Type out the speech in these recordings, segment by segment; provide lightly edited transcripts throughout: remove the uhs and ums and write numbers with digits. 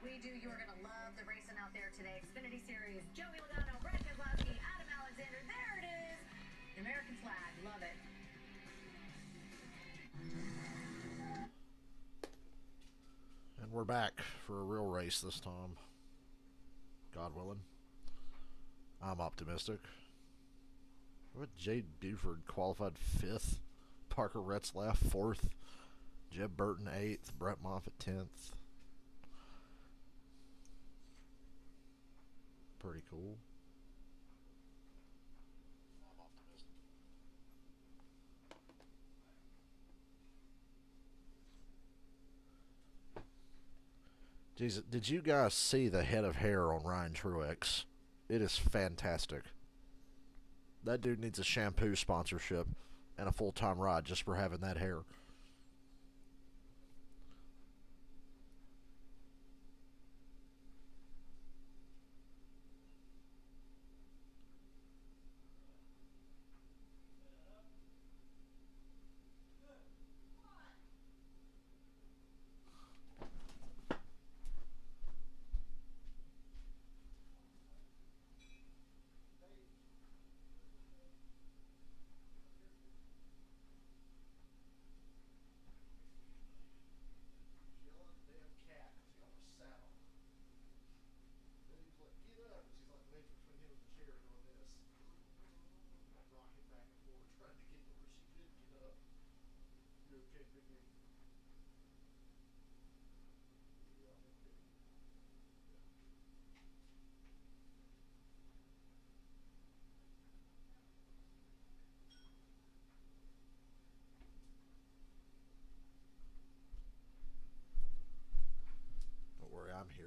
We do. You are going to love the racing out there today. Xfinity Series, Joey Logano, Brad Keselowski, Adam Alexander. There it is. The American flag. Love it. And we're back for a real race this time. God willing. I'm optimistic. What, Jade Buford qualified 5th. Parker Retzlaff 4th. Jeb Burton 8th. Brett Moffitt 10th. Pretty cool. I'm optimistic. Jeez, did you guys see the head of hair on Ryan Truex? It is fantastic. That dude needs a shampoo sponsorship and a full-time ride just for having that hair. Don't worry, I'm here.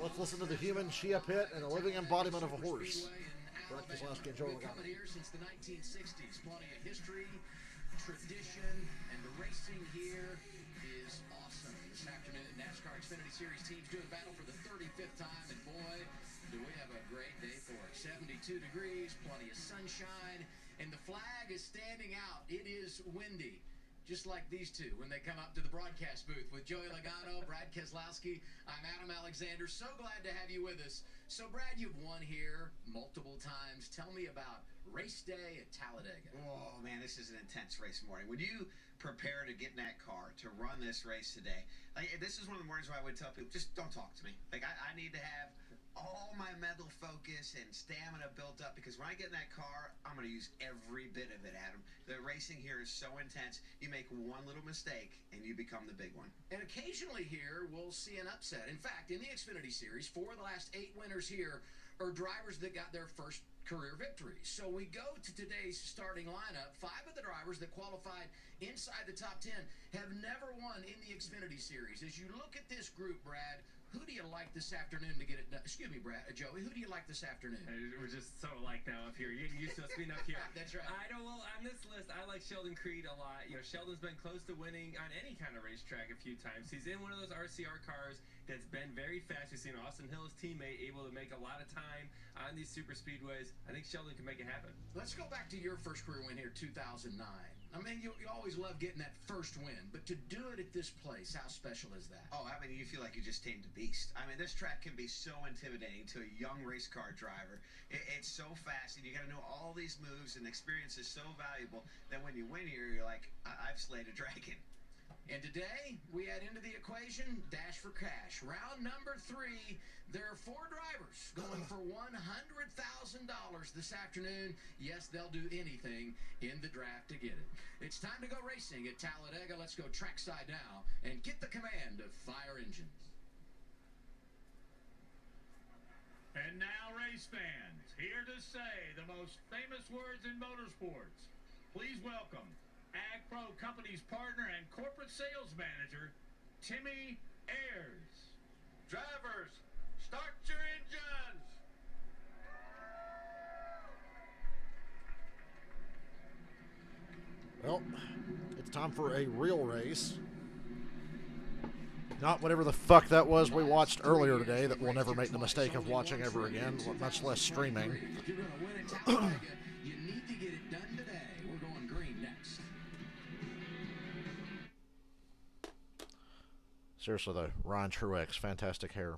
Let's listen to the human Shia Pitt and a living embodiment of a horse. Brett Keselowski and Joey Logano. Here since the 1960s, plenty of history, tradition, and the racing here is awesome. This afternoon, NASCAR Xfinity Series teams doing battle for the 35th time, and boy, do we have a great day for it. 72 degrees, plenty of sunshine, and the flag is standing out. It is windy. Just like these two when they come up to the broadcast booth with Joey Logano, Brad Keselowski. I'm Adam Alexander. So glad to have you with us. So, Brad, you've won here multiple times. Tell me about race day at Talladega. Oh, man, this is an intense race morning. When you prepare to get in that car to run this race today, like, this is one of the mornings where I would tell people, just don't talk to me. Like, I need to have all my mental focus and stamina built up, because when I get in that car, I'm going to use every bit of it, Adam. The racing here is so intense. You make one little mistake and you become the big one. And occasionally here we'll see an upset. In fact, in the Xfinity Series, 4 of the last 8 winners here are drivers that got their first career victories. So we go to today's starting lineup. 5 of the drivers that qualified inside the top 10 have never won in the Xfinity Series. As you look at this group, Brad, Who do you like this afternoon to get it done? Excuse me, Brad, Joey. Who do you like this afternoon? We're just so alike now up here. You're getting used to us being up here. That's right. I don't. Well, on this list, I like Sheldon Creed a lot. You know, Sheldon's been close to winning on any kind of racetrack a few times. He's in one of those RCR cars that's been very fast. We've seen Austin Hill, his teammate, able to make a lot of time on these super speedways. I think Sheldon can make it happen. Let's go back to your first career win here, 2009. I mean, you always love getting that first win, but to do it at this place, how special is that? Oh, I mean, you feel like you just tamed a beast. I mean, this track can be so intimidating to a young race car driver. It's so fast, and you got to know all these moves, and experience is so valuable that when you win here, you're like, I've slayed a dragon. And today, we add into the equation Dash for Cash. Round number 3, there are 4 drivers going for $100,000 this afternoon. Yes, they'll do anything in the draft to get it. It's time to go racing at Talladega. Let's go trackside now and get the command of Fire Engines. And now, race fans, here to say the most famous words in motorsports. Please welcome Ag Pro Company's partner and corporate sales manager, Timmy Ayers. Drivers, start your engines! Well, it's time for a real race. Not whatever the fuck that was we watched earlier today that we'll never make the mistake of watching ever again, much less streaming. If you're going to win at Talladega, you need to get it done today. We're going green next. Seriously though, Ryan Truex, fantastic hair.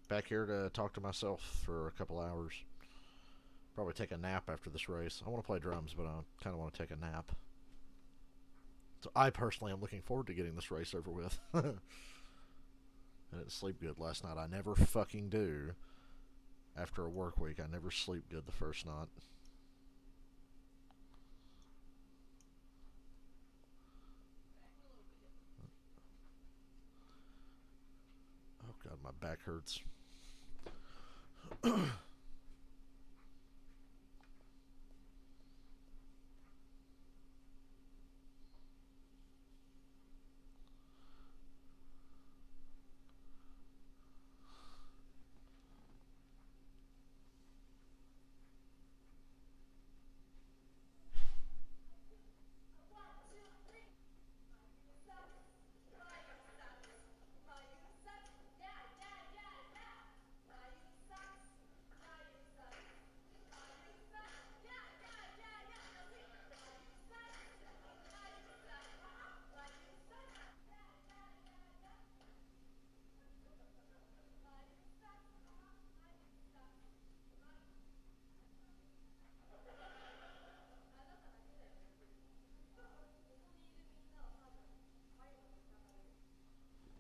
Back here to talk to myself for a couple hours. Probably take a nap after this race. I want to play drums, but I kind of want to take a nap. So I personally am looking forward to getting this race over with. I didn't sleep good last night. I never fucking do. After a work week, I never sleep good the first night. Oh God, my back hurts.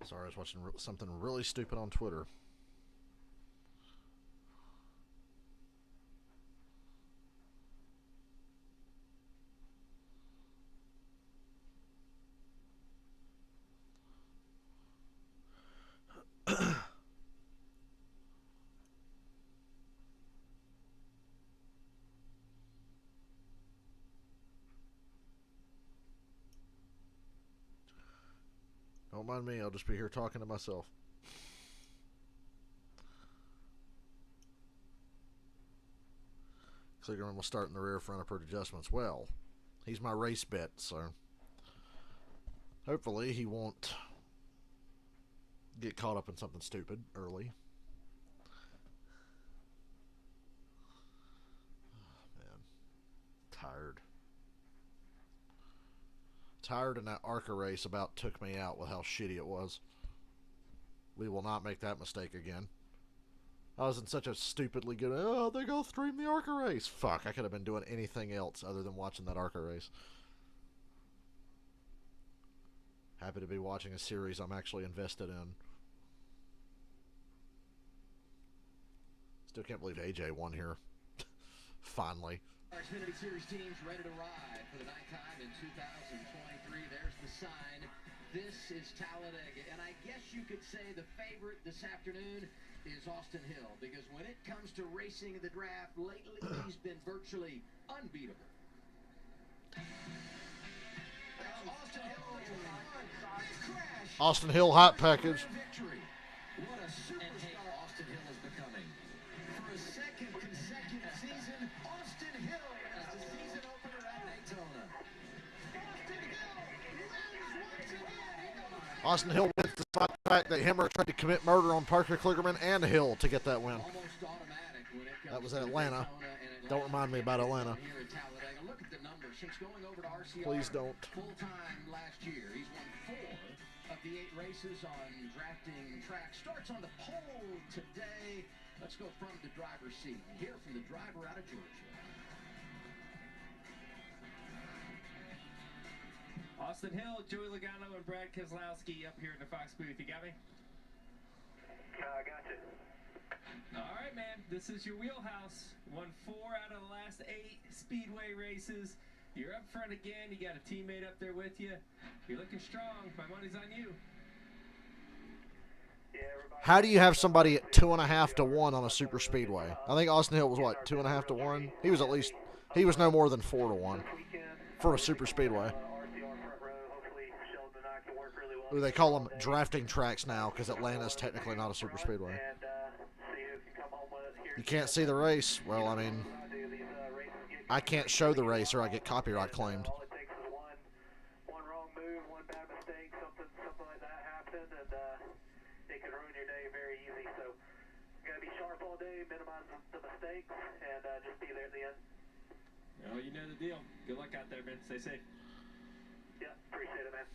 Sorry, I was watching something really stupid on Twitter. Don't mind me, I'll just be here talking to myself. Kligerman will start in the rear for unaproved adjustments. Well, he's my race bet, so hopefully he won't get caught up in something stupid early. Oh, man. Tired. Tired, and that ARCA race about took me out with how shitty it was. We will not make that mistake again. I was in such a stupidly good, oh, they go stream the ARCA race. Fuck, I could have been doing anything else other than watching that ARCA race. Happy to be watching a series I'm actually invested in. Still can't believe AJ won here. Finally. Our Xfinity Series teams ready to ride for the nighttime in 2023. There's the sign. This is Talladega. And I guess you could say the favorite this afternoon is Austin Hill, because when it comes to racing in the draft, lately he's been virtually unbeatable. That's Austin Austin Hill hot package. Victory. What a superstar Austin Hill is becoming. For a second consecutive season, Austin Hill as the season opener at Daytona. Austin Hill wins once again. Austin Hill wins despite the fact that Hemmer tried to commit murder on Parker Kligerman and Hill to get that win. Almost automatic when it comes That was to at Atlanta. Don't remind me about Atlanta. Here at Talladega. Look at the numbers since going over to RCR. Please don't. Full-time last year. He's won 4 of the 8 races on drafting track. Starts on the pole today. Let's go from the driver's seat. Hear from the driver out of Georgia. Austin Hill, Joey Logano, and Brad Keselowski up here in the Fox booth. You got me? Gotcha. All right, man. This is your wheelhouse. Won 4 out of the last 8 Speedway races. You're up front again. You got a teammate up there with you. You're looking strong. My money's on you. How do you have somebody at 2.5 to 1 on a super speedway? I think Austin Hill was what, 2.5 to 1? He was at least, he was no more than 4 to 1 for a super speedway. Ooh, they call them drafting tracks now because Atlanta's technically not a super speedway. You can't see the race. Well, I mean, I can't show the race or I get copyright claimed. All it takes is one wrong move, one bad mistake, something like that happened, and it could ruin your day very easy. So you gotta be sharp all day, minimize the mistakes, and just be there at the end. Oh, you know the deal. Good luck out there, man. Stay safe. Yeah, appreciate it, man.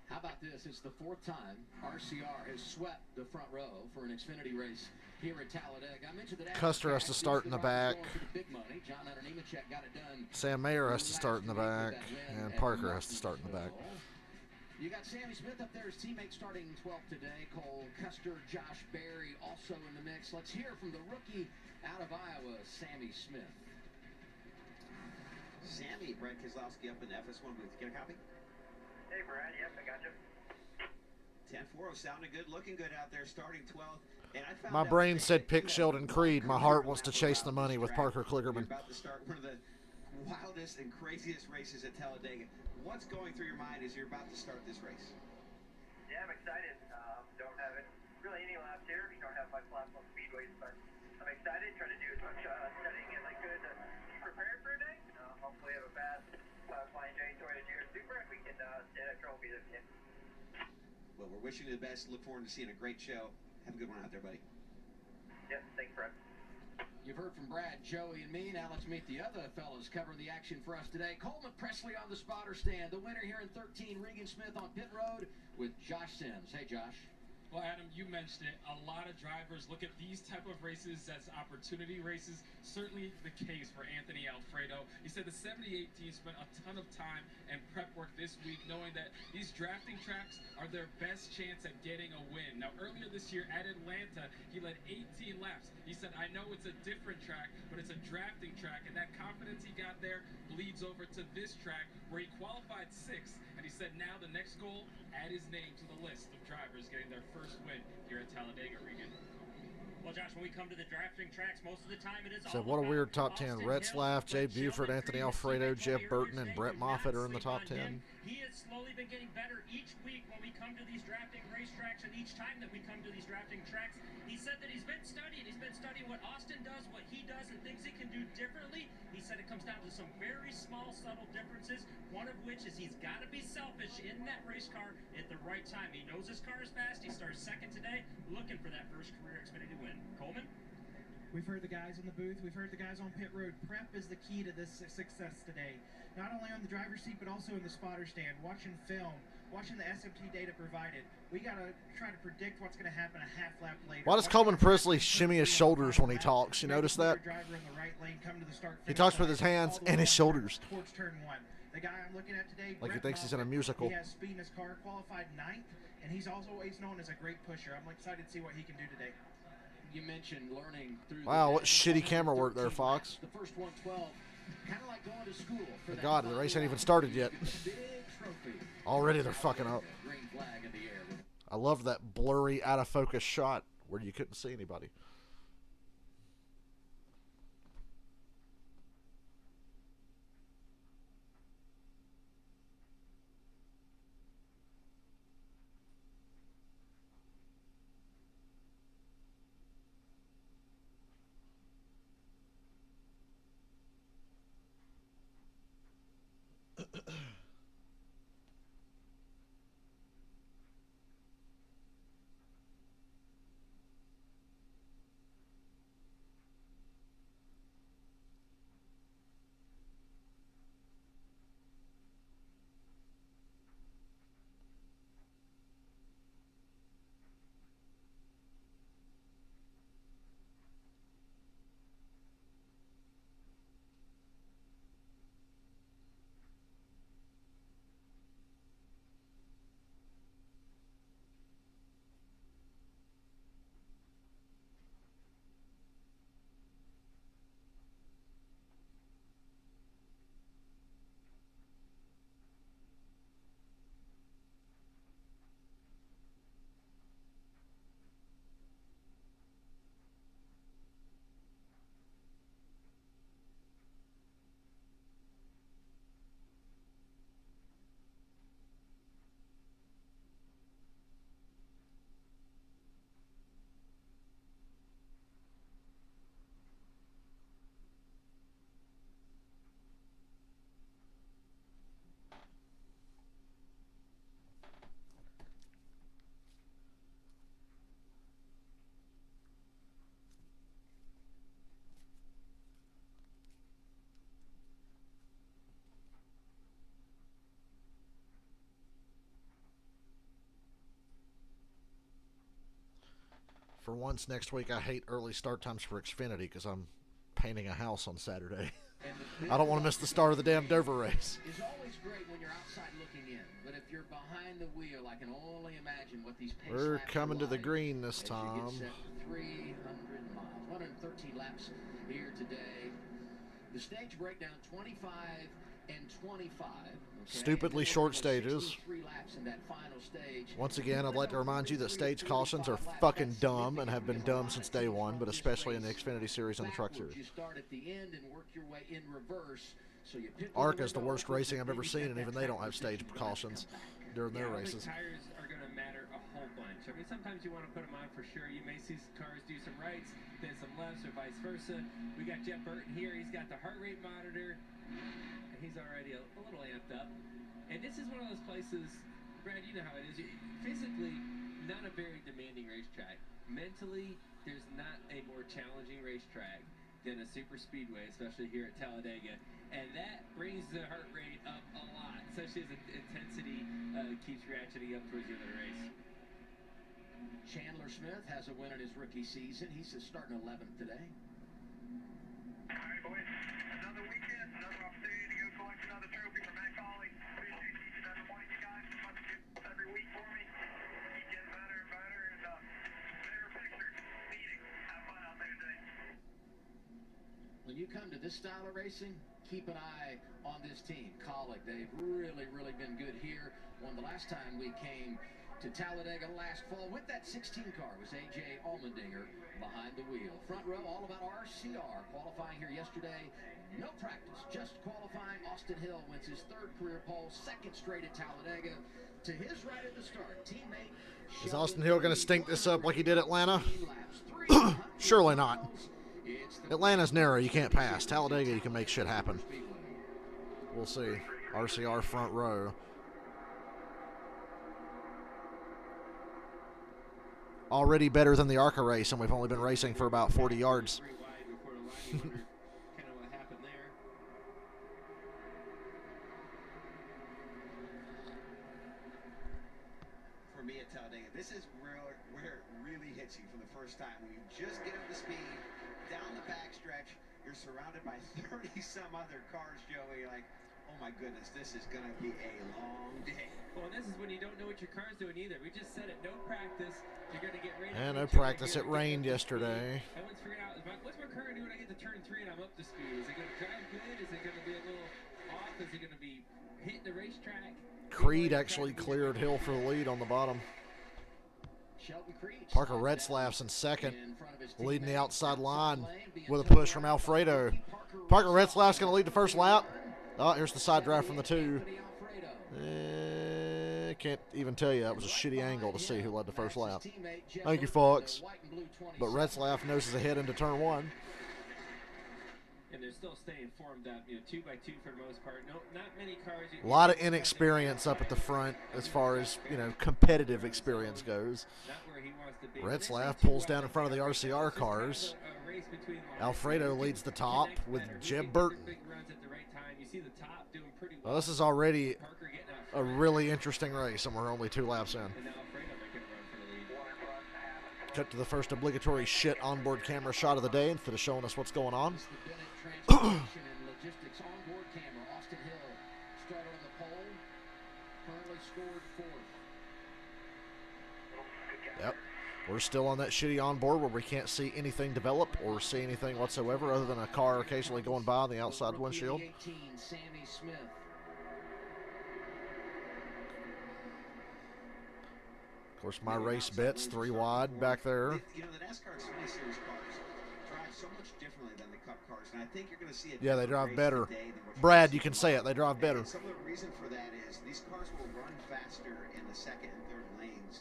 How about this? It's the 4th time RCR has swept the front row for an Xfinity race here at Talladega. I mentioned that Custer has to start in the back. John Nemechek got it done. Sam Mayer has to start in the back, and Parker has to start in the back. You got Sammy Smith up there, his teammate starting 12th today. Cole Custer, Josh Berry also in the mix. Let's hear from the rookie out of Iowa, Sammy Smith. Sammy, Brad Keselowski up in the FS1 booth. Get a copy? Hey, Brad. Yep, I got you. 10-4, sounding good, looking good out there, starting 12th. And I found My out brain today said that pick you have Sheldon one Creed. My heart wants to lap chase the allowed money with track. Parker Kligerman. You're about to start one of the wildest and craziest races at Talladega. What's going through your mind as you're about to start this race? Yeah, I'm excited. Don't have really any laps here. Don't have much laps on speedways, but I'm excited. Trying to do as much studying as I could to be prepared for today. Hopefully, have a fast Flying J Toyota Junior Super, and we can stand a trophy this year. Well, we're wishing you the best. Look forward to seeing a great show. Have a good one out there, buddy. Yep, thanks, Brad. You've heard from Brad, Joey, and me. Now let's meet the other fellas covering the action for us today. Coleman Presley on the spotter stand. The winner here in 13, Regan Smith on pit road with Josh Sims. Hey, Josh. Well, Adam, you mentioned it. A lot of drivers look at these type of races as opportunity races. Certainly the case for Anthony Alfredo. He said the 78 team spent a ton of time and prep work this week knowing that these drafting tracks are their best chance at getting a win. Now, earlier this year at Atlanta, he led 18 laps. He said, I know it's a different track, but it's a drafting track, and that confidence he got there bleeds over to this track where he qualified 6th. And he said now the next goal, add his name to the list of drivers getting their first win here at Talladega, Regan. Well, Josh, when we come to the drafting tracks, most of the time it is So what a weird top 10. Retzlaff, Jay Buford, Anthony Alfredo, Jeff Burton, and Brett Moffitt are in the top 10. He has slowly been getting better each week when we come to these drafting racetracks, and each time that we come to these drafting tracks, he said that he's been studying. He's been studying what Austin does, what he does, and things he can do differently. He said it comes down to some very small, subtle differences, one of which is he's got to be selfish in that race car at the right time. He knows his car is fast. He starts 2nd today, looking for that first career Xfinity win. Coleman? We've heard the guys in the booth. We've heard the guys on pit road. Prep is the key to this success today. Not only on the driver's seat, but also in the spotter stand, watching film, watching the SMT data provided. We got to try to predict what's going to happen a half lap later. Why does Coleman Presley shimmy his shoulders when he talks? You notice that? He talks with his hands and his shoulders. Towards turn 1. The guy I'm looking at today, Like he Brett thinks he's in a Moffitt, musical. He has speed in his car, qualified 9th, and he's also always known as a great pusher. I'm excited to see what he can do today. You mentioned learning through Wow, what shitty camera work there, Fox. The first 112, kind of like going to school. For that God, the race ain't even started yet. big trophy. Already they're fucking up. Green flag in the air. I love that blurry, out of focus shot where you couldn't see anybody. For once next week, I hate early start times for Xfinity because I'm painting a house on Saturday. I don't want to miss the start of the damn Dover race. It's always great when you're outside looking in, but if you're behind the wheel, I can only imagine what these pace We're laps coming are to the like green this as you get time. set for 300 miles, 113 laps here today. The stage breakdown 25 and 25. Okay? Stupidly short stages. 63 laps in that final stage. Once again, I'd like to remind you that stage cautions are fucking dumb and have been dumb since day one, but especially in the Xfinity Series and the Truck Series. You start at the end and work your way in reverse. So you pit ARCA is the worst racing I've ever seen, and even they don't have stage cautions during their races. Tires are going to matter a whole bunch. I mean, sometimes you want to put them on for sure. You may see cars do some rights, then some lefts, or vice versa. We got Jeff Burton here. He's got the heart rate monitor. And he's already a little amped up. And this is one of those places, Brad, you know how it is. Physically, not a very demanding racetrack. Mentally, there's not a more challenging racetrack than a super speedway, especially here at Talladega. And that brings the heart rate up a lot, especially as the intensity keeps ratcheting up towards the end of the race. Chandler Smith has a win in his rookie season. He's starting 11th today. All right, boys. Another weekend, another opportunity to go collect another trophy for Matt Colley. Appreciate each and every one of you guys. You must do this every week for me. Keep getting better and better, and better pictures, meetings. Have fun out there today. When you come to this style of racing, keep an eye on this team. Colley, they've really been good here. Won the last time we came to Talladega last fall with that 16 car was A.J. Allmendinger behind the wheel. Front row, all about RCR. Qualifying here yesterday, no practice, just qualifying. Austin Hill wins his third career pole, second straight at Talladega. To his right at the start, teammate. Is Austin Hill going to stink this up like he did Atlanta? Surely not. Atlanta's narrow, you can't pass. Talladega, you can make shit happen. We'll see. RCR front row. Already better than the ARCA race, and we've only been racing for about 40 yards. For me at Talladega, this is where it really hits you for the first time. When you just get up to speed, down the backstretch, you're surrounded by 30-some other cars, Joey. Like, oh my goodness, this is going to be a long day. Well, and this is when you don't know what your car's doing either. We just said it, no practice. You're going to get right no practice. It rained yesterday. Everyone's figuring out, what's my car going to do when I get to turn 3 and I'm up to speed? Is it going to drive good? Is it going to be a little off? Is it going to be hitting the racetrack? Creed actually cleared Hill for the lead on the bottom. Parker Retzlaff's in second, leading the outside line with a push from Alfredo. Parker Retzlaff's going to lead the first lap. Oh, here's the side drive from the 2. Can't even tell you. That was a shitty angle to see who led the first lap. Thank you, Fox. But Retzlaff noses ahead into turn 1. And they're still staying formed up, 2 by 2 for the most part. No, not many cars. A lot of inexperience up at the front as far as, competitive experience goes. Retzlaff pulls down in front of the RCR cars. Alfredo leads the top with Jeb Burton. Well, this is already a really interesting race, and we're only 2 laps in. Cut to the first obligatory shit onboard camera shot of the day instead of showing us what's going on. Yep. We're still on that shitty onboard where we can't see anything develop or see anything whatsoever other than a car occasionally going by on the outside windshield. Of course, my race bets 3 wide back there. The NASCAR Xfinity Series cars drive so much differently than the Cup cars, and I think you're going to see a yeah, they drive better. Brad, Brad, you can say it. They drive better. And some of the reason for that is these cars will run faster in the second and third lanes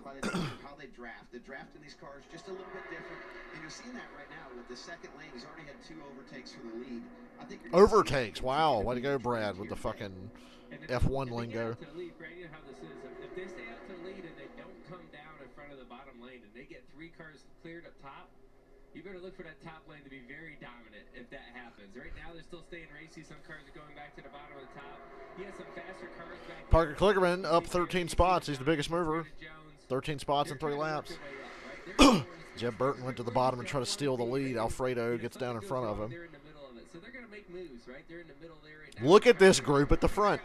by the nature of how they draft. The draft in these cars just a little bit different, and you're seeing that right now with the second lane. He's already had 2 overtakes for the lead. I think overtakes. Wow, way to go, Brad, with the fucking F1 lingo. If they stay out to the lead and they don't come down in front of the bottom lane and they get 3 cars cleared up top, you better look for that top lane to be very dominant if that happens. Right now, they're still staying racy. Some cars are going back to the bottom of the top. He has some faster cars back there. Parker Kligerman up 13 spots. He's the biggest mover. 13 spots in 3 laps. Jeb Burton went to the bottom and tried to steal the lead. Alfredo gets down in front of him. They're in the middle of it, so they're going to make moves, right? They're in the middle there right now. Look at this group at the front.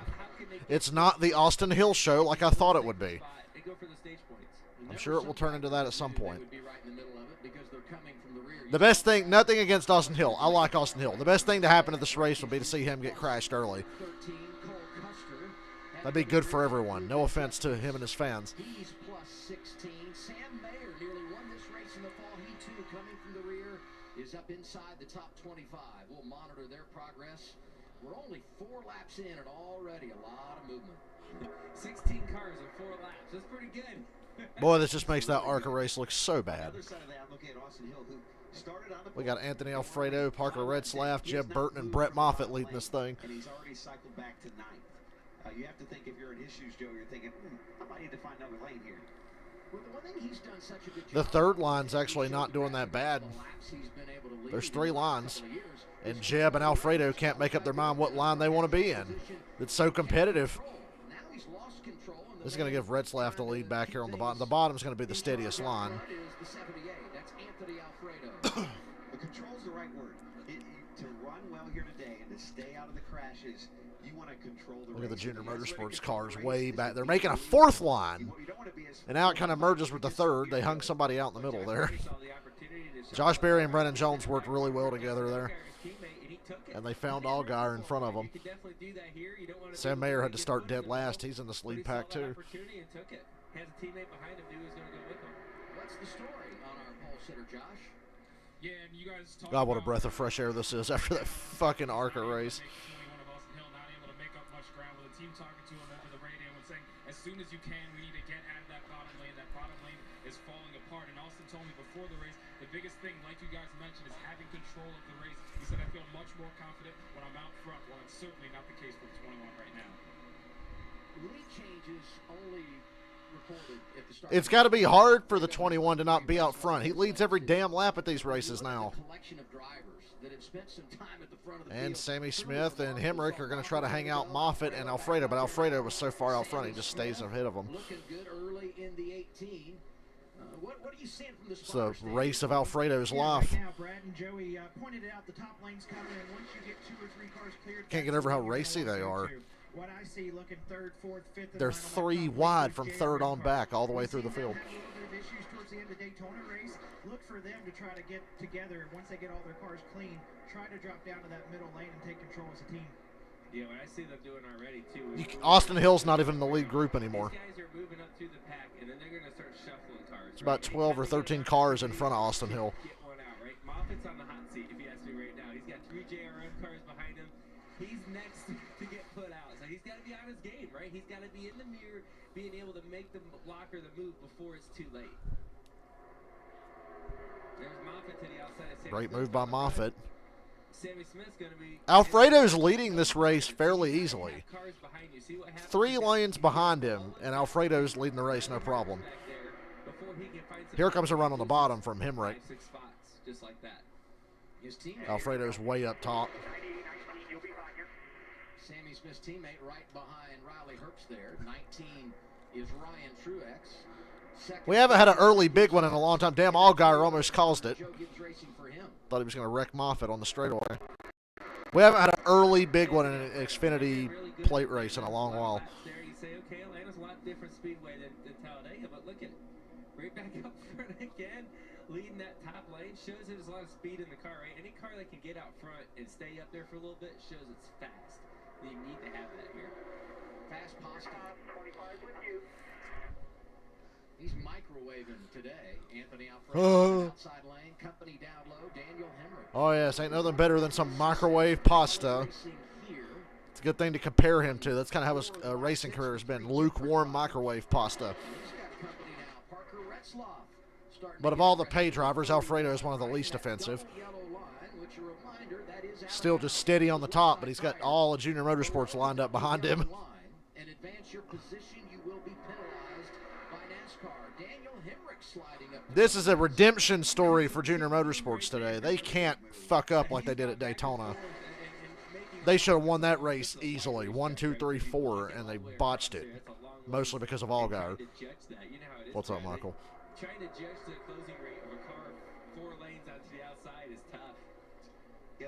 It's not the Austin Hill show like I thought it would be. They go for the stage points. I'm sure it will turn into that at some point. Would be right in the middle of it because they're coming from the rear. The best thing, nothing against Austin Hill. I like Austin Hill. The best thing to happen at this race will be to see him get crashed early. 13, Cole Custer. That'd be good for everyone. No offense to him and his fans. He's plus 16. Sam Mayer nearly won this race in the fall. He too, coming from the rear, is up inside the top 25. We'll monitor their progress. We're only 4 laps in and already a lot of movement. 16 cars in 4 laps. That's pretty good. Boy, this just makes that ARCA race look so bad. Other side of that, look at Austin Hill, who started on the We got Anthony Alfredo, Parker Retzlaff, Jeb Burton, and Brett Moffitt leading this thing. And he's already cycled back to 9th. You have to think if you're in his shoes, Joe, you're thinking, I might need to find another lane here. Well, the one thing he's done such a good The job third line's actually not doing that bad. There's 3 lines, and Jeb and Alfredo can't make up their mind what line they want to be in. It's so competitive. Now he's lost control. This is going to give Retzlaff the lead back here on the bottom. The bottom's going to be the steadiest line. Is the 78. That's Anthony Alfredo. But control's the right word. To run well here today and to stay out of the crashes, you want to control the race. Look at the Junior Motorsports cars way back. They're making a 4th line. And now it kind of merges with the 3rd. They hung somebody out in the middle there. Josh Berry and Brennan Jones worked really well together there. And they found Allgaier in front of them. Sam Mayer had to start dead last. He's in this lead pack too. What's the story on our pole sitter, Josh? Yeah, and you guys talk God, what a about breath of fresh air this is after that fucking ARCA race. Not able to make up much ground with the team talking to him over the radio and saying, as soon as you can, we need to get out of that bottom lane. That bottom lane is falling apart. And Austin told me before the race, the biggest thing, like you guys mentioned, is having control of the race. He said, I feel much more confident when I'm out front. Well, it's certainly not the case with 21 right now. Lead changes only reported at the start. It's got to be hard for the 21 to not be out front. He leads every damn lap at these races now. Collection of drivers that have spent some time at the front of the And field. Sammy Smith and Hemrick are going to try to hang out Moffitt and Alfredo, but Alfredo was so far out front he just stays ahead of them. Looking good early in the 18. What are you seeing from the It's the race of Alfredo's life. Right now, Brad and Joey pointed out the top lane's coming, and once you get 2 or 3 cars cleared, Can't get over how racy they are. What I see looking 3rd, 4th, 5th. They're 3 wide from 3rd on back all the way through the field. Had a little bit of issues towards the end of the Daytona race. Look for them to try to get together once they get all their cars clean. Try to drop down to that middle lane and take control as a team. Yeah, what I see them doing already too. Austin Hill's not even in the lead group anymore. These guys are moving up through the pack, and then they're going to start shuffling cars. It's about 12 or 13 cars in front of Austin Hill. Get one out, right? Moffitt's on the hot seat, if you ask me right now. He's got 3 JRM cars behind him. He's next to get put out, so he's got to be on his game, right? He's got to be in the mirror, being able to make the block or the move before it's too late. There's Moffitt to the outside of Sammy Great Smith. move by Moffitt. Sammy Smith's going to be... Alfredo's leading this race fairly easily. Cars behind you. See what happens 3 lanes behind him, and Alfredo's leading the race, no problem. Here comes a run on the bottom from Hemrick. 5-6 spots, just like that. His teammate, Alfredo's way up top. Sammy Smith's teammate right behind Riley Herbst there. 19 is Ryan Truex. Second, We haven't had an early big one in a long time. Damn, Allgaier almost caused it. Joe Gibbs racing for him. Thought he was going to wreck Moffitt on the straightaway. We haven't had an early big one in an Xfinity plate race in a long while. There you say, okay, Atlanta's a lot different speedway than Talladega, but look at right back up front again, leading that top lane, shows that there's a lot of speed in the car, right? Any car that can get out front and stay up there for a little bit shows it's fast. You need to have that here. Fast Pasta. 25 with you. He's microwaving today. Anthony Alfredo outside lane, company down low, Daniel Hemrick. Oh, yes, ain't nothing better than some microwave pasta. Racing here. It's a good thing to compare him to. That's kind of how his racing career has been, lukewarm microwave pasta. He's got company now. Parker Retzlaff starting But to of get all the ready. pay drivers, Alfredo is one of the least offensive. Double yellow line, which a reminder, that is out Still of just bounds. steady on the top, but he's got all of Junior Motorsports lined up behind him. Line and advance your position, you will be penalized by NASCAR. Daniel Hemrick sliding up. This is a redemption story for Junior Motorsports today. They can't fuck up like they did at Daytona. They should have won that race easily, 1, 2, 3, 4, and they botched it, mostly because of Allgaier. What's up, Michael? Trying to judge the closing rate of a car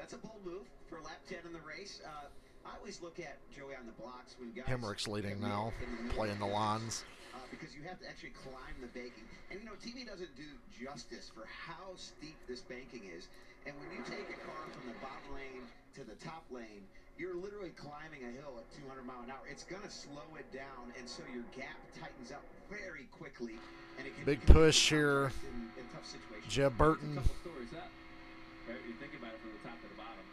That's a bold move for lap 10 in the race. I always look at Joey on the blocks when guys... Hemrick's leading now, playing the lines. Because you have to actually climb the banking. And, you know, TV doesn't do justice for how steep this banking is. And when you take a car from the bottom lane to the top lane, you're literally climbing a hill at 200 mile an hour. It's going to slow it down, and so your gap tightens up very quickly. And it can Big push here. In tough situations. Jeb Burton. A couple stories up. Right? You think about it from the top to the bottom.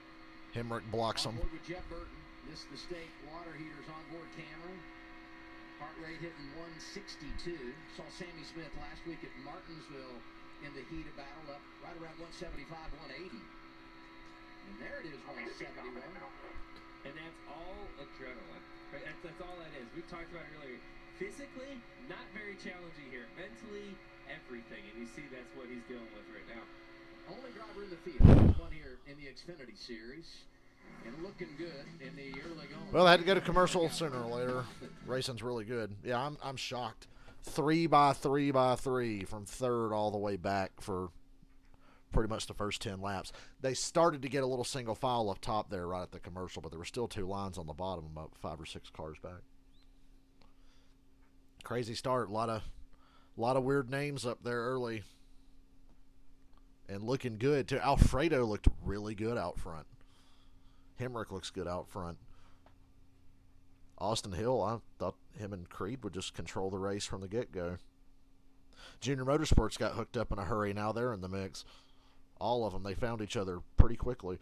Hemrick blocks him. On board with Jeb Burton. This the state water heaters on board camera. Heart rate hitting 162. Saw Sammy Smith last week at Martinsville in the heat of battle, up right around 175, 180. And there it is, 171. And that's all adrenaline. Right? That's all that is. We talked about it earlier. Physically, not very challenging here. Mentally, everything. And you see that's what he's dealing with right now. Only driver in the field. There's one here in the Xfinity Series. And looking good in the early going. Well, I had to go to commercial sooner or later. Racing's really good. Yeah, I'm shocked. 3 by 3 by 3 from third all the way back for pretty much the first 10 laps. They started to get a little single file up top there right at the commercial, but there were still 2 lines on the bottom, about 5 or 6 cars back. Crazy start. A lot of weird names up there early. And looking good, too. Alfredo looked really good out front. Hemrick looks good out front. Austin Hill, I thought him and Creed would just control the race from the get-go. Junior Motorsports got hooked up in a hurry. Now they're in the mix. All of them, they found each other pretty quickly.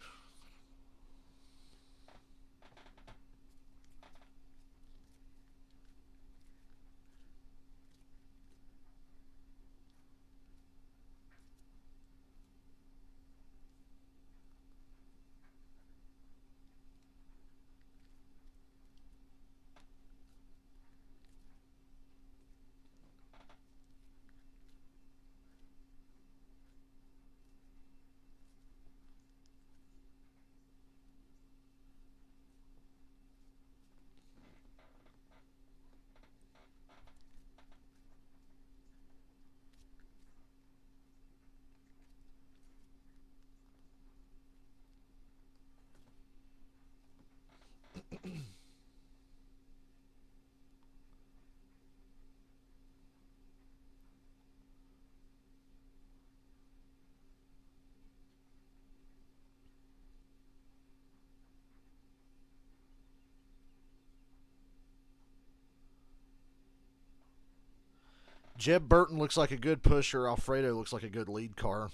Jeb Burton looks like a good pusher. Alfredo looks like a good lead car.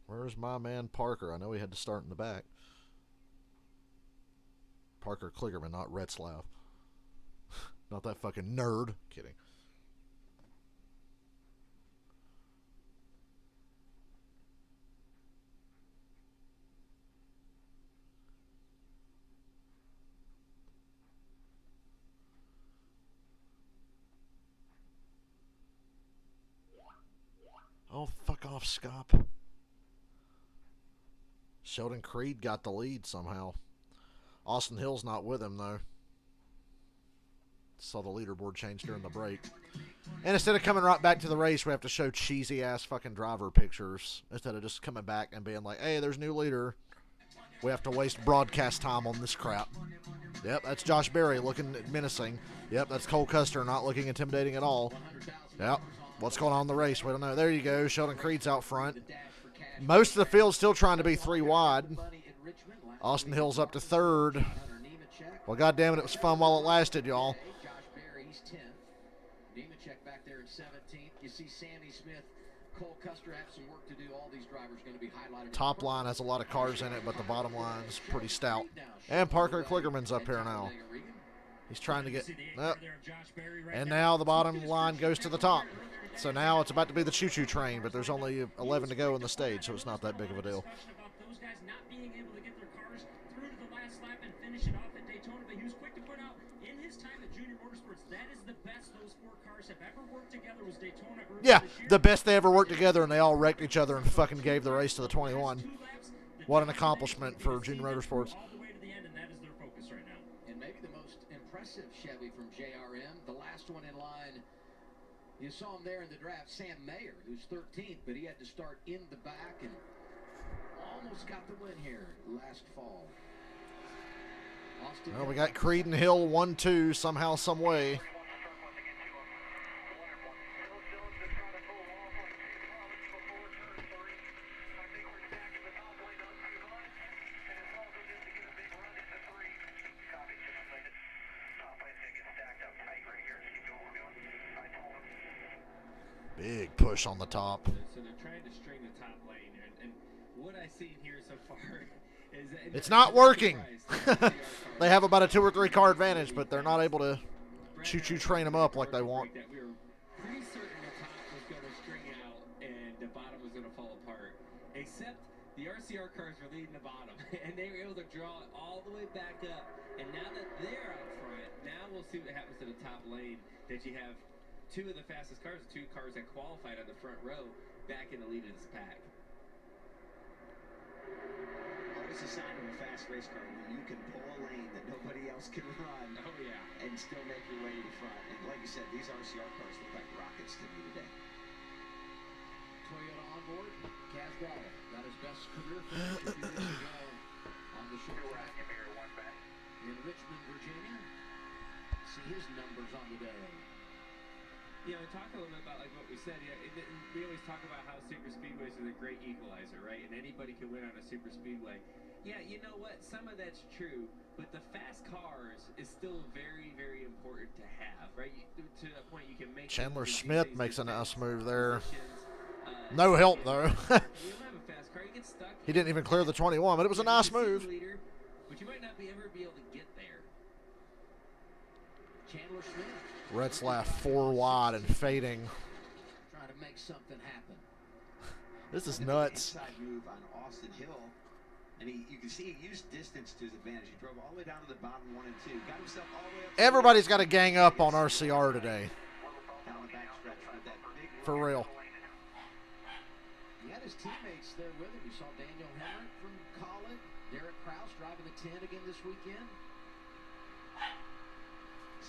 Where's my man Parker? I know he had to start in the back. Parker Kligerman, not Retzlaff. Not that fucking nerd. Kidding. Oh, fuck off, Scop. Sheldon Creed got the lead somehow. Austin Hill's not with him, though. Saw the leaderboard change during the break. And instead of coming right back to the race, we have to show cheesy-ass fucking driver pictures. Instead of just coming back and being like, hey, there's new leader. We have to waste broadcast time on this crap. Yep, that's Josh Berry looking menacing. Yep, that's Cole Custer not looking intimidating at all. Yep. What's going on in the race? We don't know. There you go. Sheldon Creed's out front. Most of the field's still trying to be 3 wide. Austin Hill's up to third. Well, goddammit, it was fun while it lasted, y'all. Josh Berry's 10th. Nemechek back there at 17th. You see Sammy Smith, Cole Custer have some work to do. All these drivers going to be highlighted. Top line has a lot of cars in it, but the bottom line's pretty stout. And Parker Kligerman's up here now. He's trying to get... Oh. And now the bottom line goes to the top. So now it's about to be the choo-choo train, but there's only 11 to go in the stage, so it's not that big of a deal. Those guys not being able to get their cars through to the last lap and finish it off at Daytona, but he was quick to point out in his time at Junior Motorsports, that is the best those 4 cars have ever worked together was Daytona earlier Yeah, this year. the best they ever worked together, and they all wrecked each other and fucking gave the race to the 21. What an accomplishment for Junior Motorsports. All the way to the end, and that is their focus right now. And maybe the most impressive Chevy from JRM. The last one in line, you saw him there in the draft, Sam Mayer, who's 13th, but he had to start in the back and almost got the win here last fall. Well, we got Creed and Hill 1-2 somehow, some way. Big push on the top. So they're trying to string the top lane, and what I see here so far is that it's not working. They have about a 2 or 3 car advantage, but they're not able to choo-choo train them up like they want. That we were pretty certain the top was going to string out and the bottom was going to fall apart, except the RCR cars were leading the bottom, and they were able to draw it all the way back up. And now that they're out front, now we'll see what happens to the top lane. That you have 2 of the fastest cars, 2 cars that qualified on the front row, back in the lead of this pack. Always a sign of a fast race car when you can pull a lane that nobody else can run. Oh yeah, and still make your way to the front. And like you said, these RCR cars look like rockets to me today. Toyota on board. Kaz Gralla got his best career finish a few years ago on the short track in Richmond, Virginia. See his numbers on the day. Yeah, we talk a little bit about like what we said. Yeah, we always talk about how super speedways are a great equalizer, right? And anybody can win on a super speedway. Yeah, you know what? Some of that's true, but the fast cars is still very, very important to have, right? To a point you can make. Chandler Smith makes a nice move there. No help though. He didn't even clear the 21, but it was a nice move. But you might not ever be able to get there. Chandler Smith. Retzlaff 4 wide and fading. Trying to make something happen. This is nuts. Inside move on Austin Hill, and you can see he used distance to his advantage. He drove all the way down to the bottom 1 and 2, got himself all the way up. Everybody's got to gang up on RCR today. Down the backstretch with that big for real. He had his teammates there with him. You saw Daniel Hemrick from Collin, Derek Kraus driving the 10 again this weekend.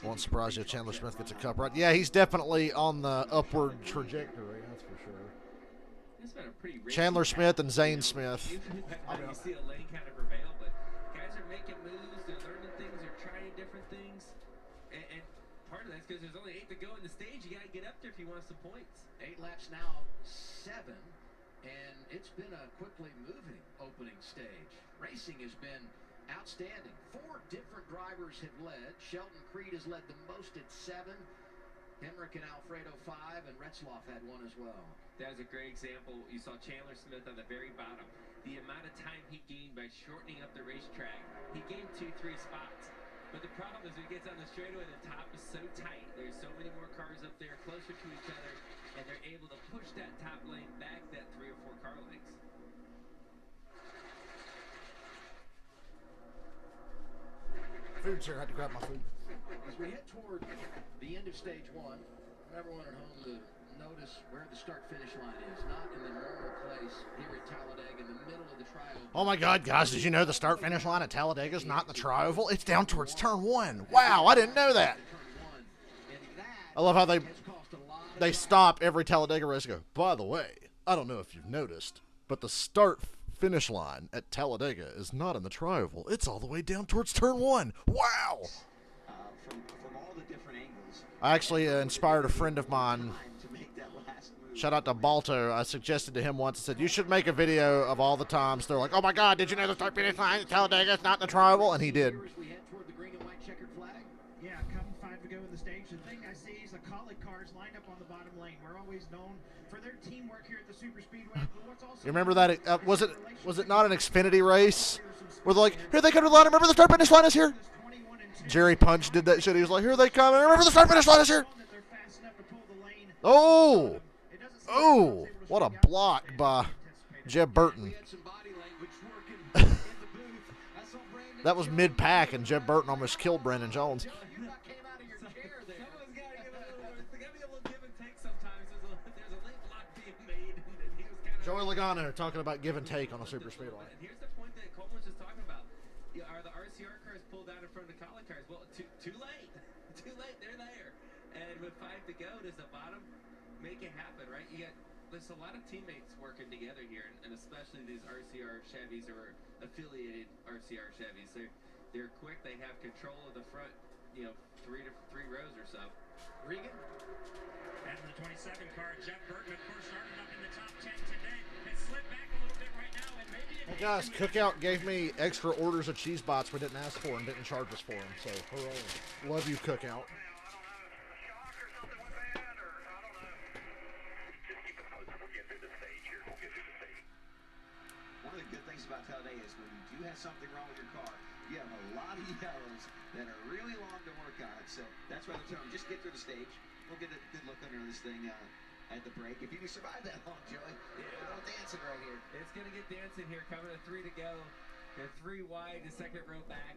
Won't surprise you if Chandler Smith gets a cup right. Yeah, he's definitely on the upward trajectory, that's for sure. Chandler Smith and Zane Smith. You see a lane kind of prevail, but guys are making moves, they're learning things, they're trying different things. And part of that's because there's only 8 to go in the stage. You got to get up there if you want some points. 8 laps now, 7. And it's been a quickly moving opening stage. Racing has been outstanding. 4 different drivers have led. Shelton Creed has led the most at 7. Hemrick and Alfredo 5, and Retzlaff had 1 as well. That was a great example. You saw Chandler Smith on the very bottom. The amount of time he gained by shortening up the racetrack. He gained 2-3 spots. But the problem is when he gets on the straightaway, the top is so tight. There's so many more cars up there closer to each other, and they're able to push that top lane back that 3 or 4 car lengths. Food's here. I had to grab my food. As we head toward the end of stage 1, everyone at home to notice where the start-finish line is. Not in the normal place here at Talladega, in the middle of the tri-oval. Oh my God, guys! Did you know the start-finish line at Talladega is not in the tri-oval? It's down towards turn 1. Wow, I didn't know that. I love how they stop every Talladega race and go, by the way, I don't know if you've noticed, but the start-finish line at Talladega is not in the tri-oval. It's all the way down towards turn 1. Wow! From all the different angles. I actually inspired a friend of mine. Shout out to Balto. I suggested to him once, I said, you should make a video of all the times. They're like, oh my God, did you know the start-finish line at Talladega is not in the tri-oval? And he did. Yeah, come 5 to go in the stage. The thing I see is the Collie cars lined up on the bottom lane. We're always known for their teamwork here at the Super Speedway. But what's also you remember that? Was it not an Xfinity race? Where they're like, here they come to the line. Remember the start-finish line is here? Jerry Punch did that shit. He was like, here they come. Remember the start-finish line is here? Oh! Oh! What a block by Jeb Burton. That was mid-pack, and Jeb Burton almost killed Brandon Jones. Joey Logano talking about give and take on a super speedway. And here's the point that Coleman was just talking about. Are the RCR cars just pull down in front of the collie cars. Well, too late. Too late. They're there. And with 5 to go, does the bottom make it happen, right? There's a lot of teammates working together here, and especially these RCR Chevys or affiliated RCR Chevys. They're quick. They have control of the front, three rows or so. Regan. And the 27 car, Jeff Burton, of course, started up in the top 10 today. Has slipped back a little bit right now, and maybe Well, guys, Cookout gave me extra orders of cheese bots we didn't ask for and didn't charge us for them. So, hooray. Love you, Cookout. One of the good things about Talladega is when you do have something wrong with your car, you have a lot of yellows that are really long to work on it. So that's why they're telling them, just get through the stage. We'll get a good look under this thing at the break. If you can survive that long, Joey, a little dancing right here. It's going to get dancing here. Coming to 3 to go. They're 3 wide, the second row back.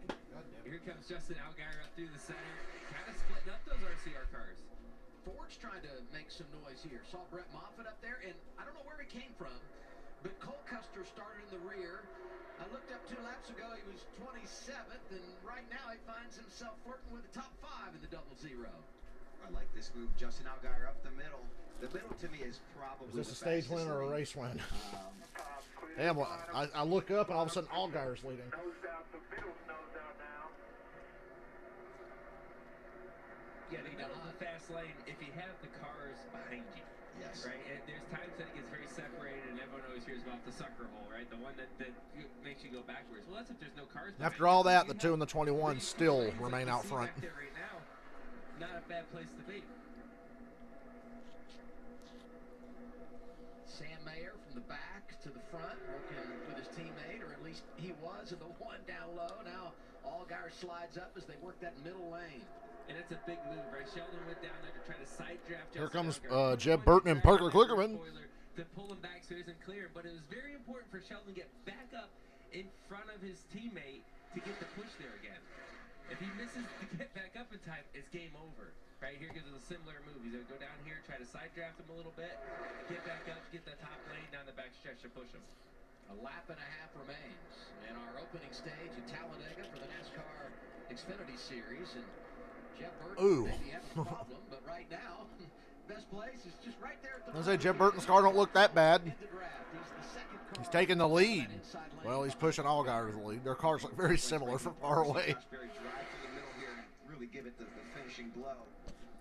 Here comes Justin Allgaier up through the center. Kind of splitting up those RCR cars. Ford's trying to make some noise here. Saw Brett Moffitt up there, and I don't know where he came from, but Cole Custer started in the rear. I looked up 2 laps ago, he was 27th, and right now he finds himself flirting with the top 5 in the 0-0. I like this move. Justin Allgaier up the middle. The middle to me is probably Is this a stage win or a race win? Damn, well, I look up and all of a sudden Allgaier's leading. Yeah, the fast lane, if you have the cars behind you, yes, right? And there's times that it gets very separated, and everyone always hears about the sucker hole, right? The one that makes you go backwards. Well, that's if there's no cars behind After all that, the 2 and the 21 still remain out front. Right now, not a bad place to be. Sam Mayer from the back to the front, working with his teammate, or at least he was, in the one down low. Now Allgaier slides up as they work that middle lane. And it's a big move, right? Sheldon went down there to try to side draft. Here comes Jeb Burton and Parker Klickerman. To pull him back so he isn't clear. But it was very important for Sheldon to get back up in front of his teammate to get the push there again. If he misses to get back up in time, it's game over. Right here gives us a similar move. He's going to go down here, try to side draft him a little bit, get back up, get the top lane down the back stretch to push him. A lap and a half remains in our opening stage at Talladega for the NASCAR Xfinity Series. And Jeff Burton maybe having a problem, but right now, best place is just right there at the front. I say Jeff Burton's car don't look that bad. He's taking the lead. Well, he's pushing Allgaier to the lead. Their cars look very similar from far away. Drive through the middle here and really give it the finishing blow.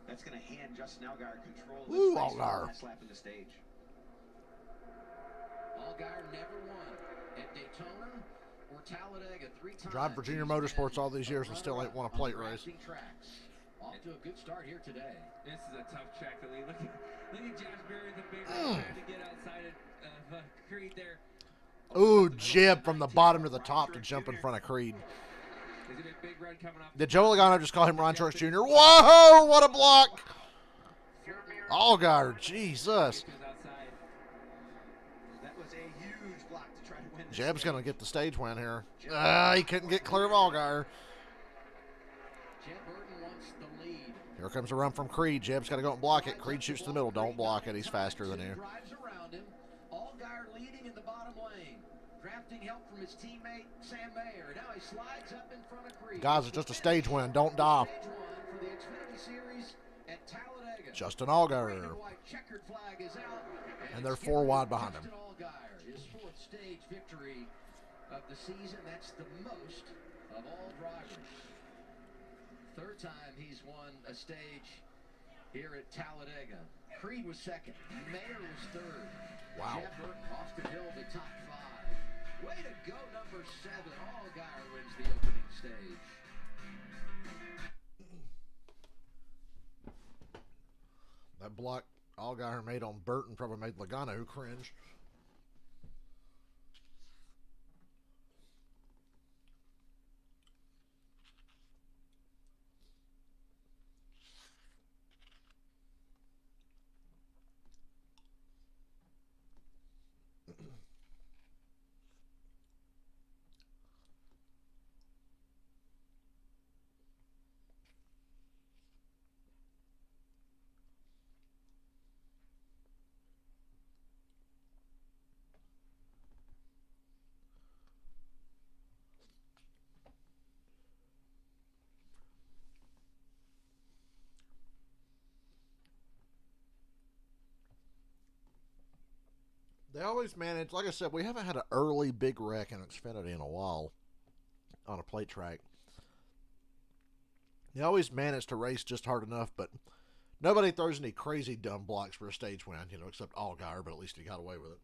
That's going to hand Justin Allgaier control of this race for the last lap in the stage. Allgaier never won at Daytona or Talladega 3 times. Drive for Junior Motorsports all these years and still ain't won a plate race. Off to a good start here today. This is a tough track to lead. Look at Josh Berry with the big run trying to get outside of Creed there. Ooh, Jeb from the bottom to the top to jump in front of Creed. Did Joe Logano just call him Ron Truex Jr.? Whoa, what a block! Allgaier, Jesus. That was a huge block to try to win. Jeb's going to get the stage win here. He couldn't get clear of Allgaier. Here comes a run from Creed. Jeb's got to go and block it. Creed shoots to the middle. Don't block it. He's faster than you. Drives around him. Allgaier leading in the bottom lane. Drafting help from his teammate Sam Mayer. Now he slides up in front of Creed. Guys, it's just a stage win. Don't die. Stage one for the Xfinity Series at Talladega. Justin Allgaier. Red and white checkered flag is out. And they're 4 wide behind him. Justin Allgaier, his 4th stage victory of the season. That's the most of all drivers. 3rd time he's won a stage here at Talladega. Creed was 2nd. Mayer was 3rd. Wow. Jeff Burton, Austin Hill, the top 5. Way to go, number 7. Allgaier wins the opening stage. That block Allgaier made on Burton probably made Logano cringe. They always manage, like I said, we haven't had an early big wreck in Xfinity in a while on a plate track. They always manage to race just hard enough, but nobody throws any crazy dumb blocks for a stage win, except Allgaier, but at least he got away with it.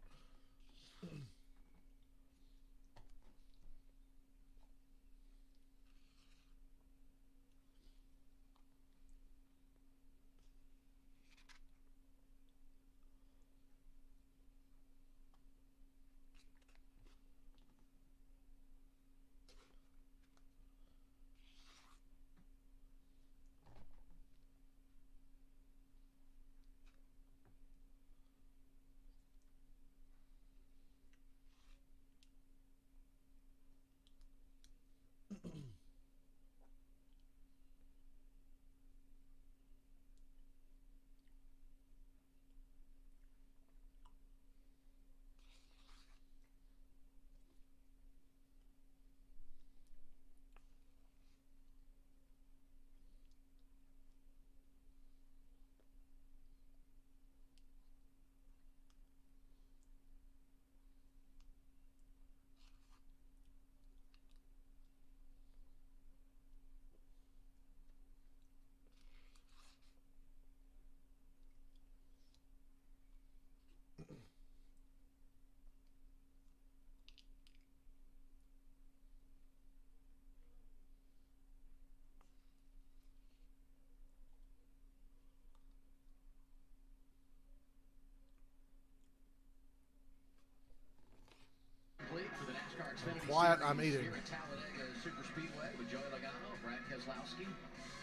For the NASCAR Xfinity Quiet, Series I'm eating. here at Talladega Super Speedway with Joey Logano, Brad Keselowski.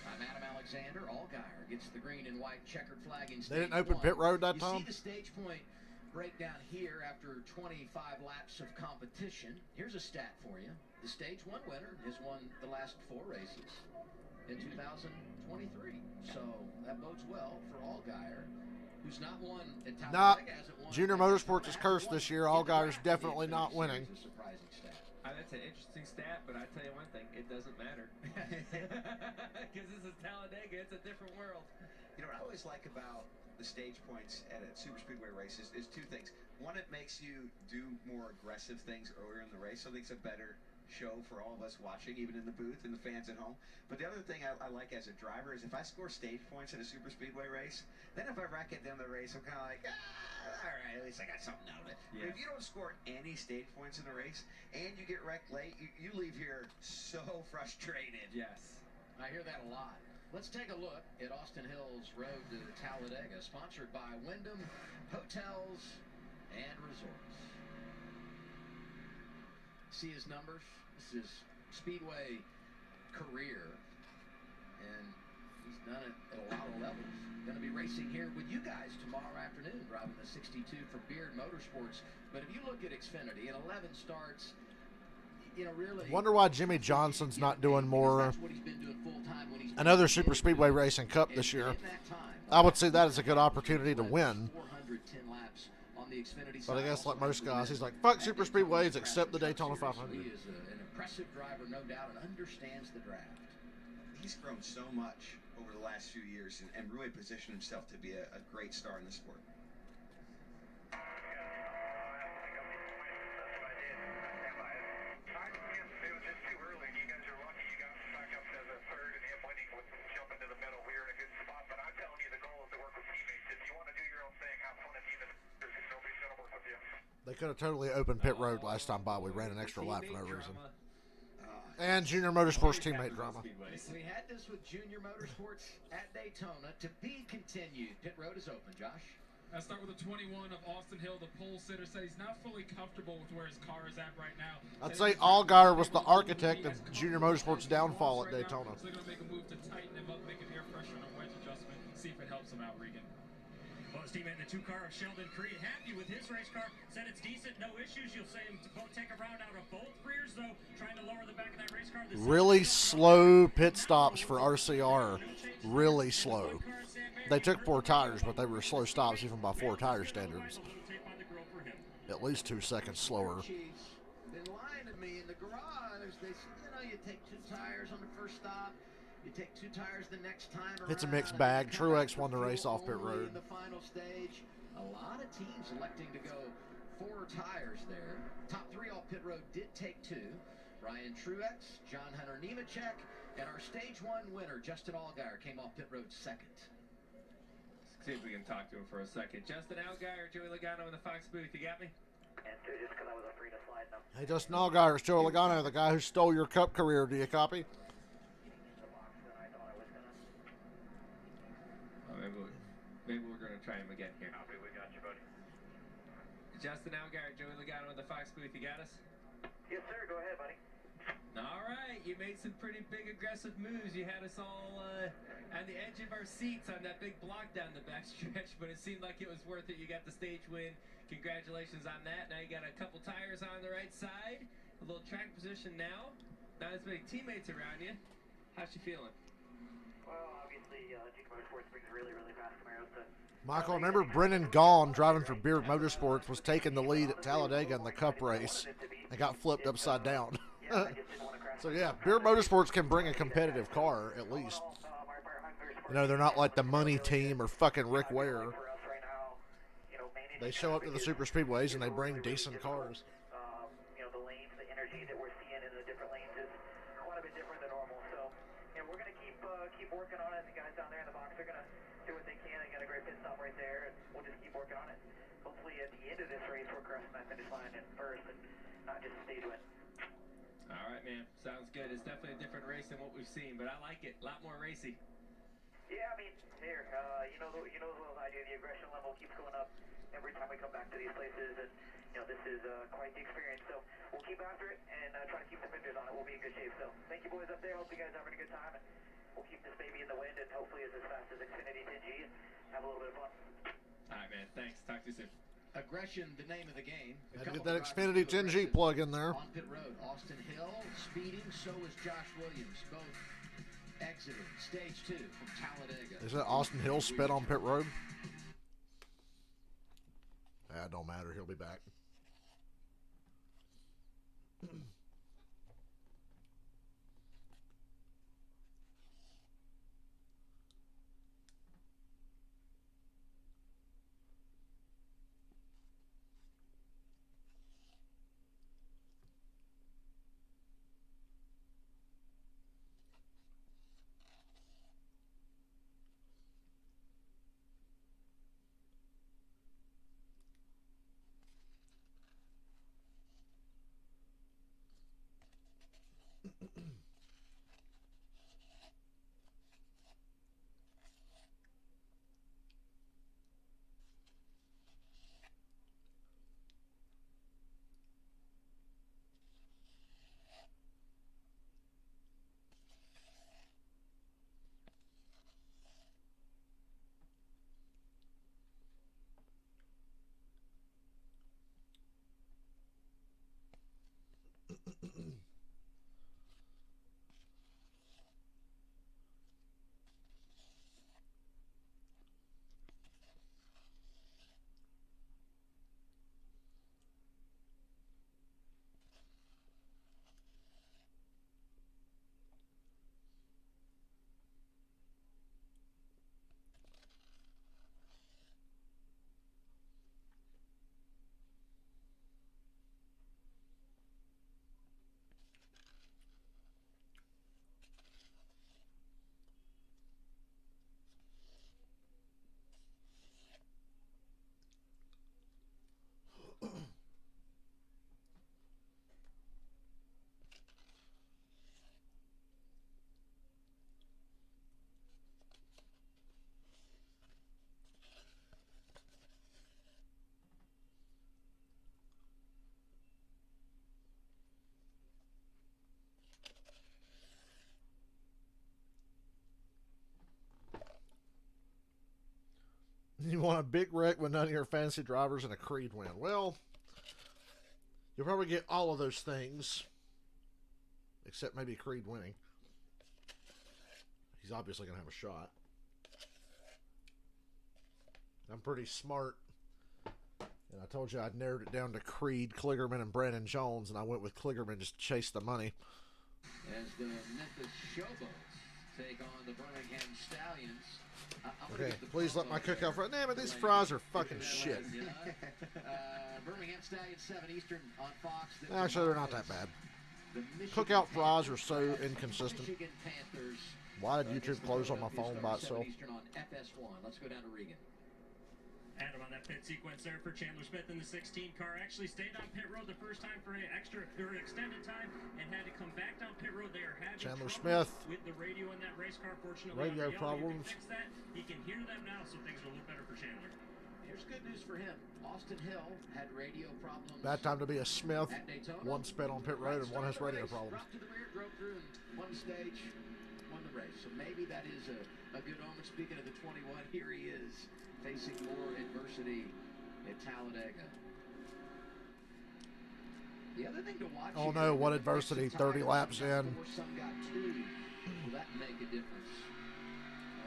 I'm Adam Alexander. Allgaier gets the green and white checkered flag in stage They didn't open one. pit road that you time? See the stage point breakdown here after 25 laps of competition. Here's a stat for you. The stage one winner has won the last 4 races in 2023. So that bodes well for Allgaier, who's not won at Talladega. Hasn't won Junior Motorsports is cursed this year. Allgaier's definitely not winning. That's an interesting stat, but I tell you one thing, it doesn't matter. Because this is Talladega, it's a different world. What I always like about the stage points at a super speedway race is 2 things. One, it makes you do more aggressive things earlier in the race, so I think it's a better show for all of us watching, even in the booth and the fans at home. But the other thing I like as a driver is if I score stage points in a super speedway race, then if I wreck at the end of the race, I'm kind of like, all right, at least I got something out of it. Yeah. But if you don't score any stage points in the race and you get wrecked late, you leave here so frustrated. Yes. I hear that a lot. Let's take a look at Austin Hill's Road to Talladega, sponsored by Wyndham Hotels and Resorts. See his numbers? This is Speedway career, and he's done it at a lot of levels. Going to be racing here with you guys tomorrow afternoon, driving the 62 for Beard Motorsports. But if you look at Xfinity, at 11 starts, really... Wonder why Jimmy Johnson's not doing more another super speedway racing cup this year. I would see that as a good opportunity to win. But I guess like most guys, he's like, fuck super speedways except the Daytona 500. He is an impressive driver, no doubt, and understands the draft. He's grown so much over the last few years and really positioned himself to be a great star in the sport. They could have totally opened pit road last time by. We ran an extra lap for no reason. And Junior Motorsports teammate drama. We had this with Junior Motorsports at Daytona. To be continued. Pit road is open, Josh. I start with the 21 of Austin Hill, the pole sitter, said he's not fully comfortable with where his car is at right now. I'd say Allgaier was the architect of Junior Motorsports' downfall at Daytona. So they're going to make a move to tighten him up, make an air freshener and wedge adjustment, see if it helps him out, Regan. Well, his teammate in the 2 car of Sheldon Creed, happy with his race car, said it's decent, no issues. You'll see him to both take a round out of both rears, though, trying to lower the back of that race car. Really slow pit stops for RCR. Really slow. They took 4 tires, but they were slow stops even by 4 tire standards. At least 2 seconds slower. Chiefs been lying to me in the garage. They said, you take 2 tires on the first stop. You take 2 tires the next time around. It's a mixed bag. Truex won the race off pit road. In the final stage, a lot of teams electing to go 4 tires there. Top 3 off pit road did take 2. Ryan Truex, John Hunter Nemechek, and our stage 1 winner, Justin Allgaier, came off pit road 2nd. Let's see if we can talk to him for a second. Justin Allgaier, Joey Logano in the Fox booth. You got me? And so just because I was afraid to slide them. Hey, Justin Allgaier, it's Joey Logano, the guy who stole your Cup career. Do you copy? Maybe we're going to try him again here. Copy, we got you, buddy. Justin Allgaier, Joey Logano in the Fox booth. You got us? Yes, sir. Go ahead, buddy. All right. You made some pretty big aggressive moves. You had us all on the edge of our seats on that big block down the backstretch, but it seemed like it was worth it. You got the stage win. Congratulations on that. Now you got a couple tires on the right side. A little track position now. Not as many teammates around you. How's she feeling? Well, obviously, Duke Motorsports brings really, really fast Camaros to... Michael, remember Brennan Gaughan, driving for Beard Motorsports, was taking the lead at Talladega in the Cup race and got flipped upside down. So, yeah, Beard Motorsports can bring a competitive car, at least. You know, they're not like the money team or fucking Rick Ware. They show up to the super speedways and they bring decent cars. You know, the lanes, the energy that we're seeing in the different lanes is quite a bit different than normal. So, you know, we're going to keep working on it. The guys down there in the box are going to do what they can. They got a great pit stop right there, and we'll just keep working on it. Hopefully, at the end of this race, we're crossing that finish line in first and not just a stage win. All right, man. Sounds good. It's definitely a different race than what we've seen, but I like it. A lot more racy. Yeah, I mean, here, you know as well as I do, the aggression level keeps going up every time we come back to these places, and you know this is quite the experience. So we'll keep after it and try to keep the fenders on it. We'll be in good shape. So thank you, boys up there. Hope you guys are having a good time, and we'll keep this baby in the wind, and hopefully it's as fast as Xfinity 10G, and have a little bit of fun. All right, man. Thanks. Talk to you soon. Aggression, the name of the game. Had to get that Xfinity 10G plug in there. On pit road, Austin Hill speeding, so is Josh Williams, both exiting stage 2 from Talladega. Is that Austin Hill spit on pit road? That don't matter. He'll be back. You want a big wreck with none of your fancy drivers and a Creed win. Well, you'll probably get all of those things, except maybe Creed winning. He's obviously going to have a shot. I'm pretty smart. And I told you I'd narrowed it down to Creed, Kligerman, and Brandon Jones, and I went with Kligerman just to chase the money. As the Memphis Showboats take on the Birmingham Stallions. Okay, please let my cookout fries. Damn it, these fries are fucking shit. Birmingham Stallions 7 Eastern on Fox. Actually, they're not that bad. Cookout fries are so inconsistent. Why did YouTube close on my phone by itself? On FS1. Let's go down to Regan. Adam on that pit sequence there for Chandler Smith in the 16 car. Actually stayed on pit road the first time for an extended time and had to come back down pit road. They are having Chandler trouble Smith. with the radio in that race car. Fortunately, Radio can problems. fix that. He can hear them now, so things are a little better for Chandler. Here's good news for him. Austin Hill had radio problems. Bad time to be a Smith. At Daytona. One spit on pit road and one has radio problems. Dropped to the rear, drove through, and won the stage, won the race. So maybe that is a good omen. Speaking of the 21, here he is facing more adversity at Talladega. The other thing to watch. Oh no, what adversity, 30 laps in. Some got 2. Will that make a difference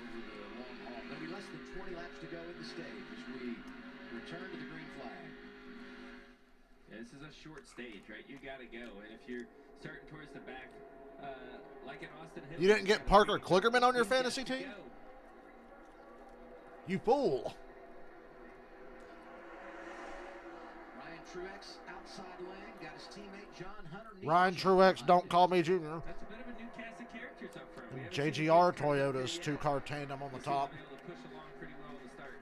over the long haul? There'll be less than 20 laps to go in the stage as we return to the green flag. Yeah, this is a short stage, right? You got to go. And if you're starting towards the back, like in Austin Hill. You didn't get Parker Kligerman on your fantasy team? You fool. Ryan Truex outside lane, got his teammate John Hunter. Ryan Truex, don't call me junior. That's a bit of a new cast of characters up front. And JGR Toyota's 2-car tandem on the top. Able to push along pretty well in the start.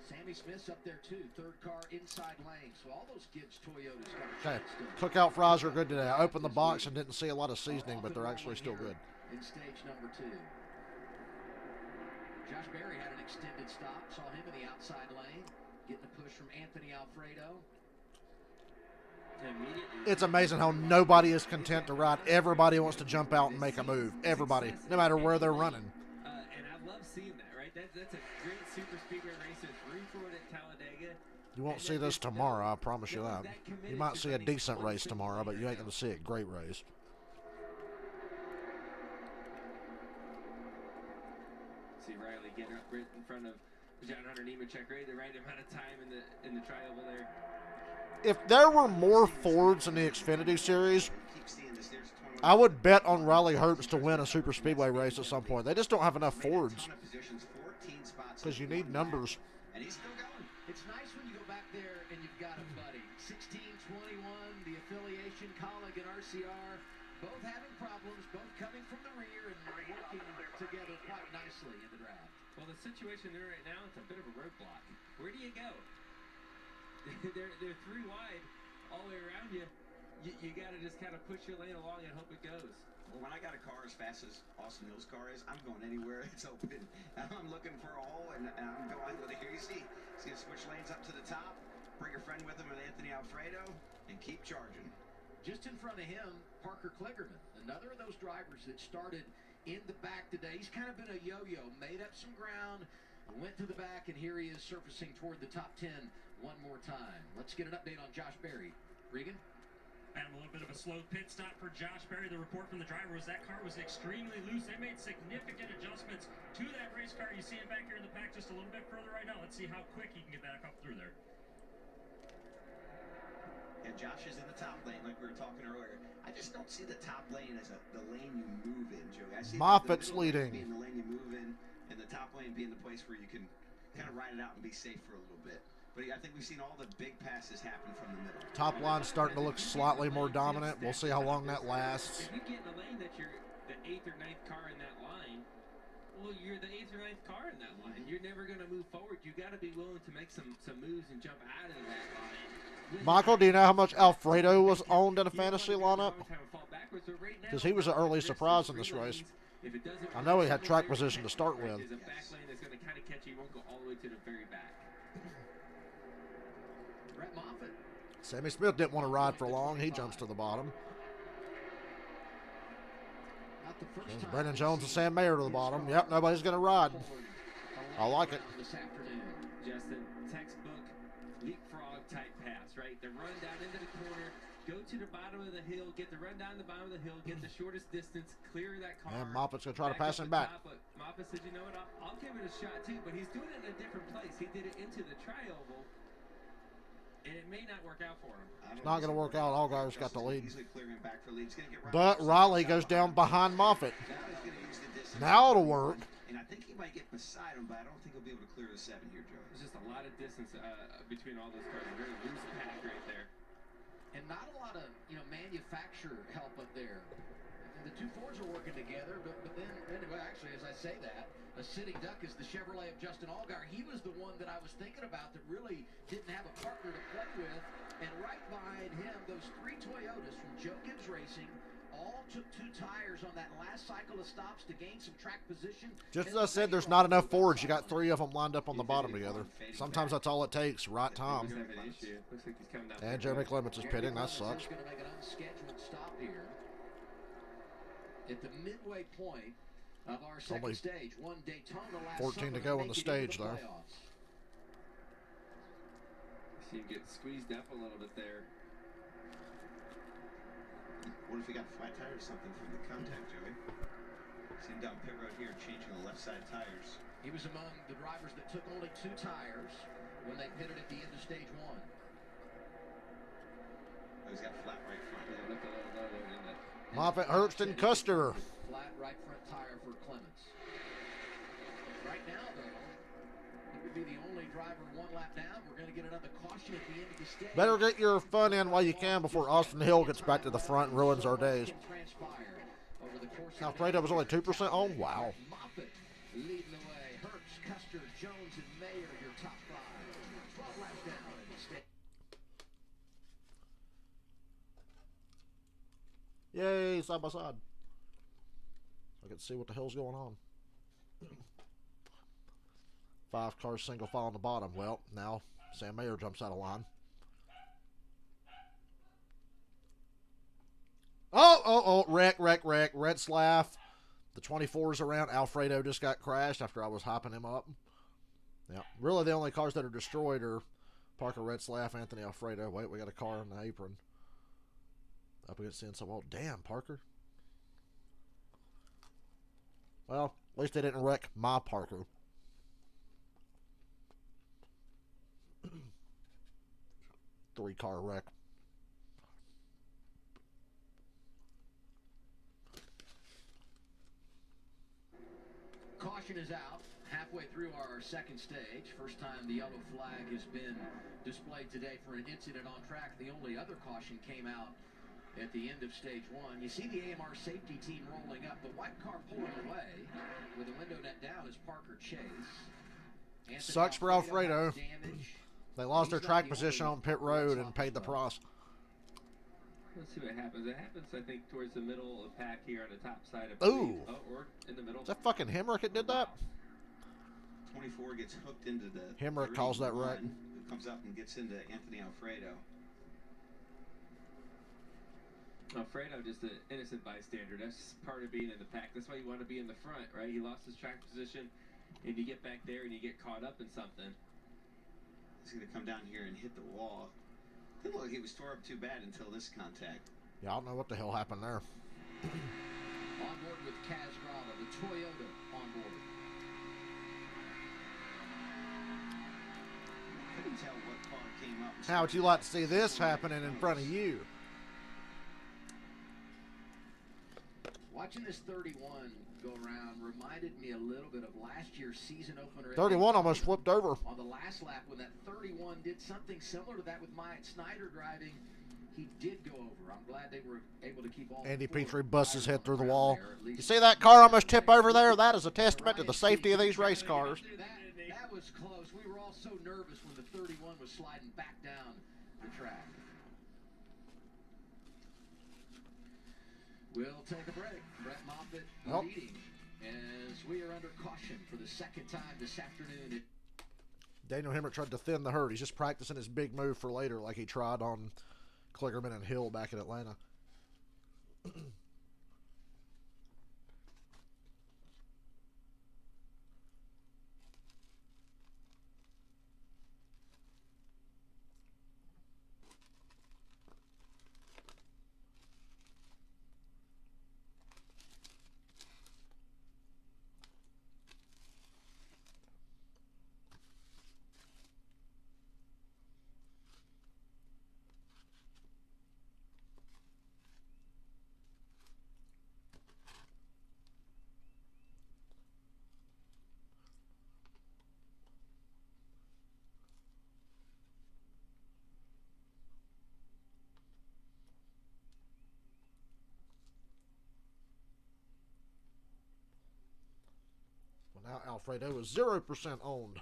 Sammy Smith's up there too, 3rd car inside lane. So all those Gibbs Toyotas got a Okay, chance to cookout fries are good today. I opened the box and didn't see a lot of seasoning, but they're actually still good. in stage number 2. Josh Berry had an extended stop. Saw him in the outside lane. Getting a push from Anthony Alfredo. It's amazing how nobody is content to ride. Everybody wants to jump out and make a move. Everybody, no matter where they're running. And I love seeing that, right? That's a great super speedway race. There's room for it at Talladega. You won't see this tomorrow, I promise you that. You might see a decent race tomorrow, but you ain't going to see a great race. See Riley getting up right in front of John Hunter Nemechek, right? The right amount of time in the tri-oval there. If there were more Fords in the Xfinity Series, I would bet on Riley Herbst to win a super speedway race at some point. They just don't have enough Fords because you need numbers. And he's still going. It's nice when you go back there and you've got a buddy. 16-21, the affiliation, colleague, and RCR, both having problems, both coming from the rear and working together quite nicely in the draft. Well, the situation there right now, it's a bit of a roadblock. Where do you go? They're 3 wide all the way around you. You got to just kind of push your lane along and hope it goes. Well, when I got a car as fast as Austin Hill's car is, I'm going anywhere it's open. I'm looking for a hole, and I'm going with it. Here you see. He's going to switch lanes up to the top, bring a friend with him with Anthony Alfredo, and keep charging. Just in front of him, Parker Kligerman, another of those drivers that started in the back today. He's kind of been a yo-yo, made up some ground, went to the back, and here he is surfacing toward the top 10 one more time. Let's get an update on Josh Berry. Regan? And a little bit of a slow pit stop for Josh Berry. The report from the driver was that car was extremely loose. They made significant adjustments to that race car. You see him back here in the pack just a little bit further right now. Let's see how quick he can get back up through there. Yeah, Josh is in the top lane like we were talking earlier. I just don't see the top lane as the lane you move in, Joey. I see Moffitt's the middle lane leading. being the lane you move in, and the top lane being the place where you can kind of ride it out and be safe for a little bit. But I think we've seen all the big passes happen from the middle. Top line's starting to look slightly more dominant. We'll see how long that lasts. If you get in a lane that you're the 8th or 9th car in that line, well, you're the 8th or 9th car in that line. You're never going to move forward. You got to be willing to make some moves and jump out of that line. Michael, do you know how much Alfredo was owned in a fantasy lineup? Because he was an early surprise in this race. I know he had track position to start with. There's a back lane that's going to kind of catch you. You won't go all the way to the very back. Brett Moffitt. Sammy Smith didn't want to ride for long. He jumps to the bottom. There's Brendan Jones and Sam Mayer to the bottom. Yep, nobody's going to ride. I like it. Justin, textbook leapfrog type pass, right? The run down into the corner, go to the bottom of the hill, get the run down the bottom of the hill, get the shortest distance, clear that car. And Moffitt's going to try to pass him back. But Moffitt said, you know what, I'll give it a shot too, but he's doing it in a different place. He did it into the tri-oval. And it may not work out for him. It's not going to work out. All guys got the lead. But Riley goes down behind Moffitt. Now it'll work. And I think he might get beside him, but I don't think he'll be able to clear the 7 here, Joey. There's just a lot of distance between all those cars. A very loose pack right there. And not a lot of, manufacturer help up there. And the two Fords are working together, but then well, actually, as I say that, a sitting duck is the Chevrolet of Justin Allgaier. He was the one that I was thinking about that really didn't have a partner to play with. And right behind him, those 3 Toyotas from Joe Gibbs Racing all took 2 tires on that last cycle of stops to gain some track position. Just as I said, there's not enough Fords. You got 3 of them lined up on the bottom together. Sometimes that's all it takes. Right time. And Jeremy Clements is pitting. That sucks. Going to make an unscheduled stop here at the midway point of our second stage. One Daytona last 14 to go in the stage, though. See him get squeezed up a little bit there. What if he got flat tire or something from the contact, Joey? See him down pit road here, changing the left side tires. He was among the drivers that took only 2 tires when they pitted at the end of stage 1. Oh, he's got flat right front. Yeah, look a little low there, isn't it? Moffitt, Herbst, and Custer. Flat right front tire for Clements. Right now, though, he would be the only driver 1 lap down. We're going to get another caution at the end of the stage. Better get your fun in while you can before Austin Hill gets back to the front and ruins our days. Alfredo was only 2% on? Wow. Moffitt leading the way. Herbst, Custer, Jones, and Mayer, your top 5. 12 laps down in the stage. Yay, side by side. I can see what the hell's going on. 5 cars single file on the bottom. Well, now Sam Mayer jumps out of line. Oh, wreck. Red Slaff. The 24's around. Alfredo just got crashed after I was hopping him up. Yeah, really the only cars that are destroyed are Parker Retzlaff, Anthony Alfredo. Wait, we got a car in the apron. Up against the inside wall. Damn, Parker. Well, at least they didn't wreck my Parker. Three-car wreck. Caution is out halfway through our second stage. First time the yellow flag has been displayed today for an incident on track. The only other caution came out at the end of stage 1. You see the AMR safety team rolling up. The white car pulling away with the window net down is Parker Chase. Sucks for Alfredo. They lost their track position on pit road and paid the price. Let's see what happens. It happens, I think, towards the middle of the pack here on the top side of Ooh. or in the middle. Is that fucking Hemrick that did that? 24 gets hooked into the Hemrick calls that wreck. Who comes up and gets into Anthony Alfredo. Alfredo just an innocent bystander. That's just part of being in the pack. That's why you want to be in the front, right? He lost his track position, and you get back there and you get caught up in something. He's going to come down here and hit the wall. Didn't look like he was tore up too bad until this contact. Yeah, I don't know what the hell happened there. On board with Kaz Gralla, the Toyota on board. Couldn't tell what car came up. How would you like to see this happening in front of you? Watching this 31 go around reminded me a little bit of last year's season opener. 31 almost flipped over. On the last lap when that 31 did something similar to that with Myatt Snyder driving. He did go over. I'm glad they were able to keep all. Andy Petrie busts his head through the wall. You see that car almost tip over there? That is a testament to the safety of these race cars. That was close. We were all so nervous when the 31 was sliding back down the track. We'll take a break. Brett Moffitt leading as we are under caution for the second time this afternoon. Daniel Hemrick tried to thin the herd. He's just practicing his big move for later like he tried on Kligerman and Hill back in Atlanta. Alfredo is 0% owned.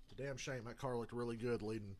It's a damn shame. That car looked really good leading.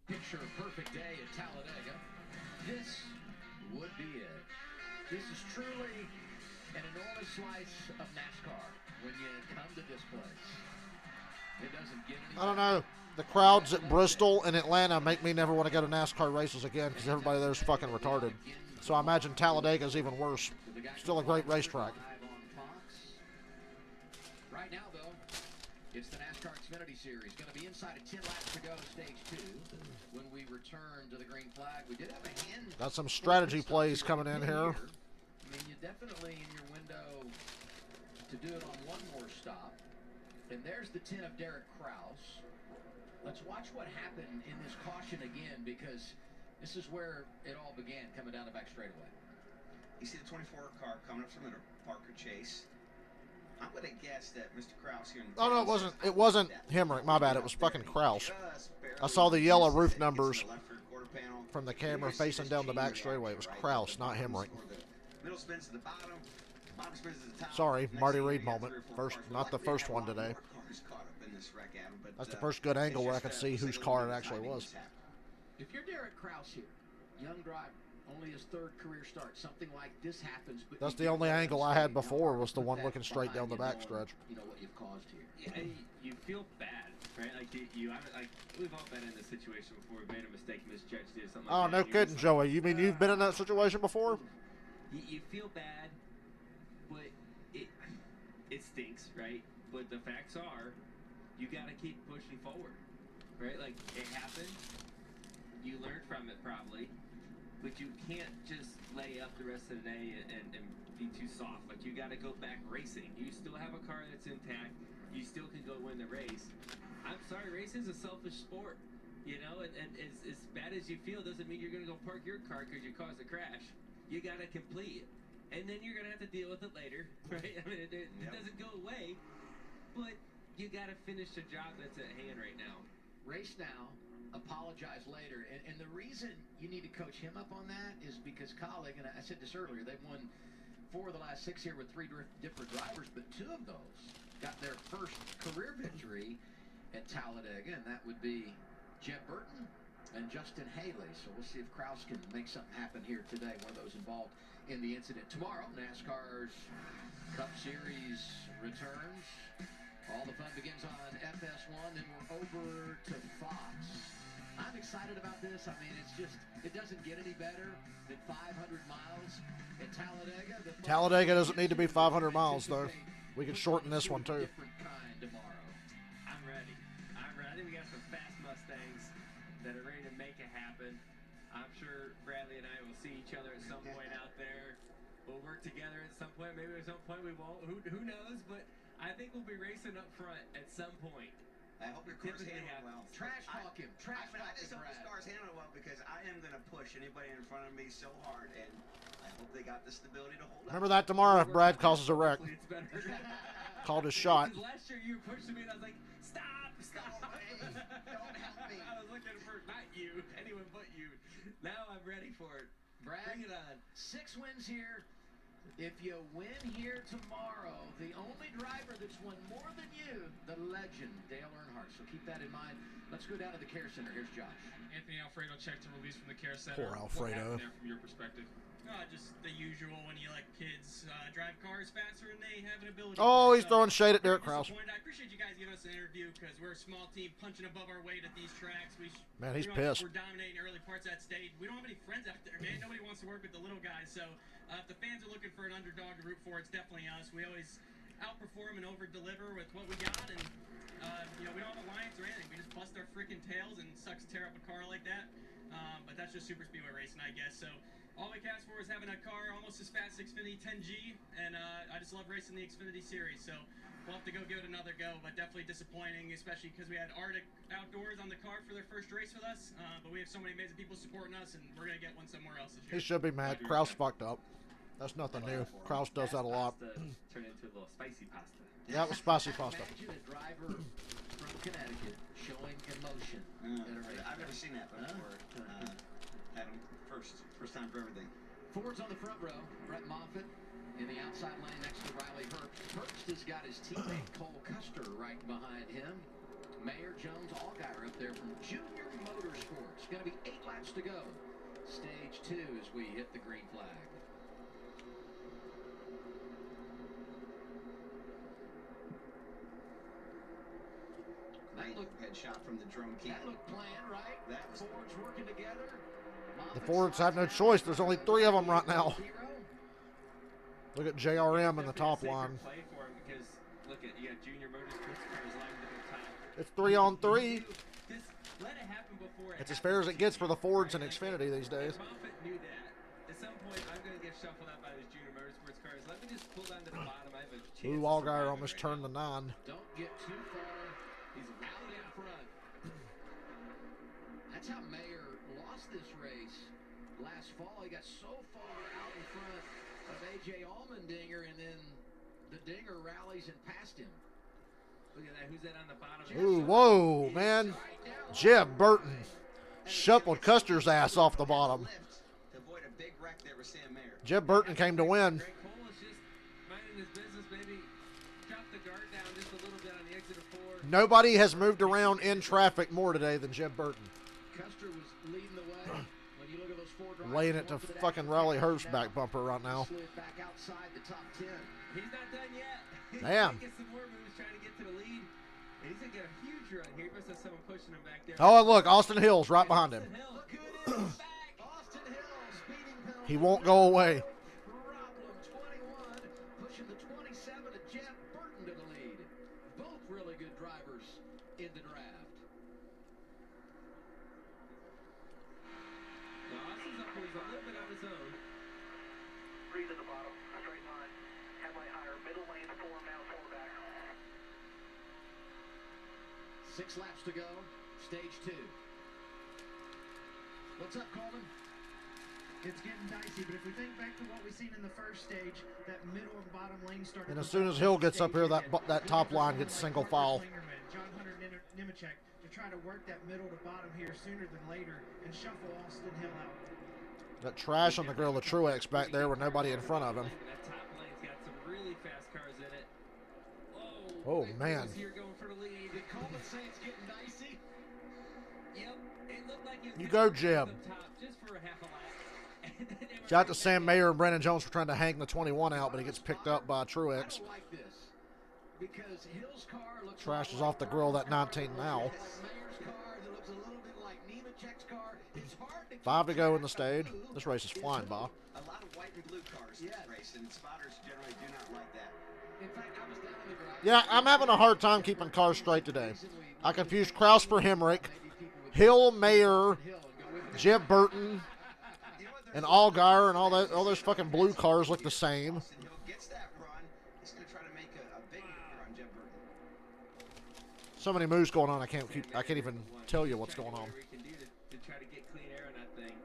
Picture a perfect day at Talladega. This would be it. This is truly an enormous slice of NASCAR when you come to this place. It doesn't get any I don't know. The crowds at Bristol and Atlanta make me never want to go to NASCAR races again because everybody there's fucking retarded. So I imagine Talladega is even worse. Still a great racetrack. Right now, though, it's the NASCAR Xfinity Series. Going to be inside of 10 laps to go, stage 2. When we return to the green flag, we did have a hand. Got some strategy plays coming in here. I mean, you definitely in your window to do it on one more stop. And there's the 10 of Derek Krause. Let's watch what happened in this caution again, because this is where it all began, coming down the back straightaway. You see the 24 car coming up from the Parker Chase. I'm going to guess that Mr. Krause here. Oh, no, it wasn't. It wasn't Hemrick. My bad. It was fucking Krause. I saw the yellow roof numbers from the camera facing down the back straightaway. It was Krause, not Hemrick. Middle spins to the bottom. Bottom spins to the top. Sorry, Marty Reid moment. First, not the first one today. That's the first good angle where I could see whose car it actually was. If you're Derek Krause here, young driver, only his 3rd career start, something like this happens. But that's the only angle I had before was the one looking straight down the back stretch. You know what you've caused here. Yeah, you feel bad, right? Like we've all been in this situation before. We've made a mistake, misjudged it, something like that. Oh, no kidding, Joey. You mean you've been in that situation before? You feel bad, but it stinks, right? But the facts are, you got to keep pushing forward, right? Like, it happened. You learned from it probably, but you can't just lay up the rest of the day and be too soft. Like, you got to go back racing. You still have a car that's intact. You still can go win the race. I'm sorry, racing is a selfish sport, you know, and as bad as you feel doesn't mean you're going to go park your car because you caused a crash. You got to complete it, and then you're going to have to deal with it later, right? I mean, it doesn't go away, but you got to finish the job that's at hand right now. Race now, apologize later. And the reason you need to coach him up on that is because colleague, and I said this earlier, they've won 4 of the last 6 here with 3 different drivers, but 2 of those got their first career victory at Talladega, and that would be Jeb Burton and Justin Haley. So we'll see if Krause can make something happen here today, one of those involved in the incident. Tomorrow, NASCAR's Cup Series returns. All the fun begins on FS1, then we're over to Fox. I'm excited about this. I mean, it doesn't get any better than 500 miles at Talladega. Talladega doesn't need to be 500 miles, though. We can shorten this one, too. I'm ready. We got some fast Mustangs that are ready to make it happen. I'm sure Bradley and I will see each other at some point out there. We'll work together at some point. Maybe at some point we won't. Who knows? But I think we'll be racing up front at some point. I hope your car's handling well. Trash talk him. I just hope his car's handling well because I am going to push anybody in front of me so hard, and I hope they got the stability to hold up. Remember that tomorrow if Brad causes a wreck. called his shot. Last year you were pushing me and I was like, stop. Don't help me. I was looking for not you, anyone but you. Now I'm ready for it. Brad, bring it on. 6 wins here. If you win here tomorrow, the only driver that's won more than you, the legend, Dale Earnhardt. So keep that in mind. Let's go down to the Care Center. Here's Josh. Anthony Alfredo checked and released from the Care Center. Poor What Alfredo. happened there from your perspective? Just the usual when you let kids drive cars faster and they have an ability. Oh, he's throwing shade at Derek Krause. I appreciate you guys giving us an interview because we're a small team punching above our weight at these tracks. Man, he's we don't- pissed. We're dominating early parts of that stage. We don't have any friends out there, man. Nobody wants to work with the little guys. So if the fans are looking for an underdog to root for, it's definitely us. We always outperform and over-deliver with what we got, and we don't have alliance or anything. We just bust our freaking tails, and it sucks to tear up a car like that. But that's just super speedway racing, I guess. So all we ask for is having a car almost as fast as Xfinity 10G, and I just love racing the Xfinity Series. So we'll have to go give it another go, but definitely disappointing, especially because we had Arctic Outdoors on the car for their first race with us. But we have so many amazing people supporting us, and we're gonna get one somewhere else this year. He should be mad. Krause fucked up. That's nothing new. Krause does that a lot. Turn into a little spicy pasta. Yeah, it was spicy pasta. Imagine a driver from Connecticut showing emotion. I've never seen that before. Adam, first time for everything. Ford's on the front row. Brett Moffitt in the outside lane next to Riley Herbst. Herbst has got his teammate Cole Custer right behind him. Mayor Jones Allgaier up there from Junior Motorsports. Going to be 8 laps to go. Stage 2 as we hit the green flag. Nice headshot from the drone key. That looked planned, right? That was Ford's working together. The Fords have no choice. There's only 3 of them right now. Look at JRM in the top line. Play for him because look at you got Junior Motorsports cars lined up at the top. It's 3 on 3. Just let it happen before It's as fair as it gets for the Fords and Xfinity these days. Moffitt knew that. At some point, I'm going to get shuffled out by those Junior Motorsports cars. Let me just pull down to the bottom. I have a chance. Ooh, Allgaier almost turned the 9. Don't get too far. He's out in front. That's how Mayer lost this race last fall. He got so far out in front of A.J. Allmendinger, and then the Dinger rallies and passed him. Look at that. Who's that on the bottom? Ooh, whoa, man. Jeb Burton shuffled Custer's ass off the bottom. To avoid a big wreck there with Sam Mayer. Jeb Burton came to win. Greg Cole is just minding his business, maybe drop the guard down just a little bit on the exit of 4. Nobody has moved around in traffic more today than Jeb Burton. Custer was leading the way. When you look at those 4 drivers, Laying it to fucking Riley Herbst back bumper right now. slid back outside the top 10. He's not done yet. He's Damn. Get some more moves trying to get to the lead. And he's going to get a huge run here. He must have someone pushing him back there. Oh, and look, Austin Hill's right behind him. Austin Hill. Look who it is. Back. Austin Hill, speeding penalty. He won't go away. Problem 21, pushing the 27 of Jeff Burton to the lead. Both really good drivers in the draft. Now, Austin's up, he's a little bit on his own. Breathe at the bottom, straight line. Headlight higher, middle lane, 4 now, 4 back. 6 laps to go, stage 2. What's up, Coleman? It's getting dicey, but if we think back to what we've seen in the first stage, that middle and bottom lane started. And as soon as Hill gets up here, that top line gets single file. John Hunter Nemechek to try to work that middle to bottom here sooner than later and shuffle Austin Hill out. Got trash on the grill of Truex back there with nobody in front of him. That top lane's got some really fast cars in it. Oh, man. Who's here going for the lead? Did Coleman say it's getting dicey? Yep. It looked like he was You gonna go, race Jeb. up top just for a half a lap. And then they were Shout out to right Sam back. Mayer and Brandon Jones for trying to hang the 21 out, but he gets picked up by I Truex. don't like this because Hill's car looks Trash is like off the grill, that 19 now. Mayer's car that looks a little bit like Nemechek's car. It's hard to 5 to keep go track in the stage. of This race is flying by. A lot of white and blue cars in Yes. this race, and spotters generally do not like that. In fact, I was down in the garage. Yeah, I'm having a hard time keeping cars straight today. I confused Krause for Hemrick, Hill, Mayer, Jeb Burton, and Allgaier, and all those fucking blue cars look the same. Austin Hill gets that run. He's going to try to make a big run, Jeb Burton. So many moves going on. I can't even tell you what's going on. Whatever he can do to try to get clean air on that thing.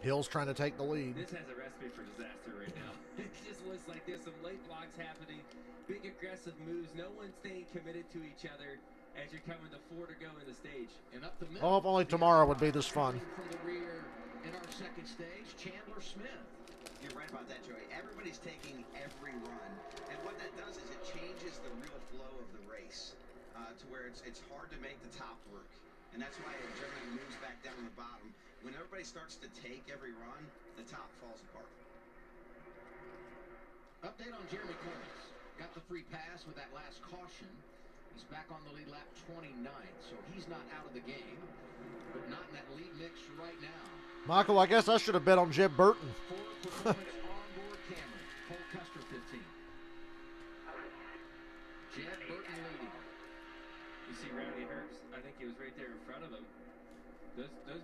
Hill's trying to take the lead. This has a recipe for disaster right now. It just looks like there's some late blocks happening. Big aggressive moves. No one's staying committed to each other as you're coming to 4 to go in the stage. And up the middle, Oh, if only tomorrow would be this fun. from the rear in our second stage, Chandler Smith. You're right about that, Joey. Everybody's taking every run. And what that does is it changes the real flow of the race to where it's hard to make the top work. And that's why it generally moves back down to the bottom. When everybody starts to take every run, the top falls apart. Update on Jeremy Coles. Got the free pass with that last caution. He's back on the lead lap 29th, so he's not out of the game, but not in that lead mix right now. Michael, I guess I should have bet on Jeb Burton. Ford Performance onboard camera. Cole Custer 15. Jeb Burton leading. You see Rowdy Herbst? I think he was right there in front of him.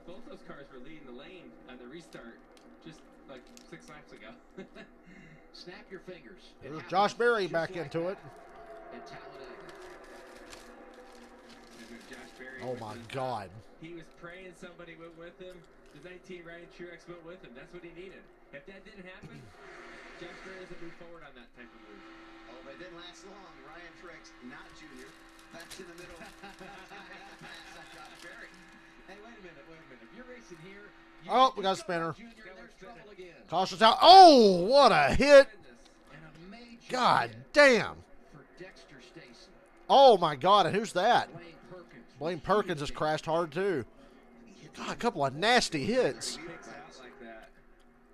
Both those cars were leading the lane on the restart just like 6 laps ago. Snap your fingers. There's Josh Berry back into it. At Talladega. Josh Berry Oh my God. He was praying somebody went with him. The 19 Ryan Truex went with him. That's what he needed. If that didn't happen, Josh Berry doesn't move forward on that type of move. Oh, but it didn't last long. Ryan Truex, not Junior, back in the middle. Pass on Josh Berry. Hey, wait a minute. If you're racing here, Oh, we got a spinner. Junior, there's trouble again. Caution's out. Oh, what a hit. And a major God hit damn. for Dexter Stacy. Oh my God, and who's that? Blaine Perkins. Blaine Perkins has crashed hard too. God, a couple of nasty hits. He picks out like that.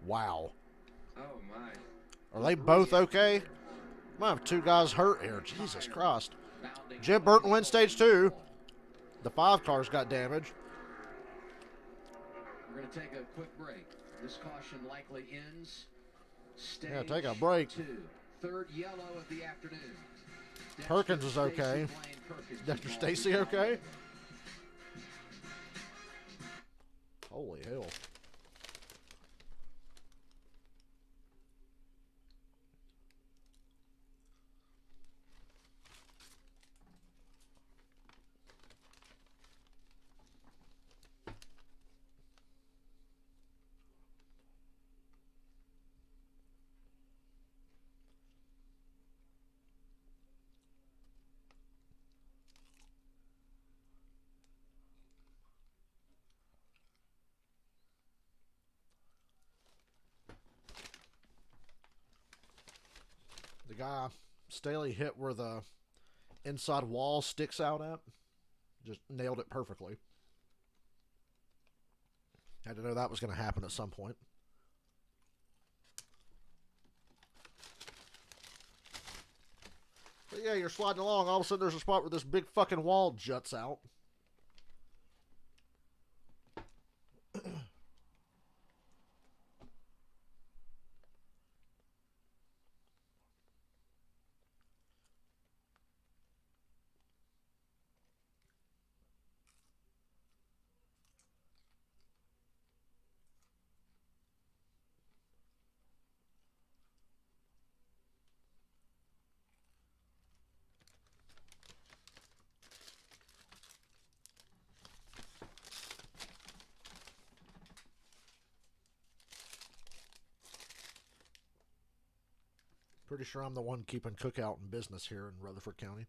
Wow. Oh my. Are they both okay? Might have 2 guys hurt here. Jesus Christ. Jeb Burton wins stage 2. The 5 cars got damaged. We're going to take a quick break. This caution likely ends stage Yeah, take a break. 2. Third yellow of the afternoon. Perkins is okay. Dexter Stacy okay? Holy hell. The guy Staley hit where the inside wall sticks out at. Just nailed it perfectly. Had to know that was going to happen at some point. But yeah, you're sliding along. All of a sudden there's a spot where this big fucking wall juts out. Pretty sure I'm the one keeping Cookout in business here in Rutherford County.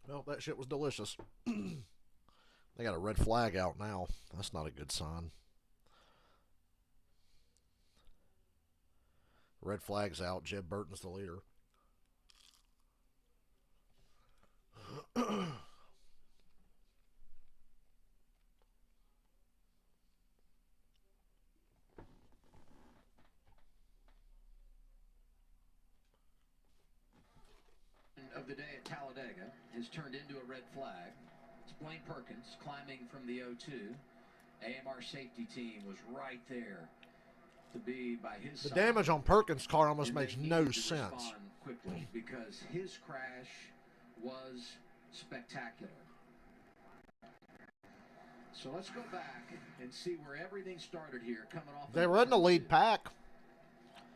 Well, that shit was delicious. They got a red flag out now. That's not a good sign. Red flag's out. Jeb Burton's the leader. Of the day at Talladega is turned into a red flag. It's Blaine Perkins climbing from the O2. AMR safety team was right there to be by his The side. damage on Perkins' car almost And makes they no needed to sense. respond quickly because his crash was spectacular. So let's go back and see where everything started here, coming off. They were in the lead pack.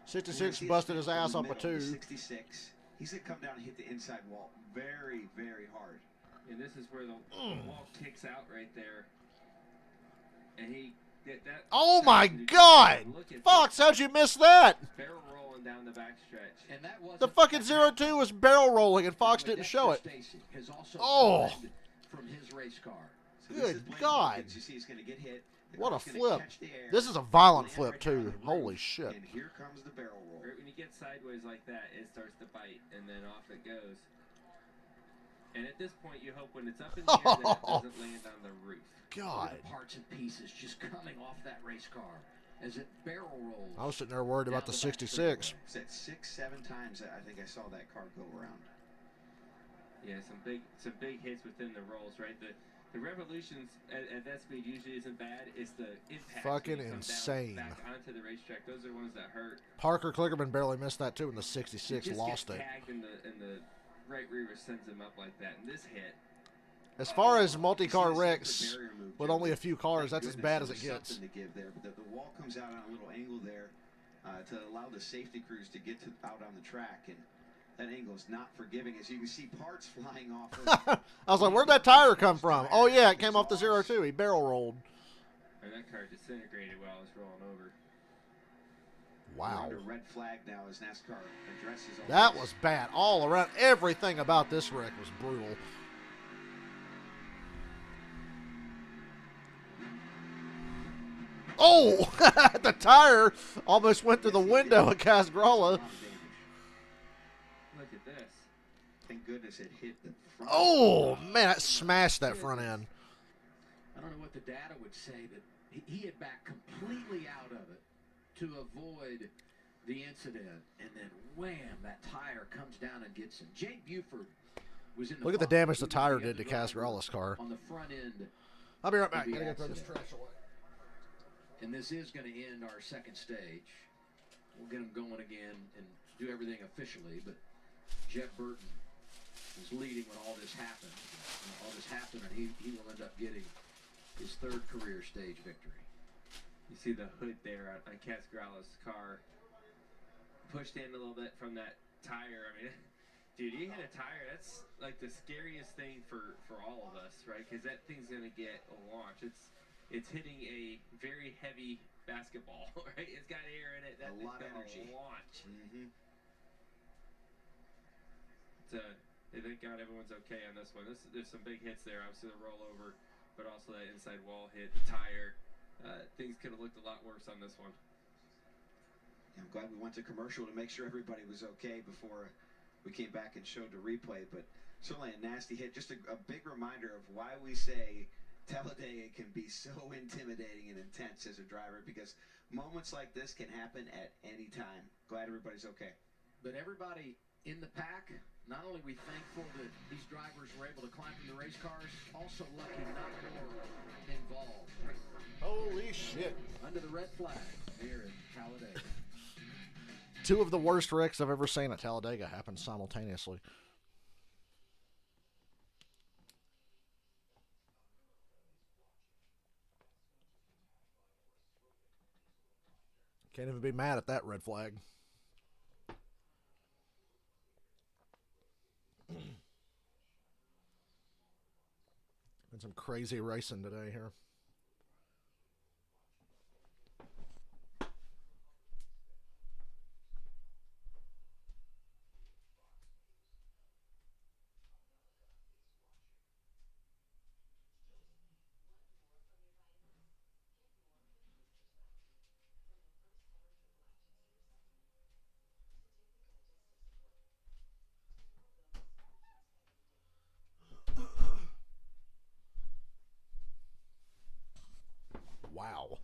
66 busted his ass off a 2. 66. He's going to come down and hit the inside wall very, very hard. And this is where the wall kicks out right there. And he did that. Oh my God! Fox, how'd you miss that? Barrel rolling down the backstretch. And that was The fucking 02 was barrel rolling and Fox didn't show it. Oh! From his race car. So Good God. You see he's going to get hit. What a flip. This is a violent flip, too. Holy shit. And here comes the barrel roll. Right when you get sideways like that, it starts to bite, and then off it goes. And at this point, you hope when it's up in the air that it doesn't land on the roof. God. Parts and pieces just coming off that race car as it barrel rolls. I was sitting there worried about the 66. Said 6, 7 times I think I saw that car go around. Yeah, some big hits within the rolls, right? The revolutions at that speed usually isn't bad. It's the impact. Fucking when you come insane. down back onto the racetrack. Those are the ones that hurt. Parker Klickerman barely missed that too in the 66. Lost it. Tagged and the right rear sends him up like that. And this hit. As far as multi-car wrecks with only a few cars, that's as bad as it gets. Something to give there, but the wall comes out on a little angle there to allow the safety crews to get out on the track, and that angle is not forgiving. As you can see, parts flying off. I was like, where'd that tire come from? Oh yeah, it came off the 02. He barrel rolled. And that car disintegrated while it was rolling over. Wow. Under red flag now as NASCAR addresses all That this. was bad all around. Everything about this wreck was brutal. Oh, the tire almost went through the window of Casgrala. Look at this. Thank goodness it hit the front. Oh, man, that smashed that front end. I don't know what the data would say, but he had backed completely out of it to avoid the incident. And then, wham, that tire comes down and gets him. Jay Buford was in the Look at the box. damage the He was tire the did to other driver Casgrala's car. on the front end. I'll be right back. of the Gotta go throw this accident. trash away. And this is going to end our second stage. We'll get them going again and do everything officially. But Jeff Burton was leading when all this happened. And he will end up getting his third career stage victory. You see the hood there on Casgrala's car. Pushed in a little bit from that tire. I mean, dude, you hit a tire. That's like the scariest thing for all of us, right? Because that thing's going to get a launch. It's hitting a very heavy basketball, right? It's got air in it. That A lot of thing's energy. gonna launch. Mm-hmm. Thank God everyone's okay on this one. There's some big hits there. Obviously the rollover, but also that inside wall hit, the tire. Things could have looked a lot worse on this one. I'm glad we went to commercial to make sure everybody was okay before we came back and showed the replay. But certainly a nasty hit. Just a big reminder of why we say Talladega can be so intimidating and intense as a driver, because moments like this can happen at any time. Glad everybody's okay. But everybody in the pack, not only are we thankful that these drivers were able to climb from the race cars, also lucky not more involved. Holy shit. Under the red flag here in Talladega. Two of the worst wrecks I've ever seen at Talladega happened simultaneously. Can't even be mad at that red flag. Been some crazy racing today here. Wow.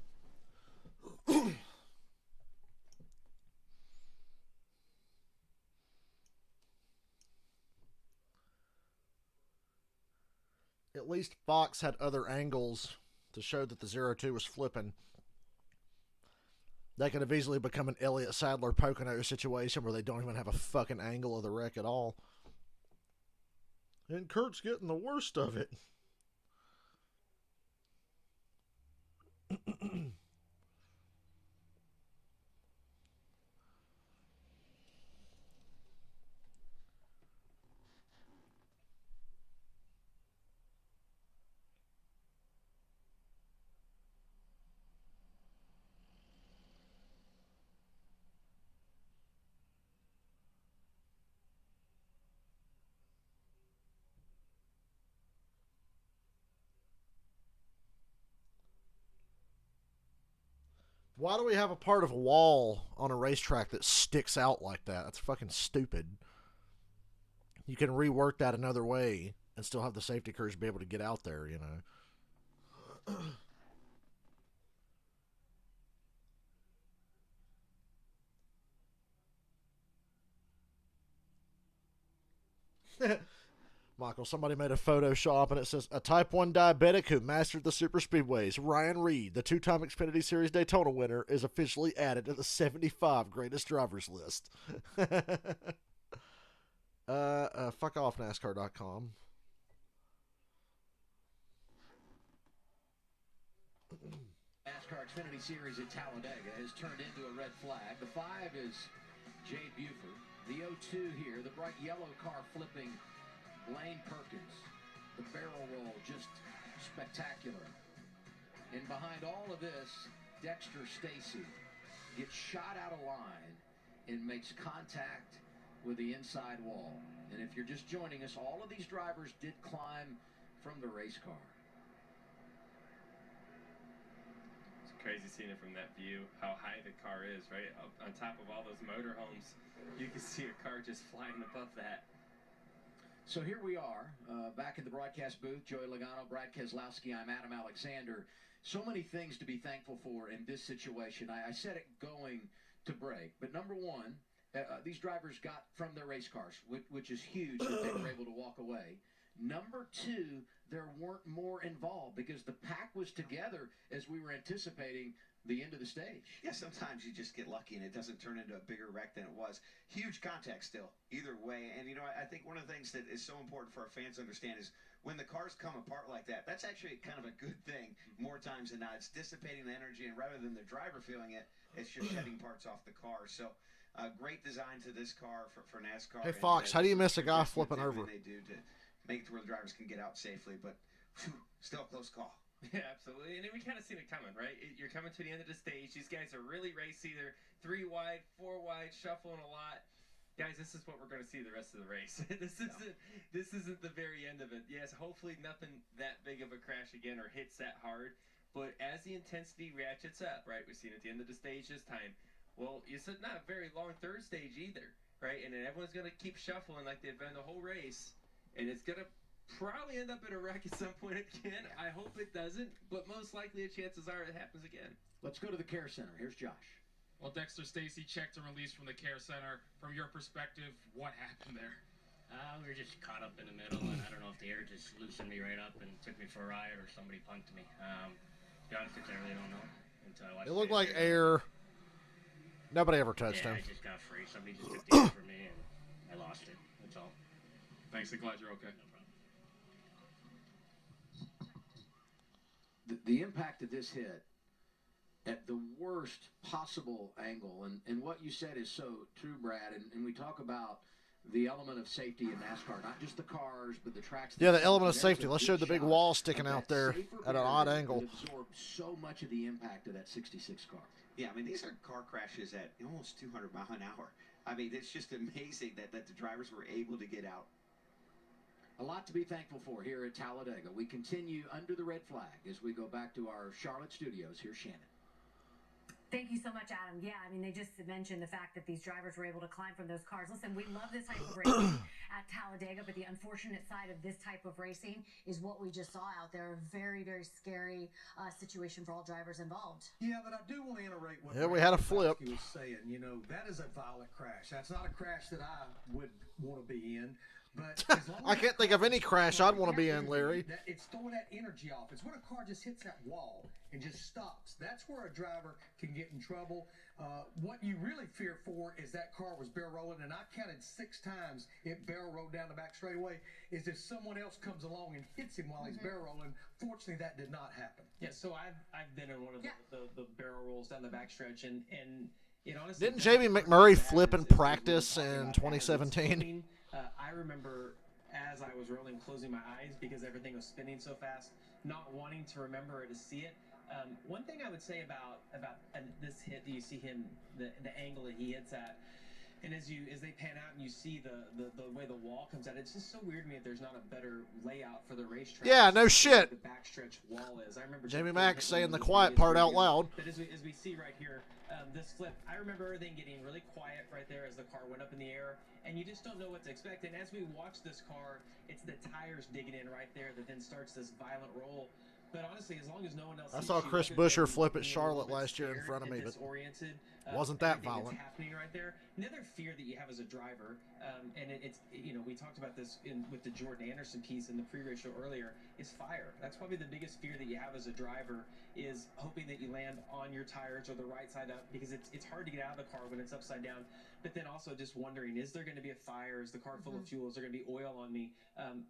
At least Fox had other angles to show that the 02 was flipping. That could have easily become an Elliott Sadler Pocono situation where they don't even have a fucking angle of the wreck at all. And Kurt's getting the worst of it. Why do we have a part of a wall on a racetrack that sticks out like that? That's fucking stupid. You can rework that another way and still have the safety crews be able to get out there, you know. Michael, somebody made a Photoshop and it says, a type 1 diabetic who mastered the super speedways, Ryan Reed, the two-time Xfinity Series Daytona winner, is officially added to the 75 greatest drivers list. Fuck off, NASCAR.com. NASCAR Xfinity Series at Talladega has turned into a red flag. The 5 is Jade Buford. The 02 here, the bright yellow car flipping Blaine Perkins. The barrel roll just spectacular. And behind all of this, Dexter Stacy gets shot out of line and makes contact with the inside wall. And if you're just joining us, all of these drivers did climb from the race car. It's crazy seeing it from that view, how high the car is, right? Up on top of all those motorhomes, you can see a car just flying above that. So here we are, back in the broadcast booth. Joey Logano, Brad Keselowski, I'm Adam Alexander. So many things to be thankful for in this situation. I said it going to break, but number one, these drivers got from their race cars, which is huge that they were able to walk away. Number two, there weren't more involved because the pack was together as we were anticipating the end of the stage. Yeah, sometimes you just get lucky and it doesn't turn into a bigger wreck than it was. Huge contact still, either way. And, you know, I think one of the things that is so important for our fans to understand is when the cars come apart like that, that's actually kind of a good thing more times than not. It's dissipating the energy, and rather than the driver feeling it, it's just shedding parts off the car. So, great design to this car for NASCAR. Hey, Fox, how do you miss a guy flipping over? They do to make it to where the drivers can get out safely, but whew, still a close call. Yeah, absolutely. And we kind of seen it coming, right? You're coming to the end of the stage. These guys are really racy. They're 3 wide, 4 wide, shuffling a lot. Guys, this is what we're going to see the rest of the race. This isn't the very end of it. Yes, hopefully nothing that big of a crash again or hits that hard. But as the intensity ratchets up, right, we've seen at the end of the stage this time. Well, it's not a very long third stage either, right? And then everyone's going to keep shuffling like they've been the whole race. And it's going to probably end up in a wreck at some point again. I hope it doesn't, but most likely the chances are it happens again. Let's go to the care center. Here's Josh. Well, Dexter Stacy checked and released from the care center. From your perspective, what happened there? We were just caught up in the middle, and I don't know if the air just loosened me right up and took me for a ride or somebody punked me. To be honest, I really don't know until I watched It looked like air. Nobody ever touched him. I just got free. Somebody just took the air from me, and I lost it. That's all. Thanks. I'm glad you're okay. No problem. The impact of this hit at the worst possible angle, and what you said is so true, Brad, and we talk about the element of safety in NASCAR, not just the cars, but the tracks. Yeah, the element of safety. Let's show the big wall sticking out there at an odd angle. Absorb so much of the impact of that 66 car. Yeah, I mean, these are car crashes at almost 200 miles an hour. I mean, it's just amazing that the drivers were able to get out. A lot to be thankful for here at Talladega. We continue under the red flag as we go back to our Charlotte studios. Here's Shannon. Thank you so much, Adam. Yeah, I mean, they just mentioned the fact that these drivers were able to climb from those cars. Listen, we love this type of racing at Talladega, but the unfortunate side of this type of racing is what we just saw out there. A very, very scary situation for all drivers involved. Yeah, but I do want to iterate what we had a flip. He was saying. You know, that is a violent crash. That's not a crash that I would want to be in. But as long I can't think of any crash I'd want to be in, Larry. It's throwing that energy off. It's when a car just hits that wall and just stops. That's where a driver can get in trouble. What you really fear for is that car was barrel rolling, and I counted 6 times it barrel rolled down the back straightaway. Is if someone else comes along and hits him while he's barrel rolling. Fortunately, that did not happen. Yeah, so I've been in one of the barrel rolls down the backstretch, and you know, honestly, didn't Jamie McMurray flip in practice in 2017? I remember as I was rolling, closing my eyes because everything was spinning so fast, not wanting to remember or to see it. One thing I would say about this hit, do you see him, the angle that he hits at, And as they pan out and you see the way the wall comes out, it's just so weird to me that there's not a better layout for the racetrack. Yeah, no shit. The backstretch wall is. I remember Jamie Jeff Max Gordon saying the hitting quiet part out loud. But as we see right here, this flip, I remember everything getting really quiet right there as the car went up in the air, and you just don't know what to expect. And as we watch this car, it's the tires digging in right there that then starts this violent roll. But honestly, as long as no one else I sees saw you, Chris other Buescher than flip at being a Charlotte little bit last year in scared front of and me, but disoriented, wasn't that everything violent. that's happening right there. Another fear that you have as a driver, and it's we talked about this with the Jordan Anderson piece in the pre-race show earlier, is fire. That's probably the biggest fear that you have as a driver, is hoping that you land on your tires or the right side up, because it's hard to get out of the car when it's upside down. But then also just wondering, is there going to be a fire? Is the car full of fuel? Is there going to be oil on me?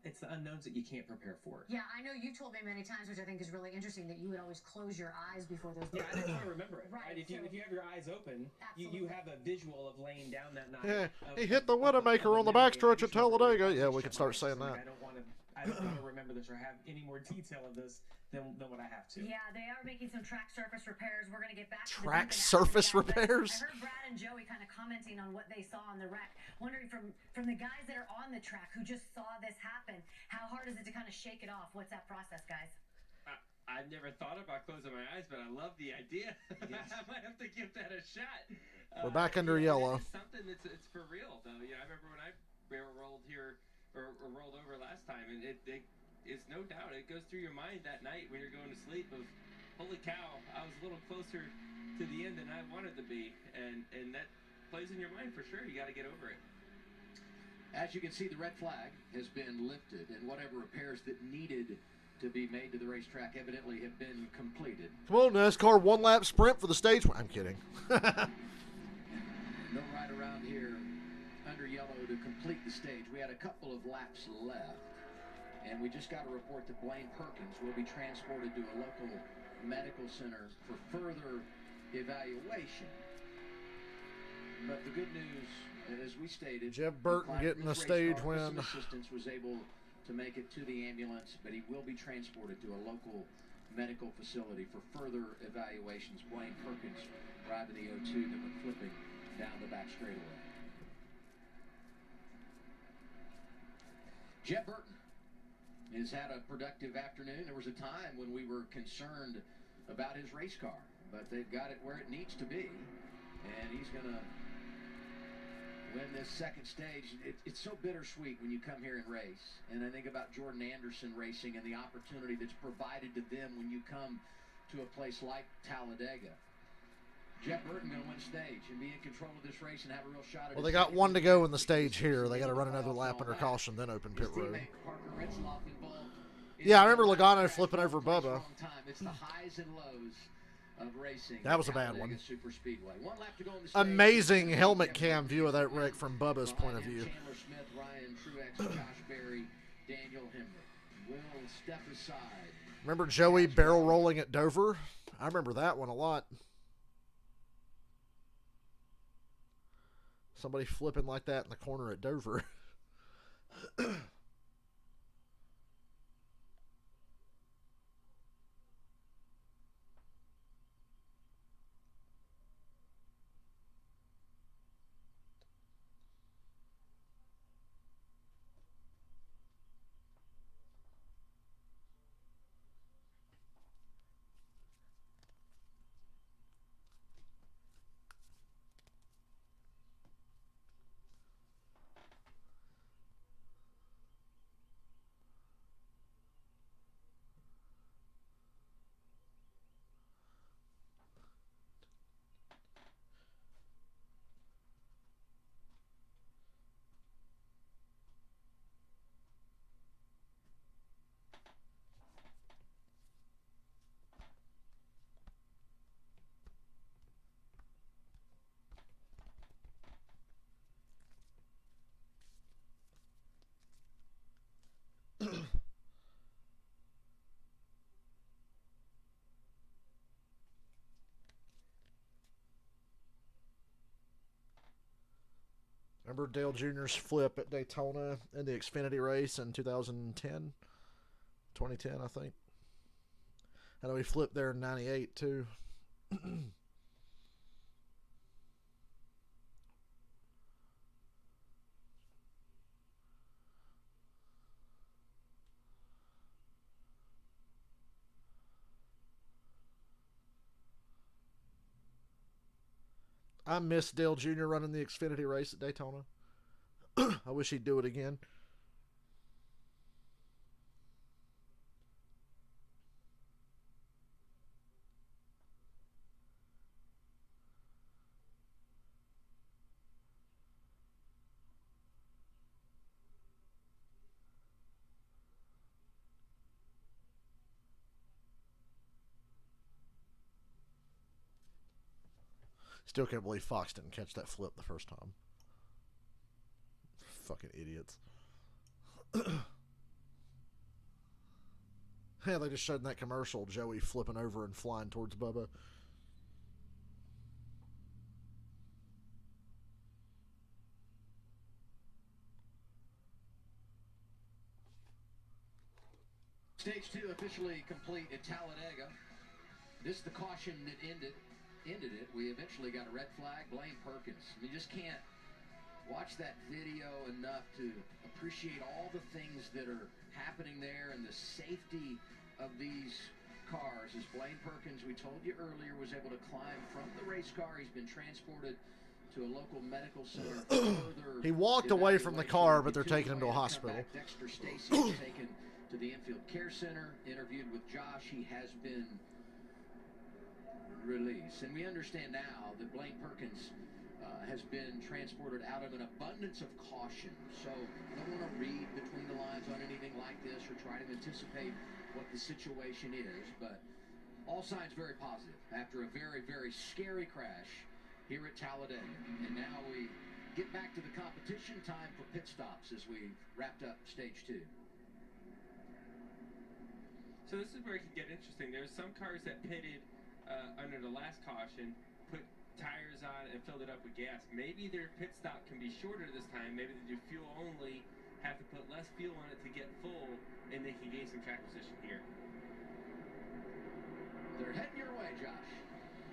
It's the unknowns that you can't prepare for. Yeah, I know you told me many times, which I think is really interesting, that you would always close your eyes before those. Yeah, that's how I remember it. Right. If you have your eyes open, you have a visual of laying down that night. Yeah, he hit the Widowmaker on the backstretch at Talladega. Yeah, we can start saying that. I don't want to remember this or have any more detail of this than what I have to. Yeah, they are making some track surface repairs. We're going to get back to track the surface that, repairs. I heard Brad and Joey kind of commenting on what they saw on the wreck, wondering from the guys that are on the track who just saw this happen, how hard is it to kind of shake it off? What's that process, guys? I've never thought about closing my eyes, but I love the idea. Yes. I might have to give that a shot. We're back under yellow. It's something that's it's for real, though. You know, I remember when I barrel rolled here or rolled over last time, and it's no doubt it goes through your mind that night when you're going to sleep of, holy cow, I was a little closer to the end than I wanted to be, and that plays in your mind for sure. You got to get over it. As you can see, the red flag has been lifted, and whatever repairs that needed to be made to the racetrack evidently have been completed. Come on, NASCAR, one lap sprint for the stage. I'm kidding. No ride around here under yellow to complete the stage. We had a couple of laps left, and we just got a report that Blaine Perkins will be transported to a local medical center for further evaluation. But the good news, as we stated, Jeff Burton getting the stage win. Assistance was able to make it to the ambulance, but he will be transported to a local medical facility for further evaluations. Blaine Perkins driving the 02 that went flipping down the back straightaway. Jeff Burton has had a productive afternoon. There was a time when we were concerned about his race car, but they've got it where it needs to be, and he's going to win this second stage. It's so bittersweet when you come here and race, and I think about Jordan Anderson racing and the opportunity that's provided to them when you come to a place like Talladega. Jeff Burton going to win stage and be in control of this race and have a real shot at it. Well, they got one to go in the stage here. They got to run another lap under caution, then open pit road. Yeah, I remember Logano flipping over Bubba. It's the highs and lows of racing. That was a bad one. Super Speedway. One lap to go on the stage. Amazing helmet cam view of that wreck from Bubba's point of view. Chandler Smith, Ryan Truex, Josh Berry, Daniel Hemrick will step aside. Remember Joey barrel rolling at Dover? I remember that one a lot. Somebody flipping like that in the corner at Dover. Remember Dale Jr.'s flip at Daytona in the Xfinity race in 2010? 2010, I think. I know he flipped there in 98, too. I miss Dale Jr. running the Xfinity race at Daytona. I wish he'd do it again. Still can't believe Fox didn't catch that flip the first time. Fucking idiots. Yeah, they just showed in that commercial Joey flipping over and flying towards Bubba. Stage 2 officially complete at Talladega. This is the caution that ended it. We eventually got a red flag. Blaine Perkins. You just can't watch that video enough to appreciate all the things that are happening there and the safety of these cars. As Blaine Perkins, we told you earlier, was able to climb from the race car. He's been transported to a local medical center. He walked away from the car, but they're taking him to a hospital. Dexter Stacy was taken to the Infield Care Center. Interviewed with Josh. He has been released. And we understand now that Blaine Perkins has been transported out of an abundance of caution. So I don't want to read between the lines on anything like this or try to anticipate what the situation is, but all signs very positive after a very, very scary crash here at Talladega. And now we get back to the competition. Time for pit stops as we wrapped up stage 2. So this is where it can get interesting. There's some cars that pitted under the last caution, put tires on and filled it up with gas. Maybe their pit stop can be shorter this time. Maybe they do fuel only, have to put less fuel on it to get full, and they can gain some track position here. They're heading your way, Josh.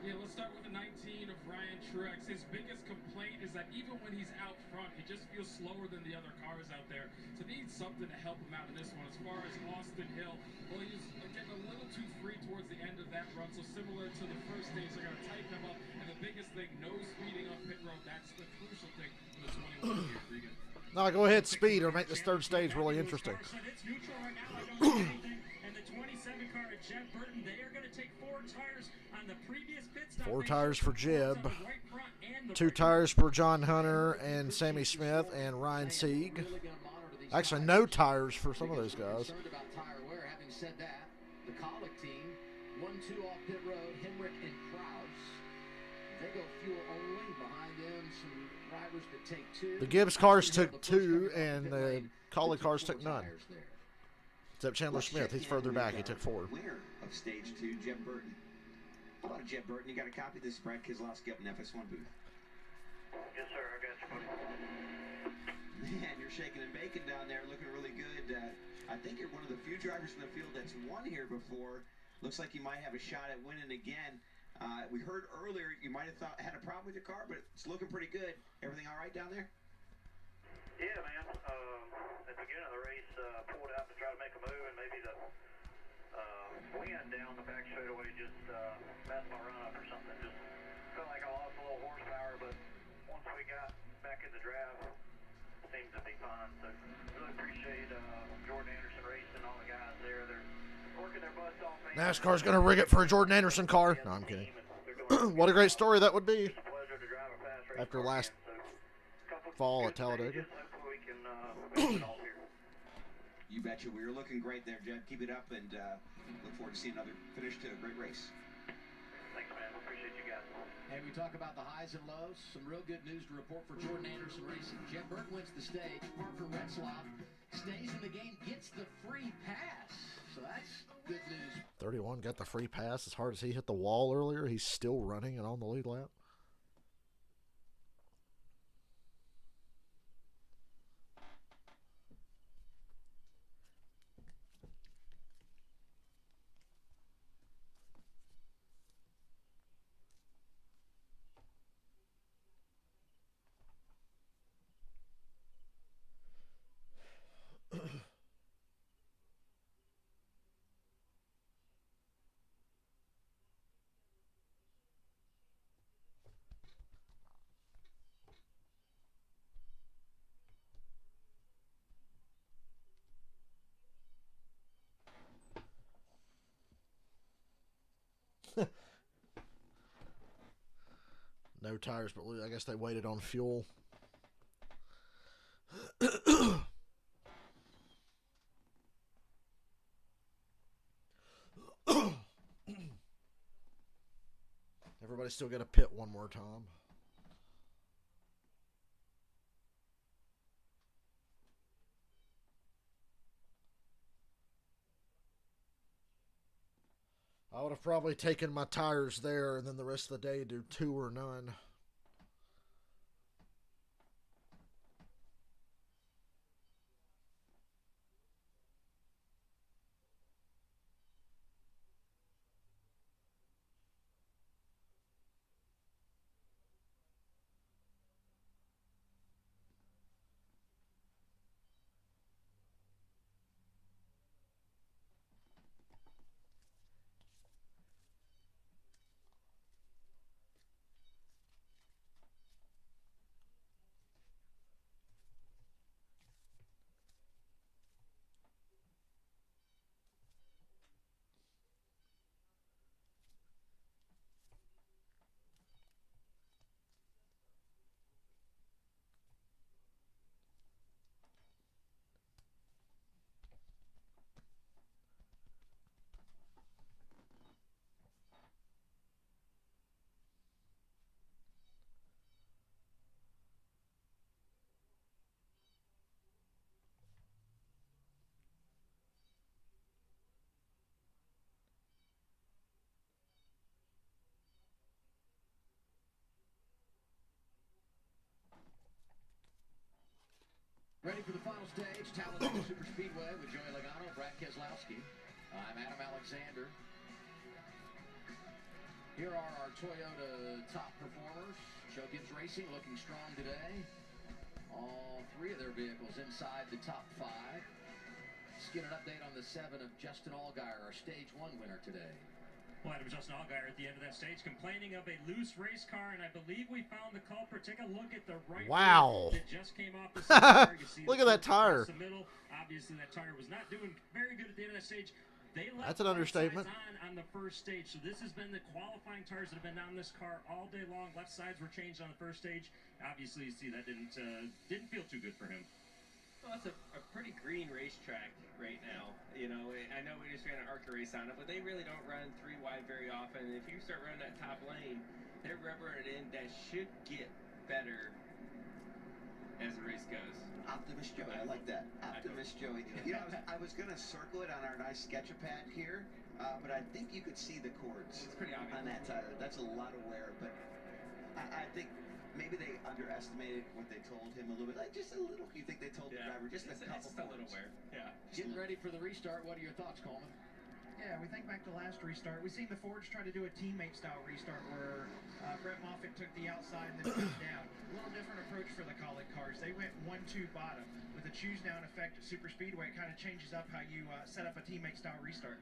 Yeah, let's start with the 19 of Ryan Truex. His biggest complaint is that even when he's out front, he just feels slower than the other cars out there. So they need something to help him out in this one. As far as Austin Hill, well, he's getting a little too free towards the end of that run. So similar to the first stage, they're going to tighten him up. And the biggest thing, no speeding on pit road. That's the crucial thing for the 21-year Regan. No, go ahead, speed, or make this third stage really interesting. It's neutral right now. I don't see anything. And the 27 car at Jeb Burton, they are going to take 4 tires on the previous pit stop. 4 tires for Jeb. 2 tires for John Hunter and Sammy Smith and Ryan Sieg. Actually, no tires for some of those guys. Concerned about tire wear. Having said that, the Colic team, 1-2 off pit road, Henrik and Kraus. They go fuel only. Behind them, some drivers that take 2. The Gibbs cars took 2, and the Colic cars took none. Except Chandler Smith, he's further back. He took 4. Winner of stage 2, Jeb Burton. How about Jeb Burton? You got a copy of this, Brad Keselowski up in FS1 booth. Yes, sir. I got you, buddy. Man, you're shaking and baking down there, looking really good. I think you're one of the few drivers in the field that's won here before. Looks like you might have a shot at winning again. We heard earlier you might have had a problem with your car, but it's looking pretty good. Everything all right down there? Yeah, man. At the beginning of the race, pulled out to try to make a move, and maybe the wind down the back straightaway just messed my run up or something. Just felt like I lost a little horsepower, but once we got back in the draft, it seemed to be fine. So really appreciate Jordan Anderson Racing and all the guys there. They're working their butts off. NASCAR's going to rig it for a Jordan Anderson car. No, I'm kidding. What a great story that would be after last fall at Talladega. You betcha. We were looking great there, Jeb. Keep it up, and look forward to seeing another finish to a great race. Thanks, man. Appreciate you guys. And we talk about the highs and lows. Some real good news to report for Jordan Anderson Racing. Jeb Burton wins the stage. Parker Retzlaff stays in the game, gets the free pass. So that's good news. 31 got the free pass. As hard as he hit the wall earlier, he's still running and on the lead lap. No tires, but I guess they waited on fuel. Everybody still got to pit one more time. I would have probably taken my tires there and then the rest of the day do 2 or none. Ready for the final stage, Talladega Super Speedway with Joey Logano, Brad Keselowski. I'm Adam Alexander. Here are our Toyota top performers. Joe Gibbs Racing looking strong today. All 3 of their vehicles inside the top 5. Let's get an update on the 7 of Justin Allgaier, our Stage 1 winner today. Well, Adam, Justin Allgaier at the end of that stage complaining of a loose race car, and I believe we found the culprit. Take a look at the right wow. that just came off the car. You see Look at that tire. The middle. Obviously, that tire was not doing very good at the end of that stage. They left That's an understatement. on the first stage, so this has been the qualifying tires that have been on this car all day long. Left sides were changed on the first stage. Obviously, you see that didn't feel too good for him. Well, it's a pretty green racetrack right now. You know, I know we just ran an ARCA race on it, but they really don't run 3 wide very often. And if you start running that top lane, they're rubbering it in. That should get better as the race goes. Optimist Joey, I like that. Optimist Joey. You know, I was going to circle it on our nice sketch-a-pad here, but I think you could see the cords It's pretty obvious on that tire. That's a lot of wear, but I think maybe they underestimated what they told him a little bit. Like just a little. You think they told the driver just a couple Just a little wear. Yeah. Getting ready for the restart. What are your thoughts, Coleman? Yeah, we think back to last restart. We've seen the Fords try to do a teammate-style restart where Brett Moffitt took the outside and then moved down. A little different approach for the Colleague cars. They went 1-2 bottom. With the choose-down effect at Super Speedway, it kind of changes up how you set up a teammate-style restart.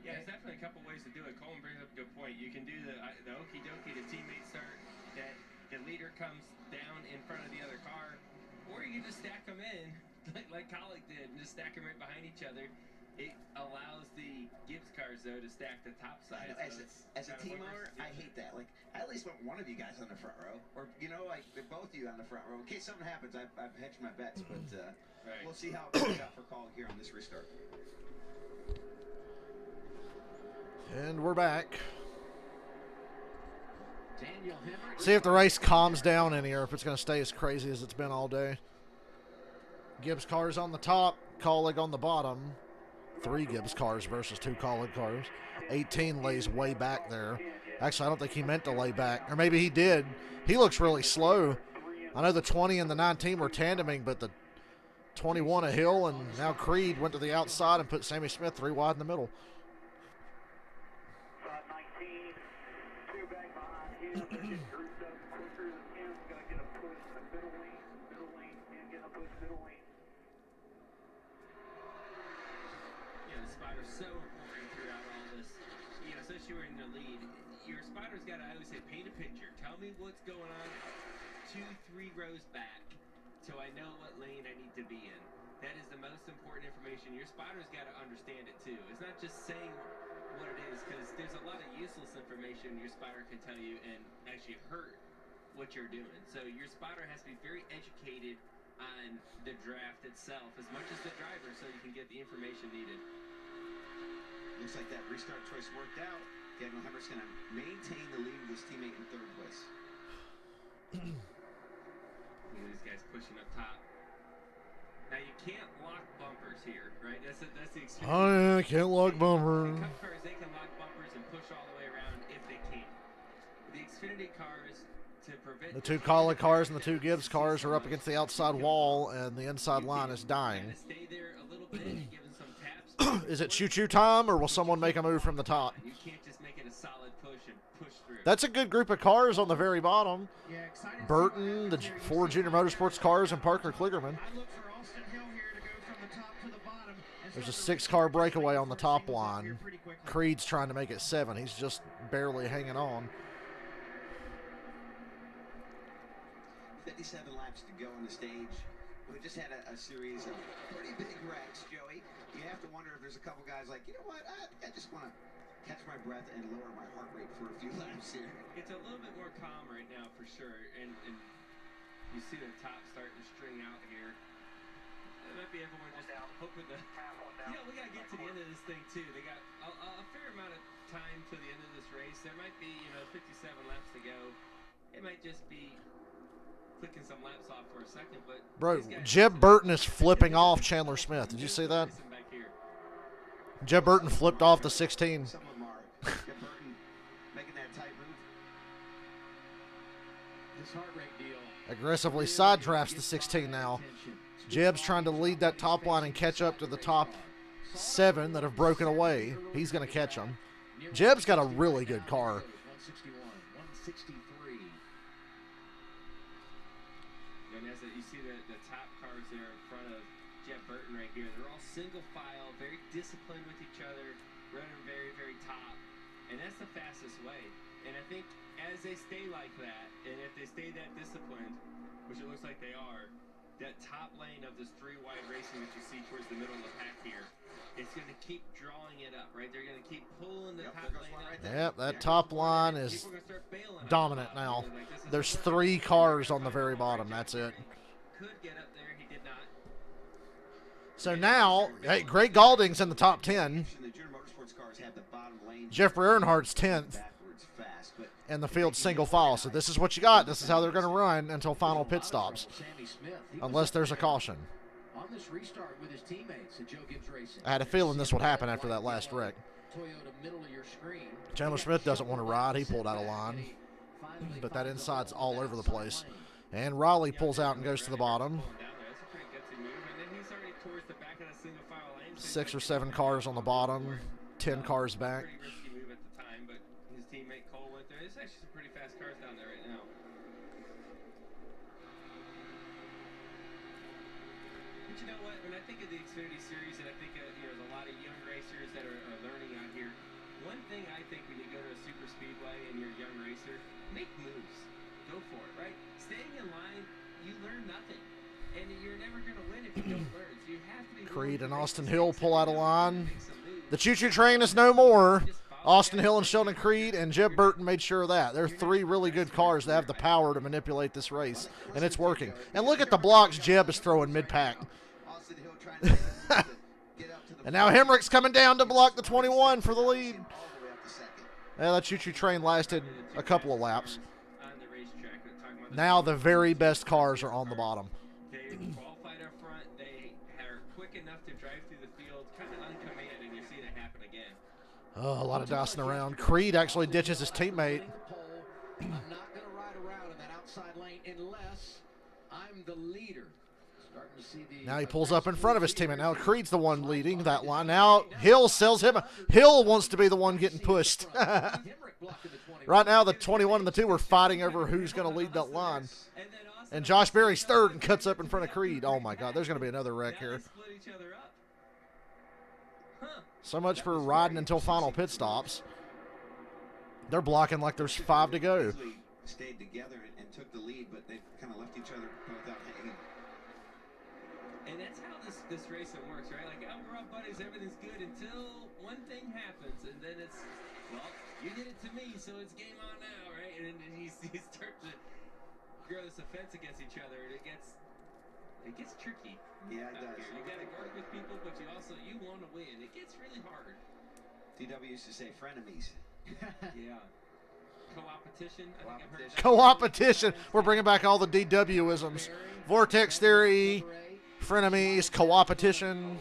Yeah, there's definitely a couple ways to do it. Coleman brings up a good point. You can do the okie dokie, the teammate start, that the leader comes down in front of the other car, or you can just stack them in like Colleague did and just stack them right behind each other. It allows the Gibbs cars, though, to stack the top side. As a team owner, I hate that. Like, I at least want one of you guys on the front row. Or, you know, like, both of you on the front row. In case something happens, I've hedged my bets. But we'll see how it works out for Colleague here on this restart. And we're back. See if the race calms down any or if it's going to stay as crazy as it's been all day. Gibbs cars on the top, Colleague on the bottom. 3 Gibbs cars versus 2 Colleague cars. 18 lays way back there. Actually, I don't think he meant to lay back. Or maybe he did. He looks really slow. I know the 20 and the 19 were tandeming, but the 21 a hill, and now Creed went to the outside and put Sammy Smith 3 wide in the middle. Got to, I always say, paint a picture. Tell me what's going on 2-3 rows back. till I know what lane I need to be in. That is the most important information. Your spotter's got to understand it too. It's not just saying what it is, because there's a lot of useless information your spotter can tell you and actually hurt what you're doing. So your spotter has to be very educated on the draft itself as much as the driver, so you can get the information needed. Looks like that restart choice worked out. Daniel Hemrick's going to maintain the lead with his teammate in third place. Look at these guys pushing up top. Now you can't lock bumpers here, right? That's the Xfinity. Oh yeah, can't lock bumpers. The Cup cars, they can lock bumpers and push all the way around if they can. The Xfinity cars, to prevent The two Collier cars and the two Gibbs cars are up against the outside wall, and the inside line is dying. stay there a little bit and give them some taps. Is it choo-choo time, or will someone make a move from the top? You can't just make it a solid push and push through. That's a good group of cars on the very bottom. Yeah, excited to see Burton, the Ford Junior Motorsports cars, and Parker Kligerman. I look for Austin Hill here to go from the top to the bottom. There's a 6-car breakaway on the top line. Creed's trying to make it 7. He's just barely hanging on. 57 laps to go on the stage. We just had a series of pretty big wrecks, Joey. You have to wonder if there's a couple guys like, you know what, I just want to catch my breath and lower my heart rate for a few laps here. It's a little bit more calm right now for sure, and you see the top starting to string out here. It might be everyone just hoping to. We got to get to the end of this thing too. They got a fair amount of time to the end of this race. There might be 57 laps to go. It might just be clicking some laps off for a second, but Bro, Jeb Burton is flipping off Chandler Smith. Did you see that? Jeb Burton flipped off the 16. Jeb Burton making that tight move. This heart rate deal. Aggressively side drafts the 16 now. Jeb's trying to lead that top line and catch up to the top 7 that have broken away. He's going to catch them. Jeb's got a really good car. 161, 163. And as you see the top cars there in front of Jeb Burton right here, they're all single file, very disciplined with each other, running very, very top. And that's the fastest way. And I think as they stay like that, and if they stay that disciplined, which it looks like they are, that top lane of this 3-wide racing that you see towards the middle of the pack here, it's going to keep drawing it up, right? They're going to keep pulling the top lane up. Yep, that top line is dominant now. There's 3 cars on the very bottom. That's it. Could get up there. He did not. So now, hey, Greg Galding's in the top 10. The Junior Motorsports cars have the bottom lane. Jeffrey Earnhardt's 10th. Backwards fast, but And the field's single file. So this is what you got. This is how they're going to run until final pit stops. Unless there's a caution. On this restart with his teammates at Joe Gibbs Racing. I had a feeling this would happen after that last wreck. Toyota middle of your screen. Chandler Smith doesn't want to ride. He pulled out of line. But that inside's all over the place. And Raleigh pulls out and goes to the bottom. 6 or 7 cars on the bottom. 10 cars back. Pretty risky move at the time, but his teammate Cole went there. There's actually some pretty fast cars down there right now. But you know what? When I think of the Xfinity Series, and I think of there's a lot of young racers that are learning out here. One thing I think when you go to a super speedway and you're a young racer, make moves. Go for it, right? Staying in line, you learn nothing. And you're never going to win if you don't learn. So you have to be Creed and Austin Hill pull out of line. The choo-choo train is no more. Austin Hill and Sheldon Creed and Jeb Burton made sure of that. They're 3 really good cars that have the power to manipulate this race, and it's working. And look at the blocks Jeb is throwing mid-pack. And now Hemrick's coming down to block the 21 for the lead. Yeah, that choo-choo train lasted a couple of laps. Now the very best cars are on the bottom. They qualified up front. They are quick enough to drive through the field, kind of uncommand, and you see that happen again. Oh, a lot of dicing around. Creed actually ditches his teammate. I'm not going to ride around in that outside lane unless I'm the leader. Starting to see the Now he pulls up in front of his teammate. Now Creed's the one leading that line. Now Hill sells him. Hill wants to be the one getting pushed. Right now the 21 and the 2 are fighting over who's going to lead that line. And Josh Berry's third and cuts up in front of Creed. Oh, my God. There's going to be another wreck here. So much for riding until final pit stops. They're blocking like there's 5 to go. Stayed together and took the lead, but they kind of left each other both out hanging. this racing works, right? Like, oh, we're all buddies, everything's good until one thing happens, and then it's, well, you did it to me, so it's game on now, right? And then you start to grow this offense against each other, and it gets tricky. Yeah, it does. You gotta work with people, but you want to win. It gets really hard. DW used to say frenemies. Yeah. Co-opetition. I think I've heard that. Co-opetition. We're bringing back all the DW-isms. Vortex theory, frenemies, co-opetition.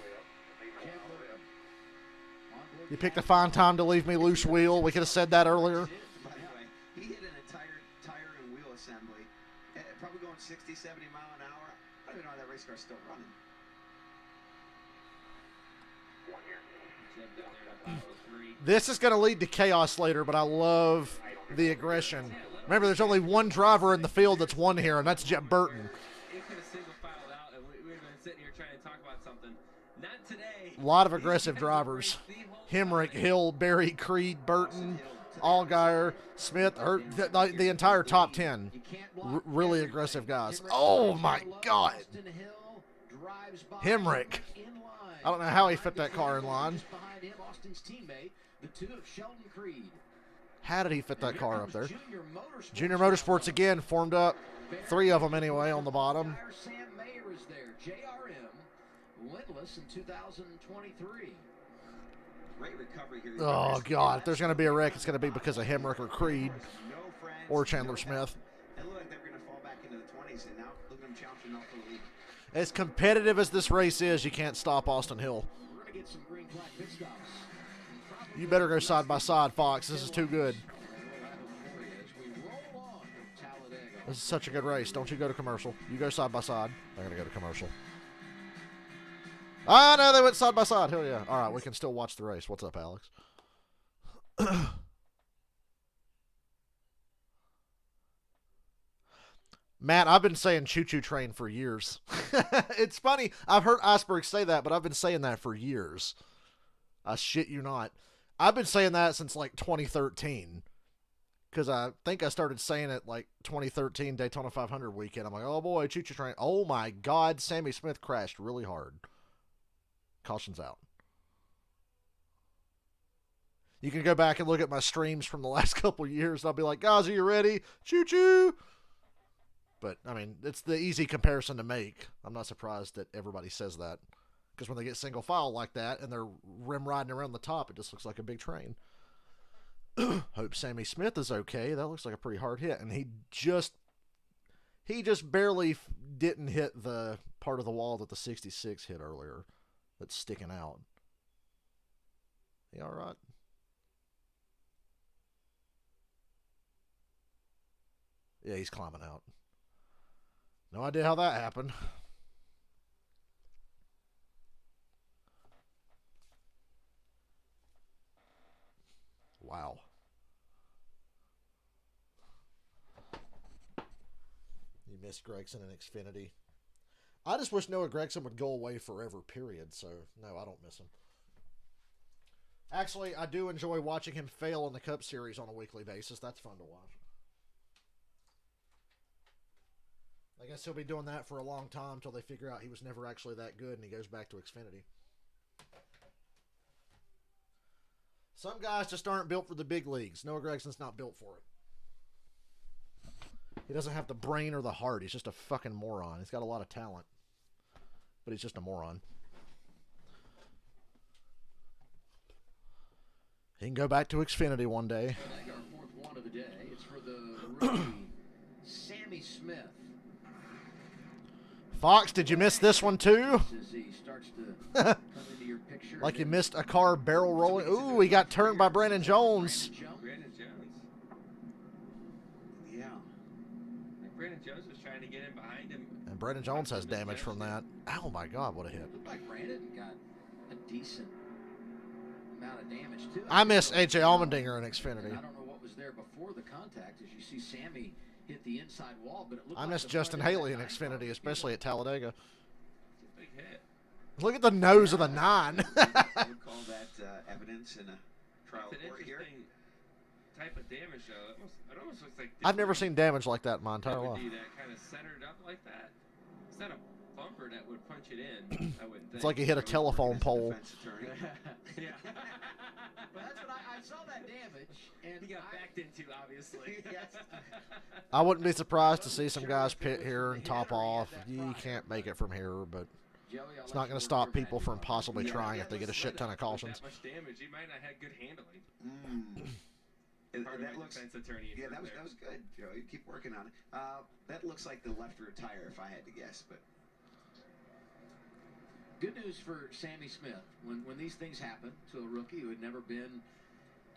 You picked a fine time to leave me loose, wheel. We could have said that earlier. By the way, he hit an entire tire and wheel assembly, probably going 60, 70 mile an hour. I don't even know how that race car's still running. This is going to lead to chaos later, but I love the aggression. Remember, there's only one driver in the field that's won here, and that's Jet Burton. It could have single filed out, and we would have been sitting here trying to talk about something. Not today. A lot of aggressive drivers. Hemrick, Hill, Berry, Creed, Burton, Allgaier, Smith, the entire top 10. Really aggressive guys. Oh, my God. Hemrick. I don't know how he fit that car in line. How did he fit that car up there? Junior Motorsports again formed up. 3 of them anyway on the bottom. Sam Mayer is there. JRM winless in 2023. Great recovery here. Oh, God. If there's going to be a wreck, it's going to be because of Hemrick or Creed or Chandler Smith. It looked like they were going to fall back into the 20s, and now look at them challenging off for the lead. As competitive as this race is, you can't stop Austin Hill. We're going to get some green flag pit stops. You better go side by side, Fox. This is too good. This is such a good race. Don't you go to commercial. You go side by side. They're going to go to commercial. Ah, no, they went side by side. Hell yeah. All right, we can still watch the race. What's up, Alex? Matt, I've been saying choo-choo train for years. It's funny. I've heard Iceberg say that, but I've been saying that for years. I shit you not. I've been saying that since like 2013. Because I think I started saying it like 2013 Daytona 500 weekend. I'm like, oh boy, choo-choo train. Oh my God, Sammy Smith crashed really hard. Caution's out. You can go back and look at my streams from the last couple years. And I'll be like, guys, are you ready? Choo-choo. But, I mean, it's the easy comparison to make. I'm not surprised that everybody says that. Because when they get single file like that and they're rim riding around the top, it just looks like a big train. Hope Sammy Smith is okay. That looks like a pretty hard hit. And he just barely didn't hit the part of the wall that the 66 hit earlier that's sticking out. He all right? Yeah, he's climbing out. No idea how that happened. Wow. You miss Gregson and Xfinity. I just wish Noah Gregson would go away forever, period. So, no, I don't miss him. Actually, I do enjoy watching him fail in the Cup Series on a weekly basis. That's fun to watch. I guess he'll be doing that for a long time until they figure out he was never actually that good and he goes back to Xfinity. Some guys just aren't built for the big leagues. Noah Gregson's not built for it. He doesn't have the brain or the heart. He's just a fucking moron. He's got a lot of talent, but he's just a moron. He can go back to Xfinity one day. Our fourth one of the day. It's for the rookie, Sammy Smith. Fox, did you miss this one too? Like you missed a car barrel rolling. Ooh, he got turned by Brandon Jones. Brandon Jones. Yeah. Brandon Jones was trying to get in behind him. And Brandon Jones has damage from that. Oh my God, what a hit. Looked like Brandon got a decent amount of damage too. I miss AJ Allmendinger in Xfinity. I don't know what was there before the contact, as you see Sammy hit the inside wall, but it looked I like miss Justin Haley in Xfinity, especially at Talladega. Big hit. Look at the nose of the 9. You would call that evidence in a trial It's an court here. interesting type of damage, though. It almost looks like I've never seen damage like that in my entire life. that kind of centered up like that. Is that a bump bumper that would punch it in. I wouldn't think. It's like he hit a telephone pole. Yeah. But that's what I saw that damage, and He got backed into, obviously. Yes. I wouldn't be surprised to see some guys pit here and top off. You can't make it from here, but it's not going to stop people from possibly trying if they get a shit ton of cautions. That much damage, he might not have good handling. That looks, attorney. yeah, that was good, Joe. You keep working on it. That looks like the left rear tire, if I had to guess, but. Good news for Sammy Smith. When these things happen to a rookie who had never been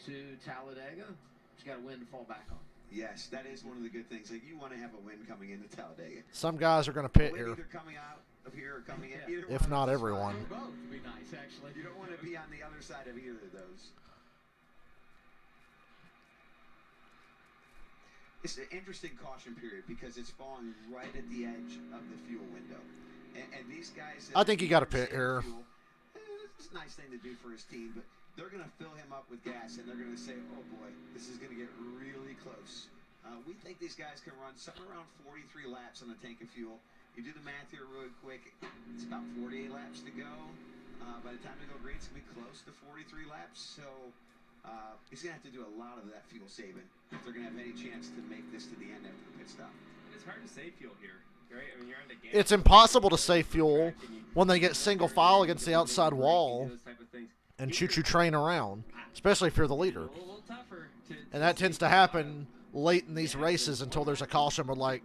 to Talladega, he's got a win to fall back on. Yes, that is one of the good things. Like, you want to have a win coming into Talladega. Some guys are going to pit here. Either coming out of here or coming in. Either if not everyone. Both would be nice, actually. You don't want to be on the other side of either of those. It's an interesting caution period because it's falling right at the edge of the fuel window. And these guys... I think you got to pit here. It's a nice thing to do for his team, but they're going to fill him up with gas, and they're going to say, oh, boy, this is going to get really close. We think these guys can run somewhere around 43 laps on a tank of fuel. You do the math here really quick. It's about 48 laps to go. By the time they go green, it's going to be close to 43 laps. So he's going to have to do a lot of that fuel saving if they're going to have any chance to make this to the end after the pit stop. It's hard to save fuel here. Right? I mean, you're on the gas. It's impossible to save fuel when they get single file against the outside wall and choo-choo train around, especially if you're the leader. And that tends to happen late in these races until there's a caution with like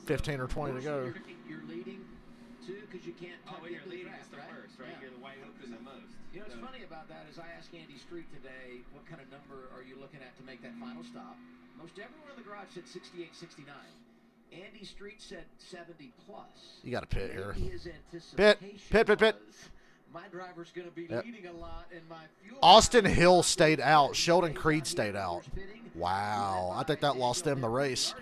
15 or 20 to go. You're leading, too, because you can't... Oh, when you're leading, it's the first, right? Yeah. You're the wide open the most. You know, what's funny about that is I asked Andy Street today, what kind of number are you looking at to make that final stop? Most everyone in the garage said 68, 69. Andy Street said 70 plus. You got to pit here. Pit. My driver's going to be leading a lot, and my fuel... Austin Hill stayed out. Sheldon Creed stayed out. Wow. I think that lost them the race.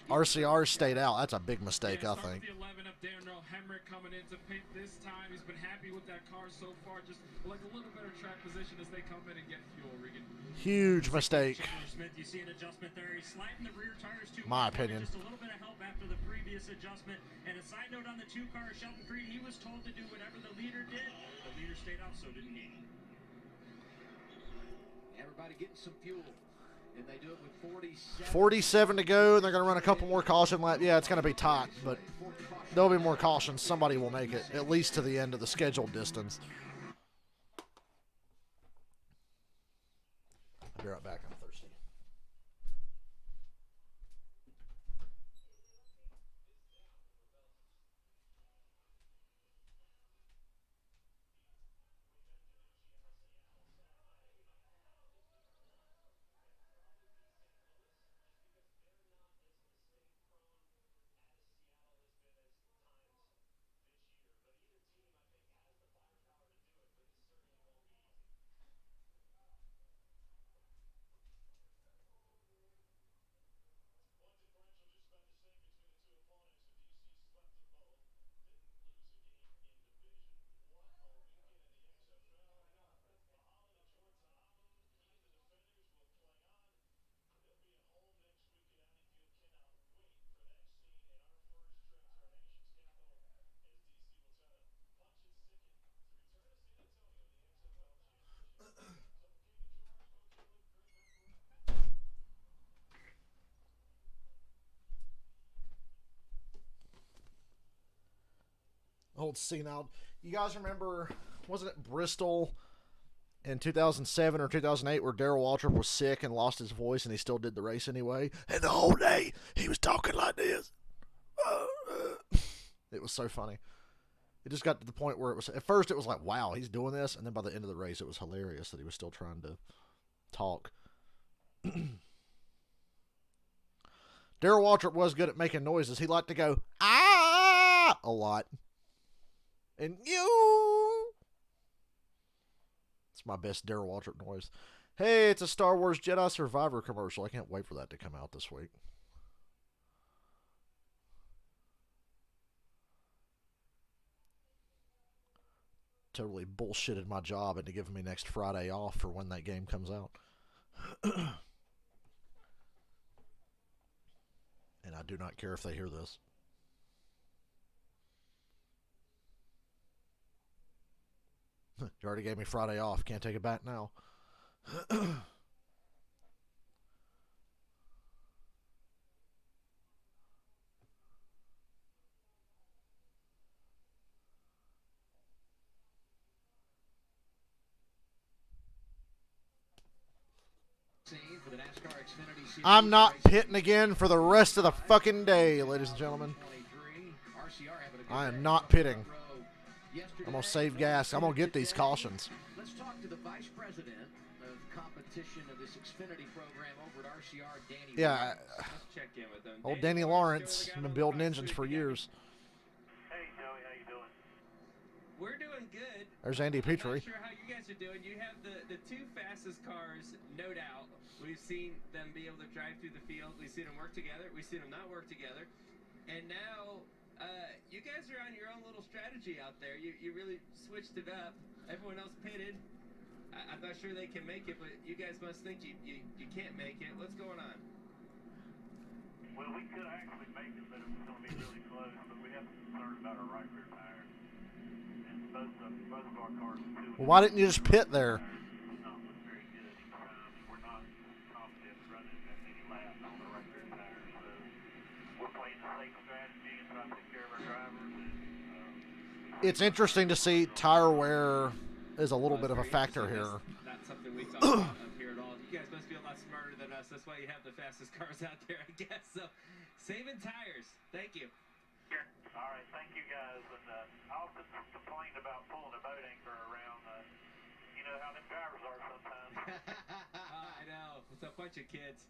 RCR stayed out. That's a big mistake, I think. The 11 of Daniel Hemrick coming into pit this time. He's been happy with that car so far. Just like a little better track position as they come in and get fuel, Regan. Huge mistake. Smith, you see an adjustment there. He's sliding the rear tires too My much. opinion. Just a little bit of help after the previous adjustment. And a side note on the two-car, Sheldon Creed, he was told to do whatever the leader did. The leader stayed out, so didn't he. Everybody getting some fuel. And they do it with 47 to go, and they're going to run a couple more caution laps. Yeah, it's going to be tight, but there'll be more cautions. Somebody will make it, at least to the end of the scheduled distance. I'll be right back. I'm thirsty. Old senile. You guys remember, wasn't it Bristol in 2007 or 2008 where Darrell Waltrip was sick and lost his voice and he still did the race anyway? And the whole day he was talking like this. It was so funny. It just got to the point where it was, at first it was like, wow, he's doing this. And then by the end of the race, it was hilarious that he was still trying to talk. Darrell Waltrip was good at making noises. He liked to go, ah, a lot. And you. It's my best Darrell Waltrip noise. Hey, it's a Star Wars Jedi Survivor commercial. I can't wait for that to come out this week. Totally bullshitted my job into giving me next Friday off for when that game comes out. And I do not care if they hear this. You already gave me Friday off. Can't take it back now. For the NASCAR Xfinity Series I'm not racing pitting again for the rest of the fucking day, ladies and gentlemen. 23. RCR having a good I am day. not pitting. Yesterday, I'm going to save gas. I'm going to get these cautions. Let's talk to the vice president of competition of this Xfinity program over at RCR, Danny Yeah, Lawrence. Let's check in with them. old Danny Lawrence. Been building engines for years. Hey, Joey, how you doing? We're doing good. There's Andy I'm Petrie. not sure how you guys are doing. You have the two fastest cars, no doubt. We've seen them be able to drive through the field. We've seen them work together. We've seen them not work together. And now you guys are on your own little strategy out there. You really switched it up. Everyone else pitted. I'm not sure they can make it, but you guys must think you can't make it. What's going on? Well, we could actually make it, but it was going to be really close. But we have some concern about our right rear tire. And both of our cars are two. Well, why didn't you just pit there? It's not look very good each time. We're not confident running that many laps on the right rear tire. So we're playing the safe strategy and trying to take care of our drivers. And It's interesting to see tire wear is a little bit of a factor here. Not something we talk about up here at all. You guys must be a lot smarter than us. That's why you have the fastest cars out there, I guess. So, saving tires. Thank you. all right, thank you guys. And I often complain about pulling a boat anchor around. You know how them drivers are sometimes. I know. It's a bunch of kids.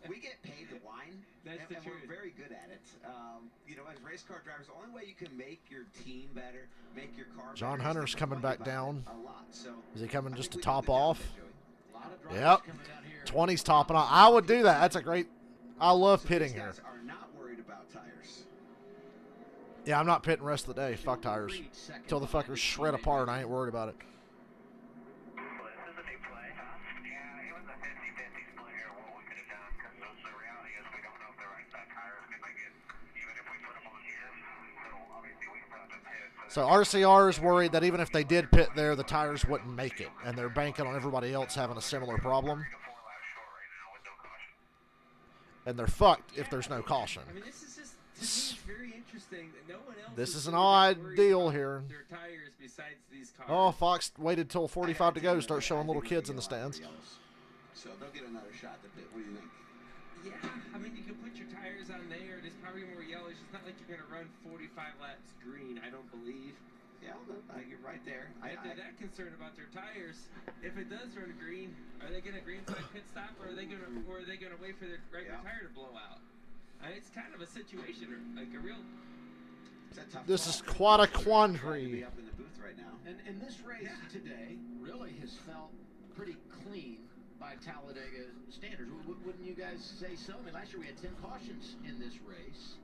We get paid to whine, That's and, the and truth. we're very good at it. You know, as race car drivers, the only way you can make your team better, make your car John better, Hunter's is to coming complain back about down. it a lot. So Is he coming I just to think we top did a good job off? there, Joey. A lot of drivers Yep. coming down here. 20's topping off. I would do that. That's a great. I love So pitting these here. guys are not worried about tires. Yeah, I'm not pitting the rest of the day. Fuck tires. Reed second Till the behind fuckers shred apart, I ain't worried about it. This is a new play, huh? Yeah, it was a 50-50 split here, what we could have done, because the reality is we don't know if the right side tires can make it, even if we put them on here. So obviously we put them pit. So RCR is worried that even if they did pit there, the tires wouldn't make it, and they're banking on everybody else having a similar problem. 4 laps short right now with no caution. And they're fucked if there's no caution. I mean, this is just, to me, it's very interesting that no one else This is an really odd worried deal about here. Their tires besides these cars. Oh, Fox waited till 45 to go to start showing little kids in the stands. So they'll get another shot at it. What do you think? Yeah, I mean, you can put your tires on there. There's probably more yellowish. It's not like you're going to run 45 laps green, I don't believe. Yeah, you're right there. If they're that concerned about their tires, if it does run green, are they going to greenside pit stop, or are they going to wait for their right rear tire to blow out? It's kind of a situation, like a real. It's a tough This call. is quite a To quandary. be up in the booth right now. And this race today really has felt pretty clean by Talladega standards. Wouldn't you guys say so? I mean, last year we had 10 cautions in this race.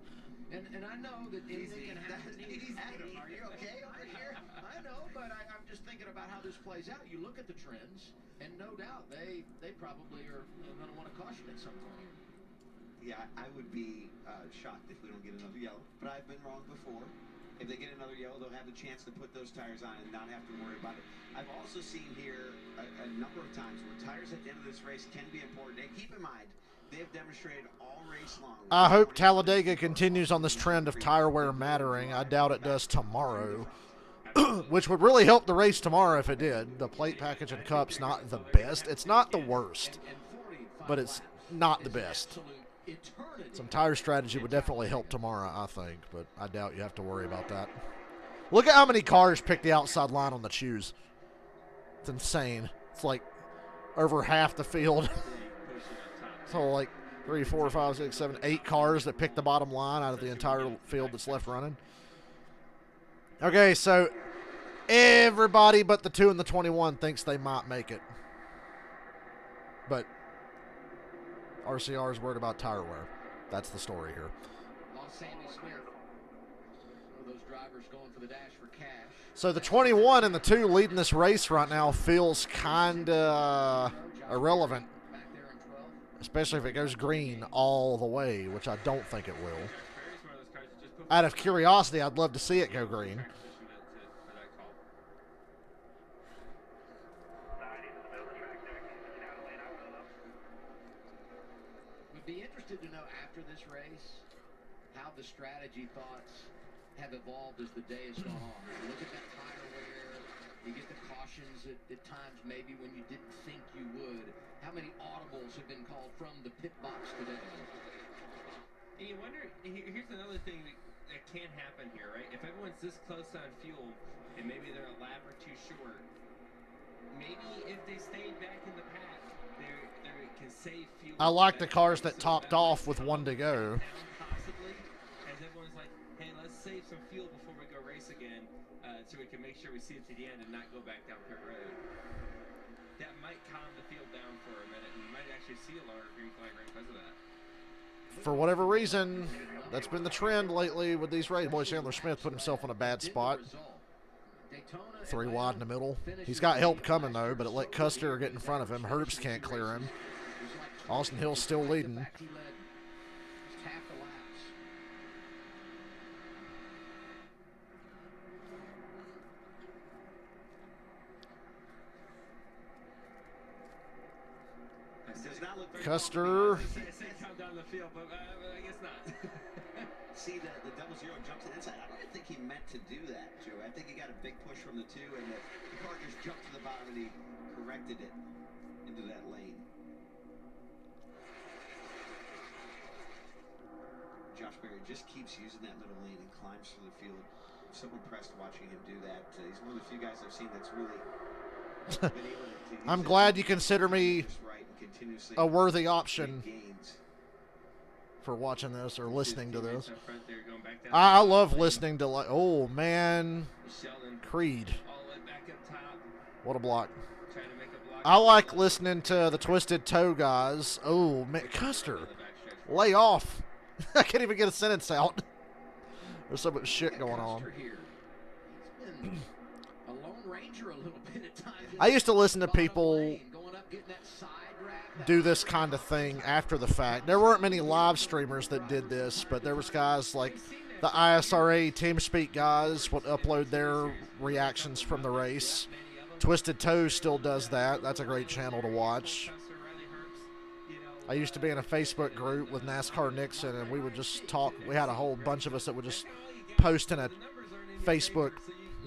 And I know that anything can happen. Adam, are you okay over here? I know, but I'm just thinking about how this plays out. You look at the trends, and no doubt they probably are going to want to caution at some point. Yeah, I would be shocked if we don't get another yellow. But I've been wrong before. If they get another yellow, they'll have the chance to put those tires on and not have to worry about it. I've also seen here a number of times where tires at the end of this race can be important. And keep in mind, they have demonstrated all race long. I hope Talladega continues on this trend of tire wear mattering. I doubt it does tomorrow, which would really help the race tomorrow if it did. The plate package and cup's not the best. It's not the worst, but it's not the best. Some tire strategy would definitely help tomorrow, I think, but I doubt you have to worry about that. Look at how many cars picked the outside line on the choose. It's insane. It's like over half the field. So like 3, 4, 5, 6, 7, 8 cars that pick the bottom line out of the entire field that's left running. Okay, so everybody but the 2 and the 21 thinks they might make it. But RCR is worried about tire wear. That's the story here. Lost Sandy Smith. One of those drivers going for the dash for cash. So the 21 and the 2 leading this race right now feels kind of irrelevant. Back there in 12. Especially if it goes green all the way, which I don't think it will. Out of curiosity, I'd love to see it go green. Be interested to know after this race how the strategy thoughts have evolved as the day has gone on. You look at that tire wear, you get the cautions at times maybe when you didn't think you would. How many audibles have been called from the pit box today? And you wonder, here's another thing that can happen here, right? If everyone's this close on fuel and maybe they're a lap or two short, maybe if they stayed back in the pack, they can save fuel. I like the cars that topped off with 1 to go. Possibly, as everyone's like, hey, let's save some fuel before we go race again, so we can make sure we see it to the end and not go back down pit road. That might calm the field down for a minute, and you might actually see a longer green flag right because of that. For whatever reason, that's been the trend lately with these races. Boy, Chandler Smith put himself in a bad spot. 3 wide in the middle. He's got help coming, though, but it let Custer get in front of him. Herbst can't clear him. Austin Hill's still leading. Custer. Down the field, but I guess not. See, the double zero jumps to the inside. I don't think he meant to do that, Joe. I think he got a big push from the 2, and the car just jumped to the bottom, and he corrected it into that lane. Josh Berry just keeps using that middle lane and climbs through the field. I'm so impressed watching him do that. He's one of the few guys I've seen that's really been able to use I'm glad you consider me a worthy option for watching this or listening to this. I love listening to, like, oh man, Creed. What a block. I like listening to the Twisted Toe guys. Oh man, Custer, lay off. I can't even get a sentence out. There's so much shit going on. I used to listen to people do this kind of thing after the fact. There weren't many live streamers that did this, but there was guys like the ISRA TeamSpeak guys would upload their reactions from the race. Twisted Toes still does that. That's a great channel to watch. I used to be in a Facebook group with NASCAR Nixon, and we would just talk. We had a whole bunch of us that would just post in a Facebook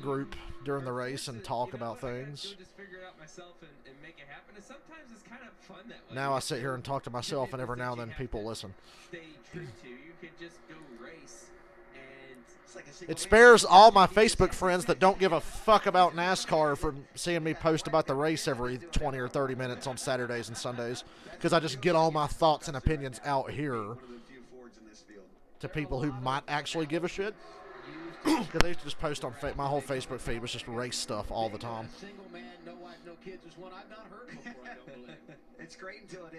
group during the race and talk about things. Now I sit here and talk to myself, and every now and then people listen. It spares all my Facebook friends that don't give a fuck about NASCAR from seeing me post about the race every 20 or 30 minutes on Saturdays and Sundays, because I just get all my thoughts and opinions out here to people who might actually give a shit. Because they used to just post on my whole Facebook feed was just race stuff all the time. Single man, no wife, no kids is one I've not heard before, I don't believe. It's great until it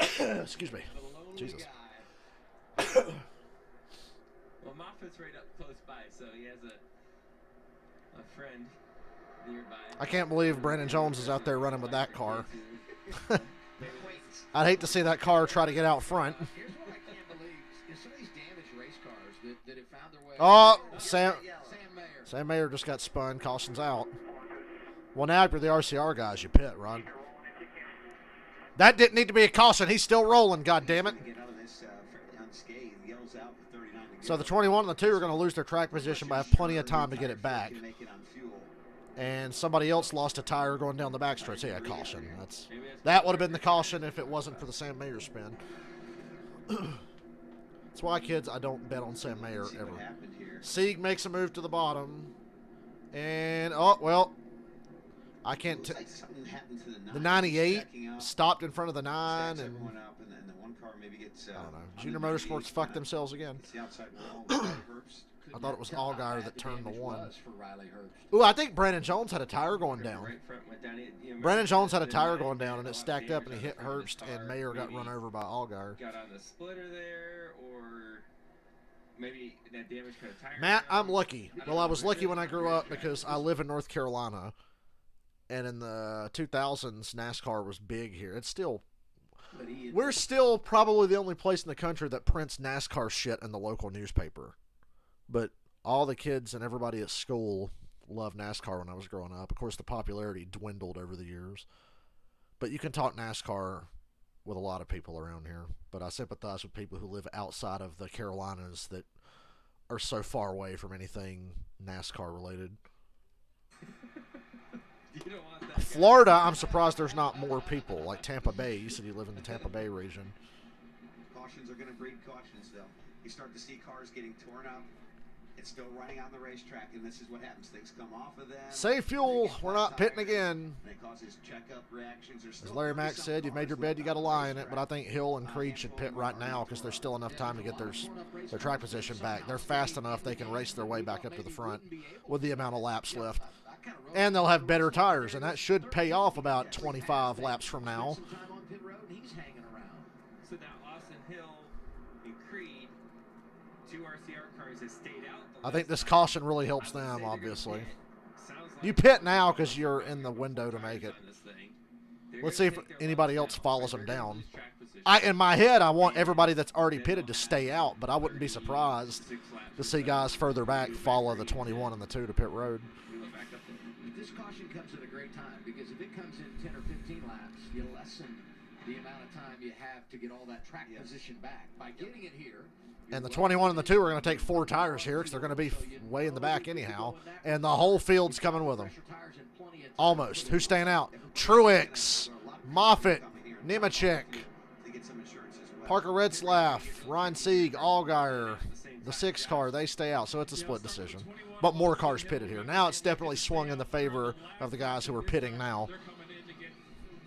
isn't. Excuse me. Jesus. Well, Moffitt's right up close by, so he has a friend nearby. I can't believe Brandon Jones is out there running with that car. I'd hate to see that car try to get out front. Here's what I can't believe is some of these damaged race cars that have found their way. Oh, Sam Mayer just got spun. Caution's out. Well, now if you're the RCR guys, you pit, Ron. That didn't need to be a caution. He's still rolling, goddammit. So the 21 and the 2 are going to lose their track position, but have plenty of time to get it back. And somebody else lost a tire going down the backstretch. Yeah, caution. That would have been the caution if it wasn't for the Sam Mayer spin. That's why, kids, I don't bet on Sam Mayer ever. Sieg makes a move to the bottom. And, oh, well, I can't. The 98 stopped in front of the 9. And I don't know. Junior Motorsports fucked themselves again. I thought it was Allgaier that turned the 1. Ooh, I think Brandon Jones had a tire going down. Brandon Jones had a tire going down, and it stacked up, and he hit Herbst, and Mayer got run over by Allgaier. Got on the splitter there, or maybe that damage could have tire. Matt, I'm lucky. Well, I was lucky when I grew up because I live in North Carolina, and in the 2000s, NASCAR was big here. It's still... We're still probably the only place in the country that prints NASCAR shit in the local newspaper. But all the kids and everybody at school loved NASCAR when I was growing up. Of course, the popularity dwindled over the years. But you can talk NASCAR with a lot of people around here. But I sympathize with people who live outside of the Carolinas that are so far away from anything NASCAR related. You don't want that Florida, I'm surprised there's not more people. Like Tampa Bay, you said you live in the Tampa Bay region. Cautions are going to breed cautions, though. You start to see cars getting torn up. It's still running on the racetrack, and this is what happens. Things come off of them. Save fuel. We're not pitting again. And it causes checkup reactions. As Larry Mack said, you've made your bed, you got to lie in it. But I think Hill and Creed should pit right now because there's still enough time to get their track position back. They're fast enough they can race their way back up to the front with the amount of laps left. And they'll have better tires, and that should pay off about 25 laps from now. So now Austin Hill and Creed, 2 RCR cars, have stayed out. I think this caution really helps them, obviously. You pit now because you're in the window to make it. Let's see if anybody else follows them down. In my head, I want everybody that's already pitted to stay out, but I wouldn't be surprised to see guys further back follow the 21 and the 2 to pit road. This caution comes at a great time because if it comes in 10 or 15 laps, you lessen the amount of time you have to get all that track position back. By getting it here, and the 21 and the 2 are going to take 4 tires here because they're going to be way in the back anyhow. And the whole field's coming with them. Almost. Who's staying out? Truex, Moffitt, Nemechek, Parker Retzlaff, Ryan Sieg, Allgaier, the 6 car. They stay out, so it's a split decision. But more cars pitted here. Now it's definitely swung in the favor of the guys who are pitting now. They're coming in to get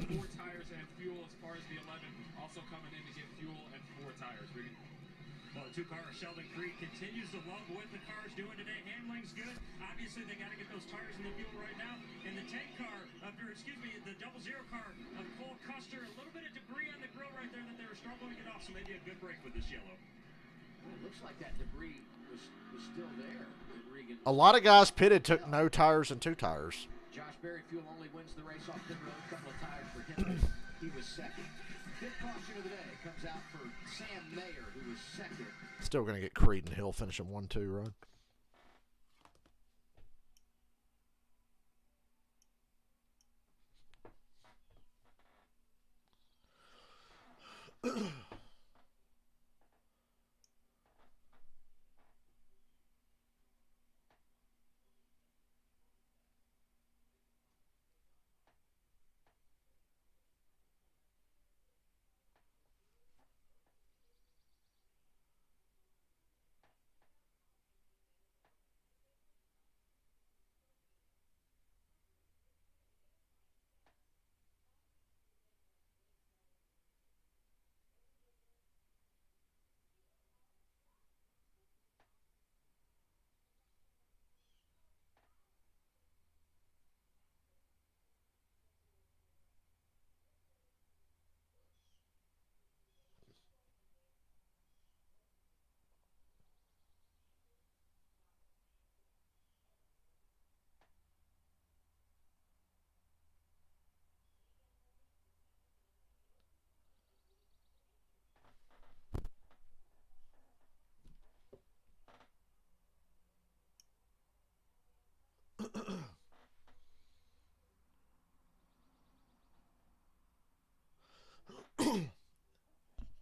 4 tires and fuel as far as the 11. Also coming in to get fuel and 4 tires. Well, the 2 car, Sheldon Creed, continues to love what the car's doing today. Handling's good. Obviously, they got to get those tires in the fuel right now. And the 10 car, the 00 car of Cole Custer, a little bit of debris on the grill right there that they were struggling to get off. So maybe a good break with this yellow. well, it looks like that debris was still there. A lot of guys pitted took no tires and 2 tires. Josh Berryfield only wins the race off pit road. A couple of tires for him. He was second. Pit caution of the day comes out for Sam Mayer, who was second. Still going to get Creed and Hill finishing 1-2, right?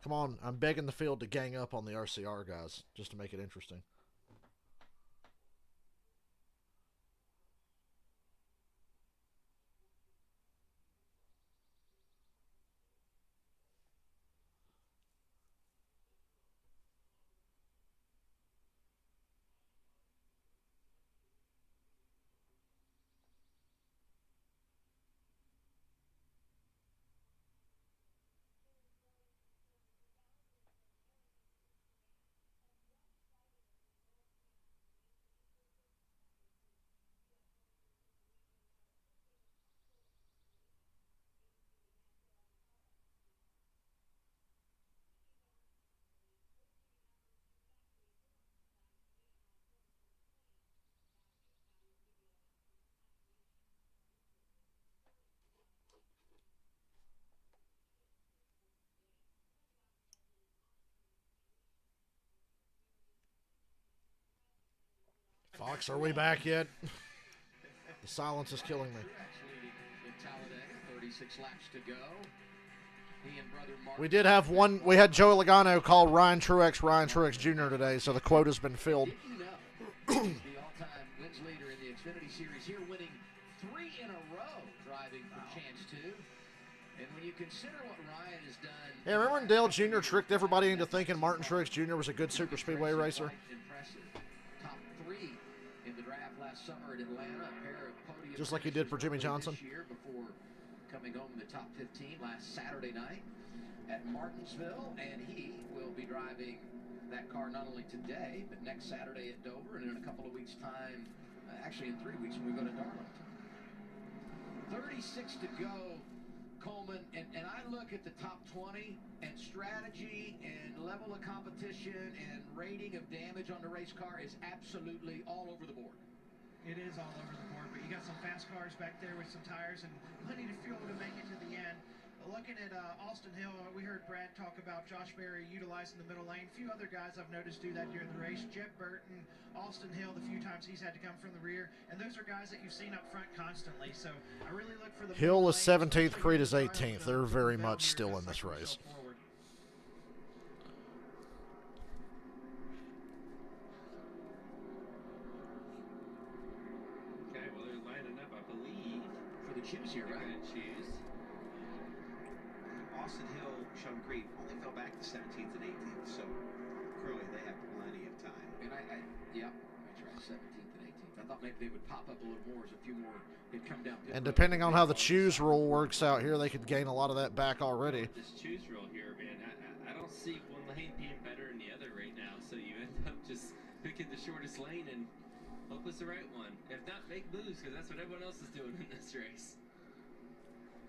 Come on, I'm begging the field to gang up on the RCR guys just to make it interesting. Fox, are we back yet? The silence is killing me. Actually, in Talladega, 26 laps to go. He and brother Mark. We did have one. We had Joey Logano call Ryan Truex Jr. today, so the quota's been filled. Did you know he's the all-time wins leader in the Xfinity Series here, winning 3 in a row, driving for chance 2. And when you consider what Ryan has done. Yeah, remember when Dale Jr. tricked everybody into thinking Martin Truex Jr. was a good super speedway racer? Impressive. Top 3 in the draft last summer at Atlanta. A pair of podium Just like he did for Jimmy Johnson. this year before coming home in the top 15 last Saturday night at Martinsville, and he will be driving that car not only today but next Saturday at Dover, and in a couple of weeks' time, actually in 3 weeks when we go to Darlington. 36 to go, Coleman, and I look at the top 20 and strategy and level of competition and rating of damage on the race car is absolutely all over the board. It is all over the board, but you got some fast cars back there with some tires and plenty of fuel to make it to the end. Looking at Austin Hill, we heard Brad talk about Josh Berry utilizing the middle lane. A few other guys I've noticed do that during the race. Jeb Burton, Austin Hill, the few times he's had to come from the rear. And those are guys that you've seen up front constantly. So I really look for the Hill is 17th, Creed is 18th. They're very much still in this race. Okay, well, they're lining up, I believe, for the choose here, right? Choose. Austin Hill, Sean Creed only fell back to 17th and 18th, so clearly they have plenty of time. And yeah, that's right, 17th and 18th. I thought maybe they would pop up a little more as a few more had come down. And depending on how the choose rule works out here, they could gain a lot of that back already. This choose rule here, man, I don't see one lane being better than the other right now, so you end up just picking the shortest lane and hope it's the right one. If not, make moves, because that's what everyone else is doing in this race.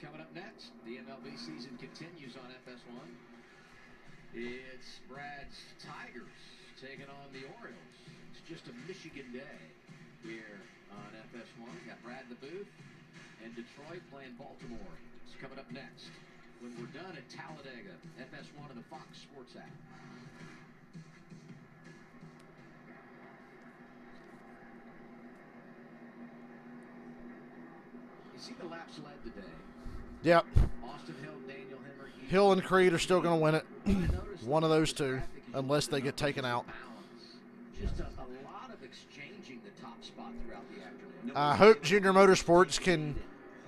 Coming up next, the MLB season continues on FS1. It's Brad's Tigers taking on the Orioles. It's just a Michigan day here on FS1. Got Brad in the booth and Detroit playing Baltimore. It's coming up next when we're done at Talladega, FS1 and the Fox Sports app. You see the laps led today. Yep. Austin Hill, Daniel Hemmer, Hill and Creed are still going to win it. One of those two, unless they get taken out. Just a lot of exchanging the top spot throughout the afternoon. I hope Junior Motorsports can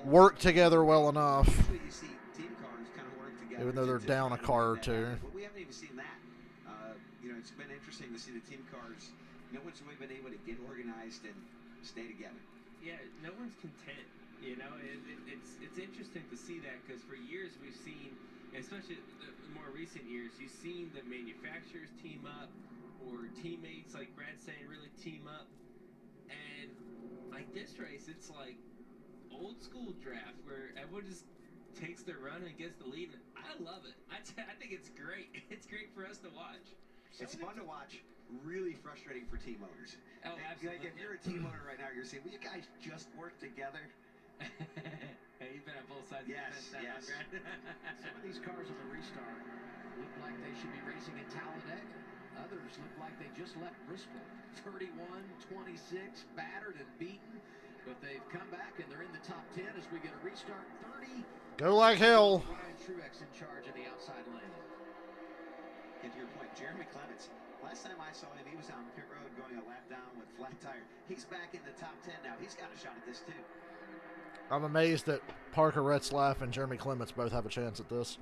work together well enough, even though they're down a car or two. But we haven't even seen that. It's been interesting to see the team cars. No one's really been able to get organized and stay together. Yeah, no one's content. You know, it's interesting to see that because for years we've seen, especially the more recent years, you've seen the manufacturers team up or teammates, like Brad's saying, really team up. And like this race, it's like old school draft where everyone just takes their run and gets the lead. I love it. I think it's great. It's great for us to watch. It's fun to watch. Really frustrating for team owners. Oh, absolutely. Like if you're a team owner right now, you're saying, "Will you guys just work together?" Hey, you've been on both sides yes, of the fence, yes. Some of these cars on the restart look like they should be racing in Talladega. Others look like they just left Bristol. 31-26, battered and beaten, but they've come back and they're in the top 10 as we get a restart. 30. Go like hell. Ryan Truex in charge in the outside lane. And to your point, Jeremy Clements. Last time I saw him, he was on pit road going a lap down with flat tire. He's back in the top 10 now. He's got a shot at this too. I'm amazed that Parker Retzlaff and Jeremy Clements both have a chance at this.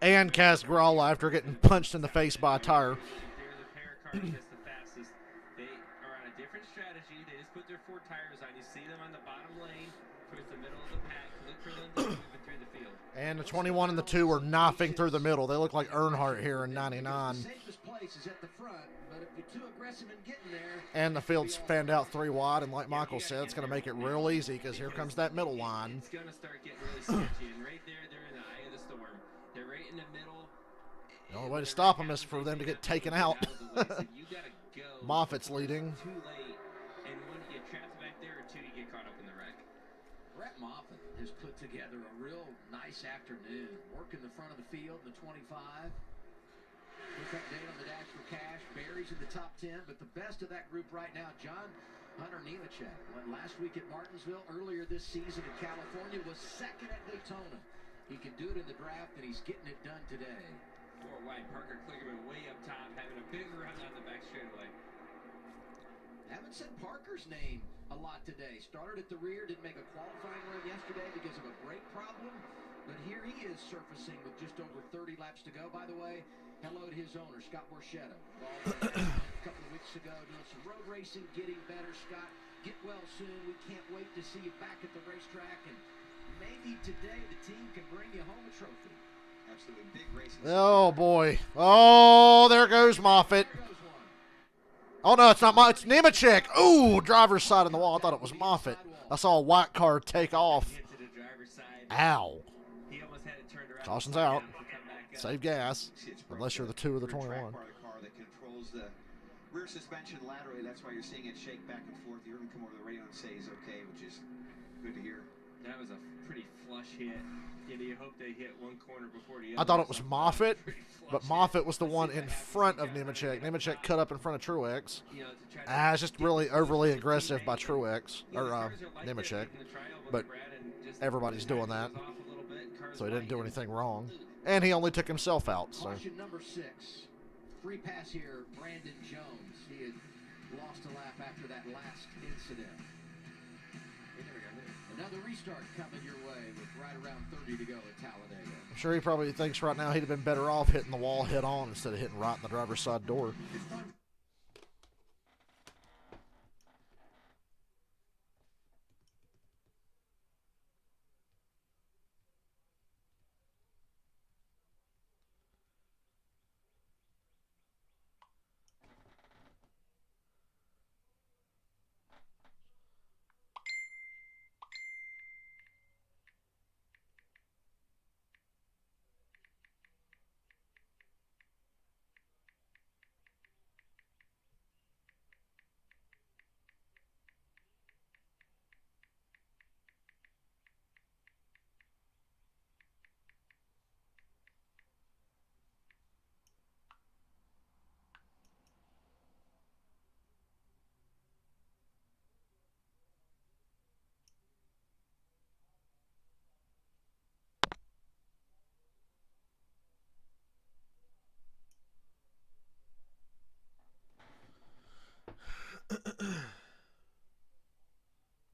And Kaz Gralla after getting punched in the face by a tire. They're the pair of cars that's the fastest. They are on a different strategy. They just put their 4 tires on. You see them on the bottom lane towards the middle of the pack. Look for them to move through the field. And the 21 and the 2 are knocking through the middle. They look like Earnhardt here in 99. The safest place is at the front, but if you're too aggressive in getting there. And the field's fanned out 3 wide, and like Michael said, it's going to make it real easy because here comes that middle line. It's going to start getting really sketchy, and right there, they're in the eye of the storm. They're right in the middle. The only way to stop them is for them to get taken out. You gotta go. Moffitt's leading. Too late, and when you get trapped back there, or 2, you get caught up in the wreck. Brett Moffitt has put together a real nice afternoon. Working the front of the field in the 25. Quick update on the Dash for Cash. Barry's in the top 10, but the best of that group right now, John, Hunter Nemechek won last week at Martinsville. Earlier this season in California was second at Daytona. He can do it in the draft, and he's getting it done today. Four wide, Parker Kligerman way up top, having a big run on the back straightaway. Haven't said Parker's name a lot today. Started at the rear, didn't make a qualifying run yesterday because of a brake problem. But here he is surfacing with just over 30 laps to go. By the way, hello to his owner, Scott Borchetta. A couple of weeks ago, doing some road racing, getting better. Scott, get well soon. We can't wait to see you back at the racetrack. And maybe today the team can bring you home a trophy. Absolutely big racing. Oh, boy. Oh, there goes Moffitt. Oh, no, it's not It's Nemechek. Ooh, driver's side on the wall. I thought it was Moffitt. I saw a white car take off. Ow. Caution's out. Save gas. Unless you're the 2 or the 21. Part of the car that controls the rear suspension laterally. That's why you're seeing it shake back and forth. You heard him come over the radio and say he's okay, which is good to hear. That was a pretty flush hit. You hope they hit one corner before the other. I thought it was Moffitt, but Moffitt was the one in front of Nemechek. Nemechek cut up in front of Truex. It's just really overly aggressive by Truex, or Nemechek. But everybody's doing that, so he didn't do anything wrong. And he only took himself out. So. Caution number 6. Free pass here, Brandon Jones. He had lost a lap after that last incident. Another restart coming your way with right around 30 to go at Talladega. I'm sure he probably thinks right now he'd have been better off hitting the wall head on instead of hitting right in the driver's side door.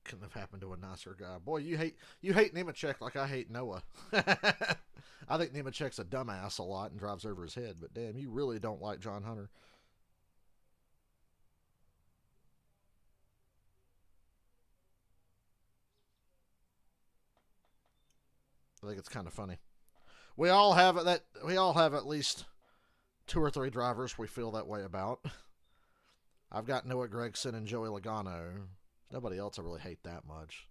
Couldn't have happened to a nicer guy. Boy, you hate Nemechek like I hate Noah. I think Nemechek's a dumbass a lot and drives over his head, but damn, you really don't like John Hunter. I think it's kind of funny. We all have at least 2 or 3 drivers we feel that way about. I've got Noah Gragson and Joey Logano. Nobody else I really hate that much.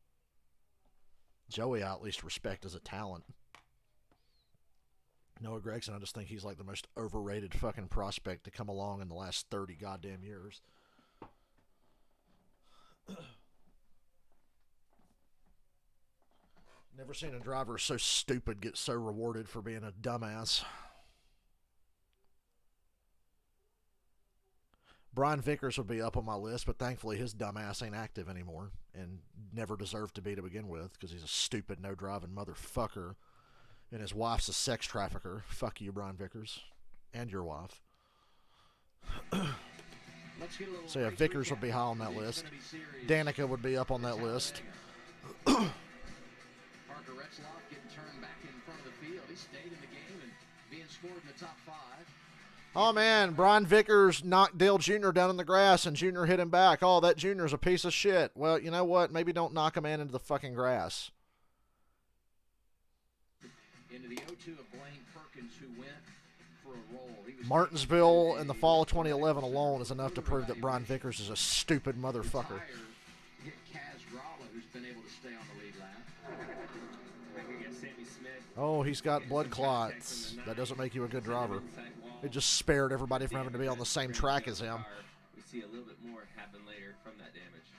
Joey I at least respect as a talent. Noah Gragson, I just think he's like the most overrated fucking prospect to come along in the last 30 goddamn years. Never seen a driver so stupid get so rewarded for being a dumbass. Brian Vickers would be up on my list, but thankfully his dumbass ain't active anymore and never deserved to be to begin with because he's a stupid, no-driving motherfucker and his wife's a sex trafficker. Fuck you, Brian Vickers, and your wife. So yeah, Vickers would be high on that list. Danica would be up on that list. Parker Retzloff getting turned back in front of the field. He stayed in the game and being scored in the top 5. Oh, man, Brian Vickers knocked Dale Jr. down in the grass, and Jr. hit him back. Oh, that Jr.'s a piece of shit. Well, you know what? Maybe don't knock a man into the fucking grass. Into the 0-2 of Blaine Perkins, who went for a roll. Martinsville in the fall of 2011 alone is enough to prove that Brian Vickers is a stupid motherfucker. Hit Kaz Gralla, who's been able to stay on the lead lap. Oh, he's got blood clots. That doesn't make you a good driver. It just spared everybody from having to be on the same track as him. We see a little bit more happen later from that damage.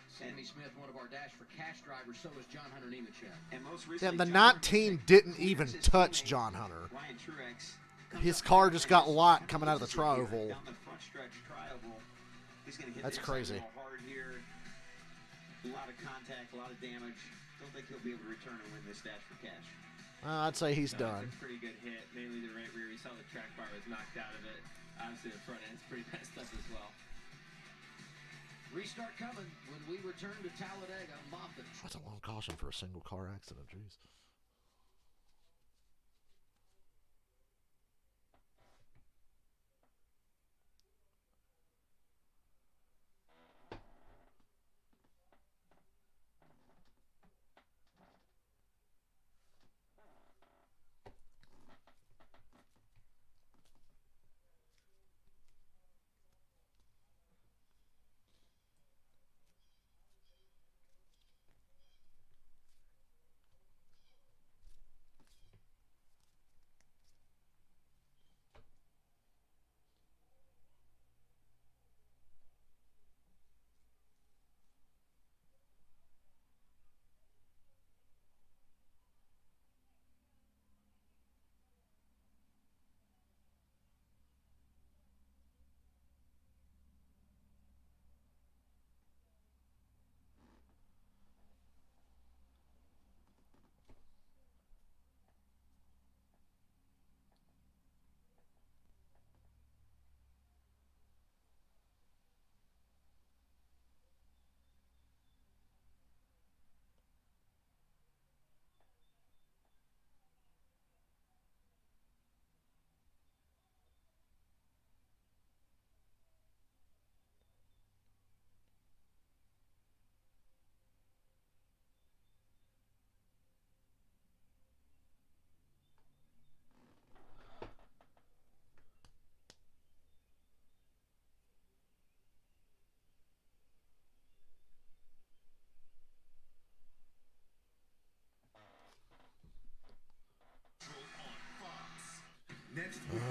Sammy Smith, one of our Dash for Cash drivers, so is John Hunter Nemechek. And most Yeah, recently, the 19 didn't even touch John Hunter. Ryan Truex His car just got locked coming out of the tri-oval. down the front stretch tri-oval. He's going to hit That's the crazy. inside wall hard here. A lot of contact, a lot of damage. Don't think he'll be able to return and win this dash for cash. I'd say he's No, done. It's a pretty good hit, mainly the right rear. You saw the track bar was knocked out of it. Obviously, the front end's pretty messed up as well. Restart coming when we return to Talladega. Moffitt. That's a long caution for a single car accident. Jeez.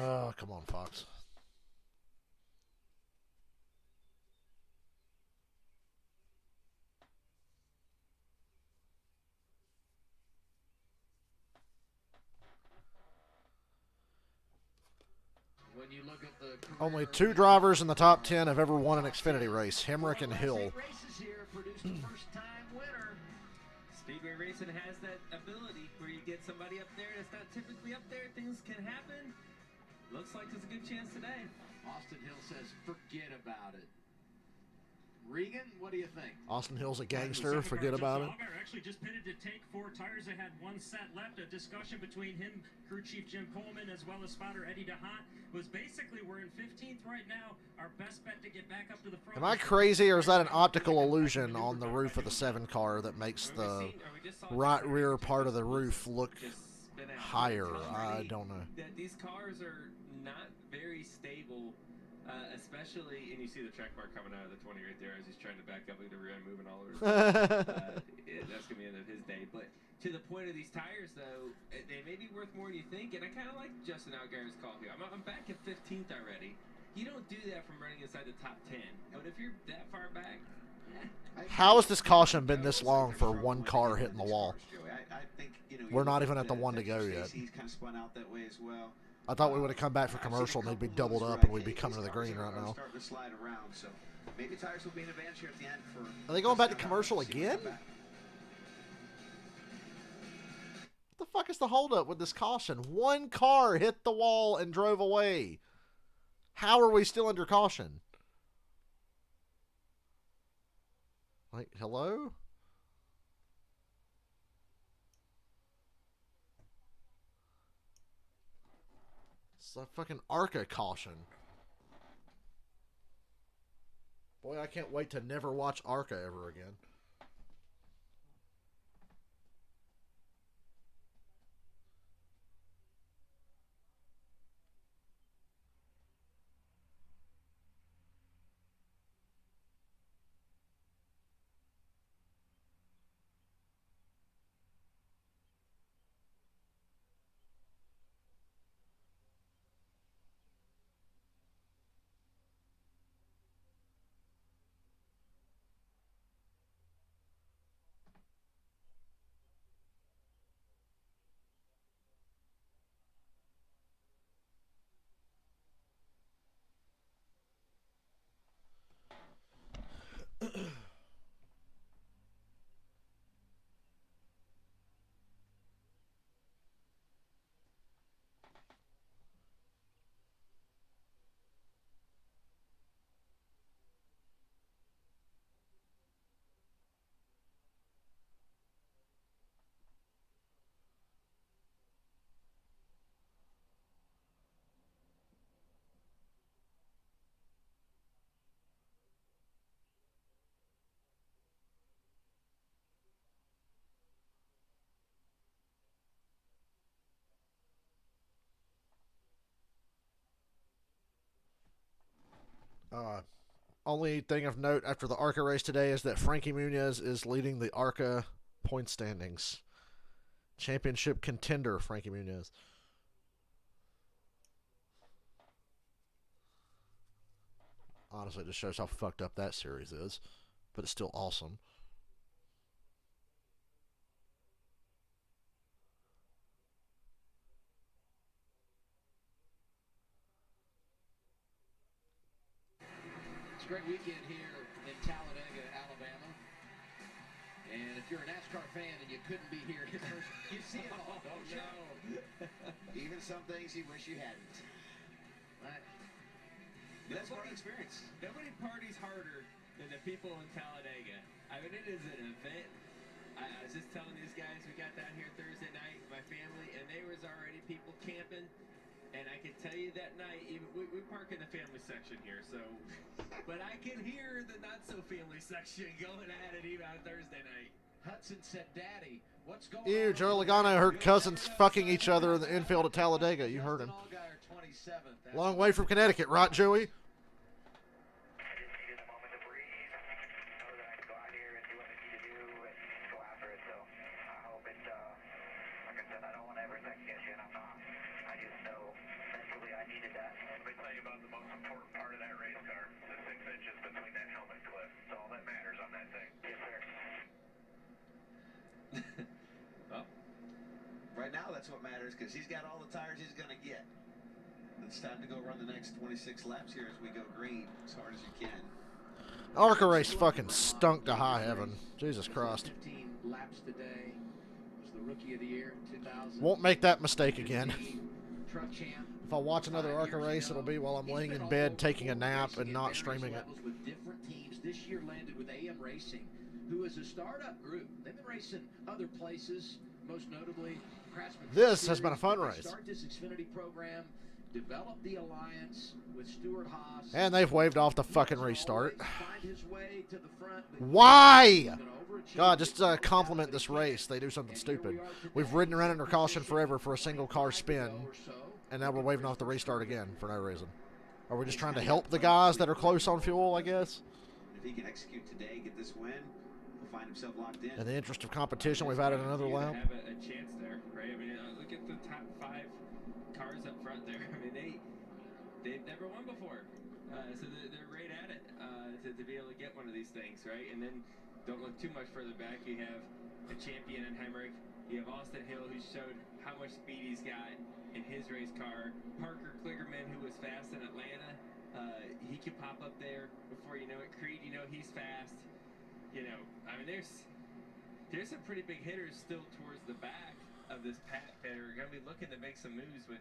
Oh, come on, Fox. When you look at the Only 2 drivers in the top 10 have ever won an Xfinity race, Hemrick and Hill. races here produced a first-time winner. Speedway racing has that ability where you get somebody up there that's not typically up there. Things can happen. Looks like there's a good chance today. Austin Hill says, forget about it. Regan, what do you think? Austin Hill's a gangster, forget about it. Allgaier actually just pitted to take 4 tires. They had 1 set left. A discussion between him, crew chief Jim Coleman, as well as spotter Eddie DeHaan was basically, we're in 15th right now. Our best bet to get back up to the front. Am I crazy, or is that an optical illusion on the roof of the 7 car that makes the right rear part of the roof look higher? I don't know. That these cars are not very stable. Especially, and you see the track bar coming out of the 20 right there as he's trying to back up. Look at the rear end moving all over. That's going to be the end of his day. But to the point of these tires, though, they may be worth more than you think. And I kind of like Justin Allgaier's call here. I'm back at 15th already. You don't do that from running inside the top 10. But if you're that far back... How has this caution been this long for 1 car hitting the wall? I think, We're not even at the 1 to go yet. He's kind of spun out that way as well. I thought we would have come back for commercial and they'd be doubled up and we'd be coming to the green right now. Starting to slide around, so maybe tires will be an advantage here at the end for. Are they going back to commercial again? What the fuck is the holdup with this caution? 1 car hit the wall and drove away. How are we still under caution? Like, hello? It's a fucking ARCA caution. Boy, I can't wait to never watch ARCA ever again. Only thing of note after the ARCA race today is that Frankie Muniz is leading the ARCA point standings. Championship contender, Frankie Muniz. Honestly, it just shows how fucked up that series is. But it's still awesome. It's a great weekend here in Talladega, Alabama. And if you're a NASCAR fan and you couldn't be here in person, you see it all, don't you? Even some things you wish you hadn't. Right. That's part of the experience. Nobody parties harder than the people in Talladega. I mean, it is an event. I was just telling these guys, we got down here Thursday night with my family, and there was already people camping. And I can tell you that night, even we park in the family section here, so. But I can hear the not-so-family section going at it even on Thursday night. Hudson said, Daddy, what's going Ew, on? Joe Logano heard cousins fucking each other in the infield at Talladega. You heard him. Long way from Connecticut, right, Joey? Right now, that's what matters because he's got all the tires he's going to get. It's time to go run the next 26 laps here as we go green as hard as you can. ARCA race fucking stunk to high heaven. Jesus Christ. 15 laps today. Was the rookie of the year in 2000. Won't make that mistake again. Truck champ. If I watch another ARCA race, it'll be while I'm laying in bed taking a nap and not streaming it. With different teams. This year landed with AM Racing, who is a startup group. They've been racing other places, most notably Craftsman. This has been a fun race. Start this Xfinity program, develop the alliance with Stuart Haas. And they've waved off the fucking restart. Find his way to the front. Why? God, just compliment this race. They do something stupid. We've ridden around under caution forever for a single car spin, and now we're waving off the restart again for no reason. Are we just trying to help the guys that are close on fuel, I guess? If he can execute today, get this win, he'll find himself locked in. In the interest of competition, we've added another lap. Have a chance there, right? I mean, look at the top 5 cars up front there. I mean, they've never won before, so they're right at it to be able to get one of these things, right? And then don't look too much further back. You have a champion in Hemrick. You have Austin Hill, who showed how much speed he's got in his race car. Parker Kligerman, who was fast in Atlanta. He could pop up there before you know it. Creed, you know, he's fast. You know, I mean, there's some pretty big hitters still towards the back of this pack that are going to be looking to make some moves with,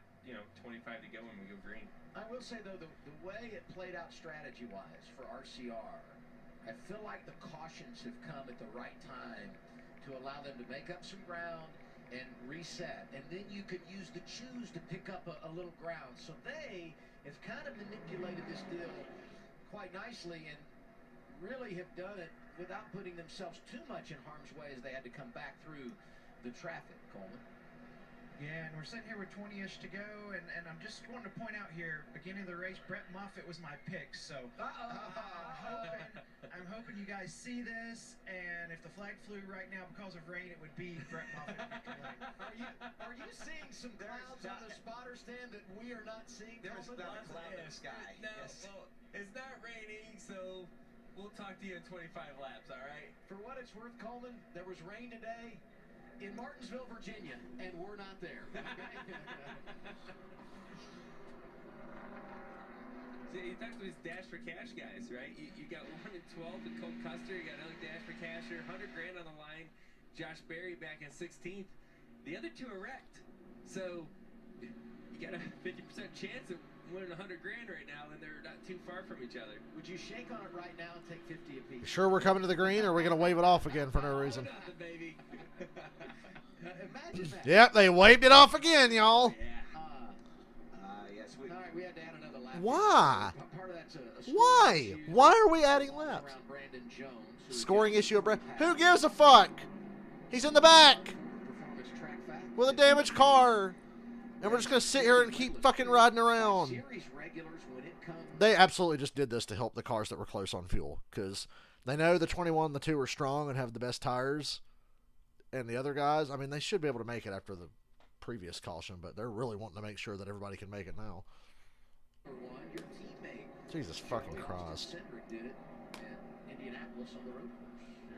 25 to go when we go green. I will say, though, the way it played out strategy-wise for RCR, I feel like the cautions have come at the right time to allow them to make up some ground and reset. And then you could use the choose to pick up a little ground. So they have kind of manipulated this deal quite nicely and really have done it without putting themselves too much in harm's way as they had to come back through the traffic, Coleman. Yeah, and we're sitting here with 20-ish to go, and I'm just wanting to point out here, beginning of the race, Brett Moffitt was my pick, so I'm hoping you guys see this, and if the flag flew right now because of rain, it would be Brett Moffitt. Are you seeing some clouds on the spotter stand that we are not seeing? There's not a cloud in the sky. No, Yes. well, it's not raining, so we'll talk to you in 25 laps, all right? For what it's worth, Coleman, there was rain today in Martinsville, Virginia, and we're not there. See, you talked to these Dash for Cash guys, right? You got 1 and 12 with Cole Custer. You got another Dash for Cash here, $100,000 on the line. Josh Berry back in 16th. The other two are wrecked. So you got a 50% chance of winning $100,000 right now, and they're not too far from each other. Would you shake on it right now and take 50 apiece? Sure we're coming to the green, or are we going to wave it off again for no reason? Nothing, baby. Imagine that. Yep, they waved it off again, y'all. Yes, all right, we had to add another lap. Why? Part of that's a Why? Why are we adding laps? around Brandon Jones, Scoring issue of Brett. Who gives a fuck? He's in the back performance track fact. with a damaged car. And we're just going to sit here and keep fucking riding around. Series regulars, when it comes They absolutely just did this to help the cars that were close on fuel, because they know the 21 and the 2 are strong and have the best tires. And the other guys, I mean, they should be able to make it after the previous caution, but they're really wanting to make sure that everybody can make it now. your teammate Jesus fucking Christ. Cedric did it at Indianapolis on the road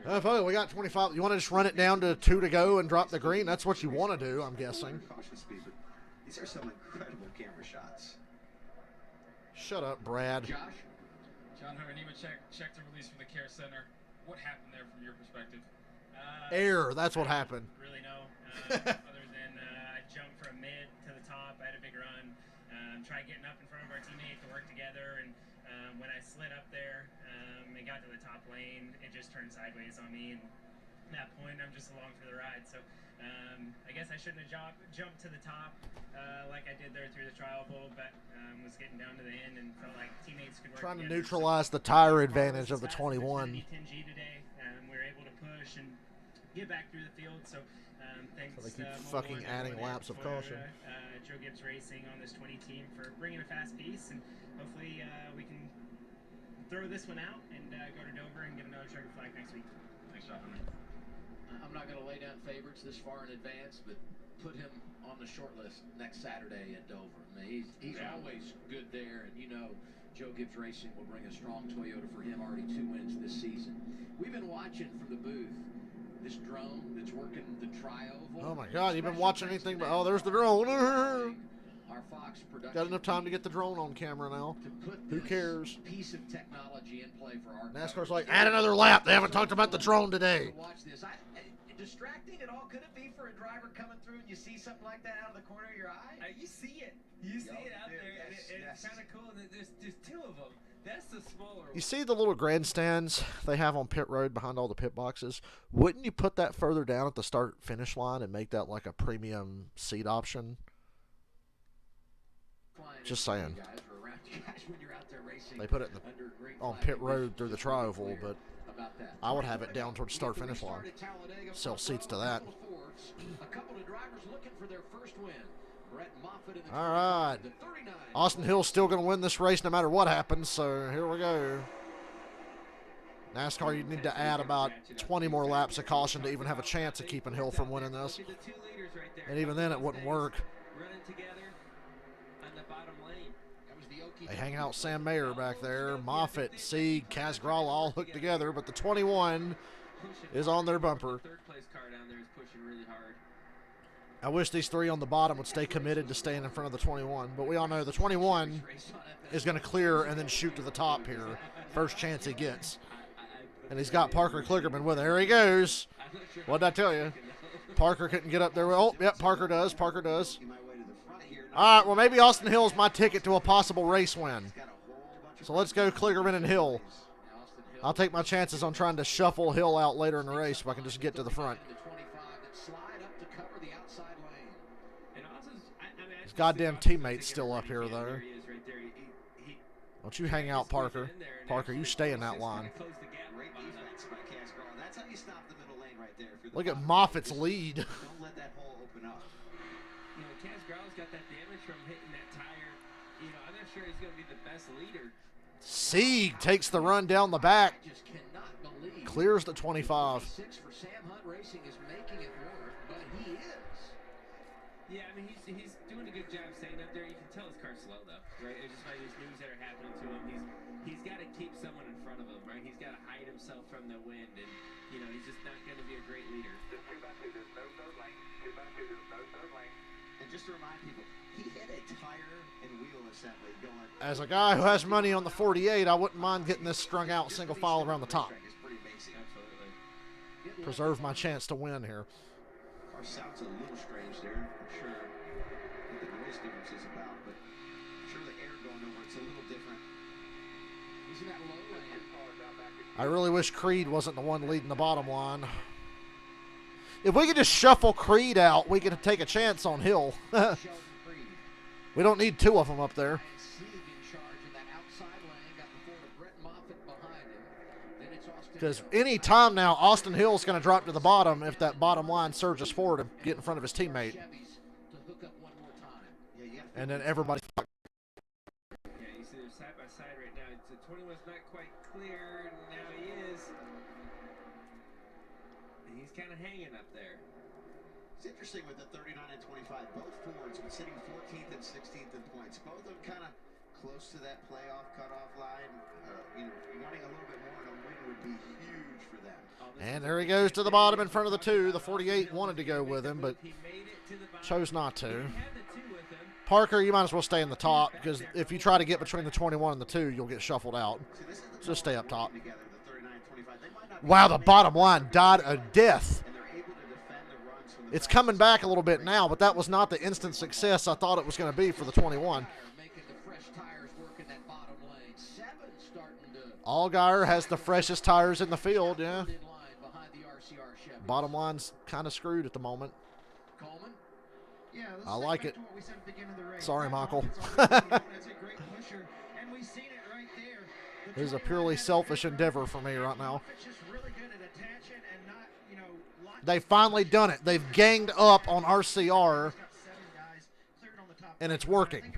course. Finally, we got 25. You want to just run it down to 2 to go and drop the green? That's what you want to do, I'm guessing. Caution speed, but these are some incredible camera shots. Shut up, Brad. Josh? John Hunter, Neiman checked the release from the care center. What happened there from your perspective? Air, that's what happened. Really no. Other than I jumped from mid to the top. I had a big run. Tried getting up in front of our teammate to work together. And when I slid up there and got to the top lane, it just turned sideways on me. And at that point, I'm just along for the ride. So I guess I shouldn't have jumped to the top like I did there through the trial bowl, but was getting down to the end and felt like teammates could work Trying to together. neutralize the tire advantage of the 21. 10G today. We were able to push and get back through the field. So thanks. So they keep Mobile fucking and adding everyone laps of for, caution. Joe Gibbs Racing on this 20 team for bringing a fast piece, and hopefully we can throw this one out and go to Dover and get another checker flag next week. Thanks, John. I'm not going to lay down favorites this far in advance, but put him on the short list next Saturday at Dover. I mean, he's always good there, and you know Joe Gibbs Racing will bring a strong Toyota for him. Already 2 wins this season. We've been watching from the booth this drone that's working the tri-oval. Oh my God, you've been watching anything but, oh, there's the drone. Our Fox production Got enough time to get the drone on camera now. Who cares? piece of technology in play for our NASCAR's like, add another lap. They haven't talked about the drone today. Watch this. Distracting at all? Could it be for a driver coming through and you see something like that out of the corner of your eye? You see it. You see it out dude, there, yes, and yes. it's kind of cool. And there's 2 of them. That's the smaller You see the little grandstands they have on pit road behind all the pit boxes? Wouldn't you put that further down at the start-finish line and make that like a premium seat option? Just saying. They put it in on pit road through the tri-oval, but I would have it down towards start-finish line. Sell seats to that. A couple of drivers looking for their first win. Brett Moffitt in the All right. 39. Austin Hill's still going to win this race no matter what happens, so here we go. NASCAR, you need to add about 20 more laps of caution to even have a chance of keeping Hill from winning this. And even then, it wouldn't work. running together on the bottom lane. They hang out Sam Mayer back there. Moffitt, Sieg, Casgrala all hooked together, but the 21 is on their bumper. The 3rd place car down there is pushing really hard. I wish these 3 on the bottom would stay committed to staying in front of the 21, but we all know the 21 is going to clear and then shoot to the top here. First chance he gets. And he's got Parker Kligerman with it. There he goes. What did I tell you? Parker couldn't get up there. Oh, yep, Parker does. Parker does. All right, well, maybe Austin Hill's my ticket to a possible race win. So let's go Kligerman and Hill. I'll take my chances on trying to shuffle Hill out later in the race if I can just get to the front. His goddamn teammate's still up here, though. Don't you hang out, Parker. Parker, you stay in that line. Look at Moffitt's lead. Don't let that hole open up. You know, Casgrala's got that damage from hitting that tire. You know, I'm not sure he's going to be the best leader. Sieg takes the run down the back. Just cannot believe Clears the 25. 6 for Sam Hunt Racing is making it work, but he is. Yeah, I mean, he's doing a good job staying up there. You can tell his car's slow, though, right? It's just by these moves that are happening to him. He's got to keep someone in front of him, right? He's got to hide himself from the wind, and, you know, he's just not going to be a great leader. Just 2 by 2, there's no third lane. 2 by 2, there's no third lane. And just to remind people, he hit a tire and wheel assembly going. As a guy who has money on the 48, I wouldn't mind getting this strung out single file around the top. It's pretty basic. Absolutely. Preserve my chance to win here. Car sounds a little strange there. I'm sure what the noise difference is about, but I'm sure the air going over it's a little different. He's in that low lane. I really wish Creed wasn't the one leading the bottom line. If we could just shuffle Creed out, we could take a chance on Hill. We don't need 2 of them up there. Because any time now, Austin Hill's going to drop to the bottom if that bottom line surges forward and get in front of his teammate. and then everybody. Yeah, you see they're side by side right now. The 21's not quite clear. Now he is. And he's kind of hanging up there. It's interesting with the 39 and 25. Both Fords were sitting 14th and 16th in points. Both of them kind of close to that playoff cutoff line. Wanting a little bit more and a win would be huge for them. And there he goes to the bottom in front of the 2. The 48 wanted to go with him, but chose not to. Parker, you might as well stay in the top, because if you try to get between the 21 and the 2, you'll get shuffled out. Just stay up top. Wow, the bottom line died a death. It's coming back a little bit now, but that was not the instant success I thought it was going to be for the 21. Allgaier has the freshest tires in the field, yeah. Bottom line's kind of screwed at the moment. I like it. Sorry, Michael. This is a purely selfish endeavor for me right now. They've finally done it. They've ganged up on RCR, and it's working.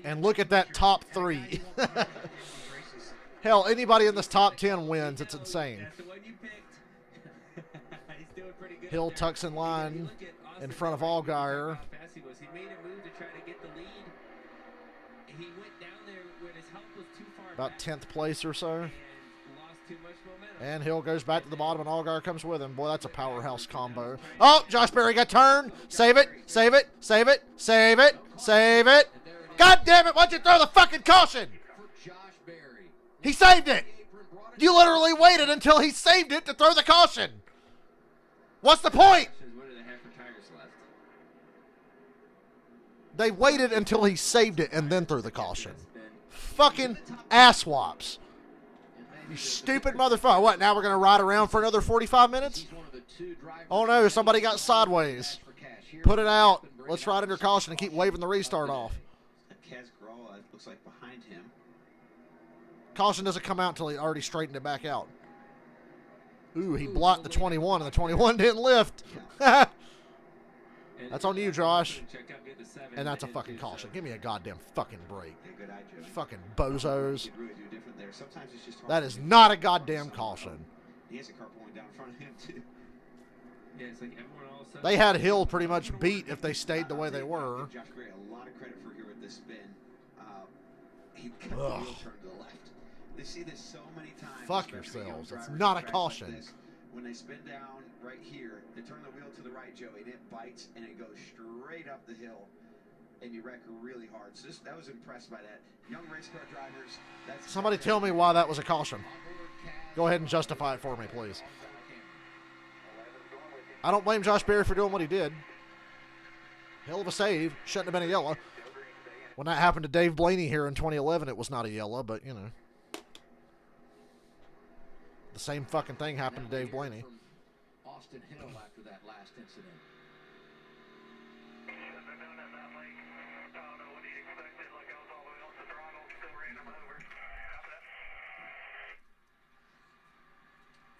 And look at that top 3. Hell, anybody in this top 10 wins. It's insane. Hill tucks in line in front of Allgaier. He made a move to try to get the lead. He went down there when his help was too far About 10th place or so. and lost too much momentum. And Hill goes back to the bottom, and Allgaier comes with him. Boy, that's a powerhouse combo. Oh, Josh Berry got turned. Save it, save it, save it, save it, save it. God damn it, why'd you throw the fucking caution? He saved it. You literally waited until he saved it to throw the caution. What's the point? They waited until he saved it and then threw the caution. Fucking asswops. You stupid motherfucker. What, now we're going to ride around for another 45 minutes? Oh no, somebody got sideways. Put it out. Let's ride under caution and keep waving the restart off. Looks like behind him. Caution doesn't come out until he already straightened it back out. Ooh, he blocked the 21, and the 21 didn't lift. That's on you, Josh. And that's a fucking caution. Give me a goddamn fucking break. Fucking bozos. That is not a goddamn caution. He has a car pulling down in front of him, too. Yeah, it's like everyone all of a sudden. They had Hill pretty much beat if they stayed the way they were. Josh Gray, a lot of credit for here with this spin. He cut the wheel turn to the left. They see this so many times. Fuck yourselves. It's not a caution. Like when they spin down right here, they turn the wheel to the right, Joey, and it bites and it goes straight up the hill, and you wreck really hard. So that was impressed by that. Young race car drivers. Somebody tell me why that was a caution. Go ahead and justify it for me, please. I don't blame Josh Berry for doing what he did. Hell of a save. Shouldn't have been a yellow. When that happened to Dave Blaney here in 2011, it was not a yellow, but, you know. The same fucking thing happened to Dave Blaney. Austin Hill after that last incident.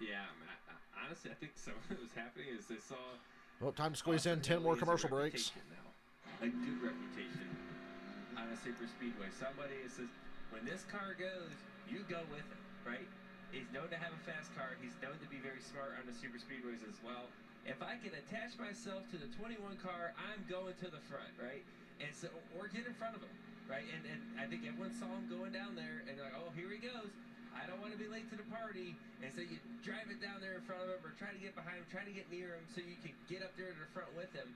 Yeah, honestly, I think some of what was happening is they saw. Well, time to squeeze in 10 more commercial breaks. A good reputation on a super speedway. Somebody says, when this car goes, you go with it, right? He's known to have a fast car. He's known to be very smart on the super speedways as well. If I can attach myself to the 21 car, I'm going to the front, right? And so, or get in front of him, right? And I think everyone saw him going down there, and they're like, oh, here he goes. I don't want to be late to the party. And so you drive it down there in front of him, or try to get behind him, try to get near him, so you can get up there to the front with him.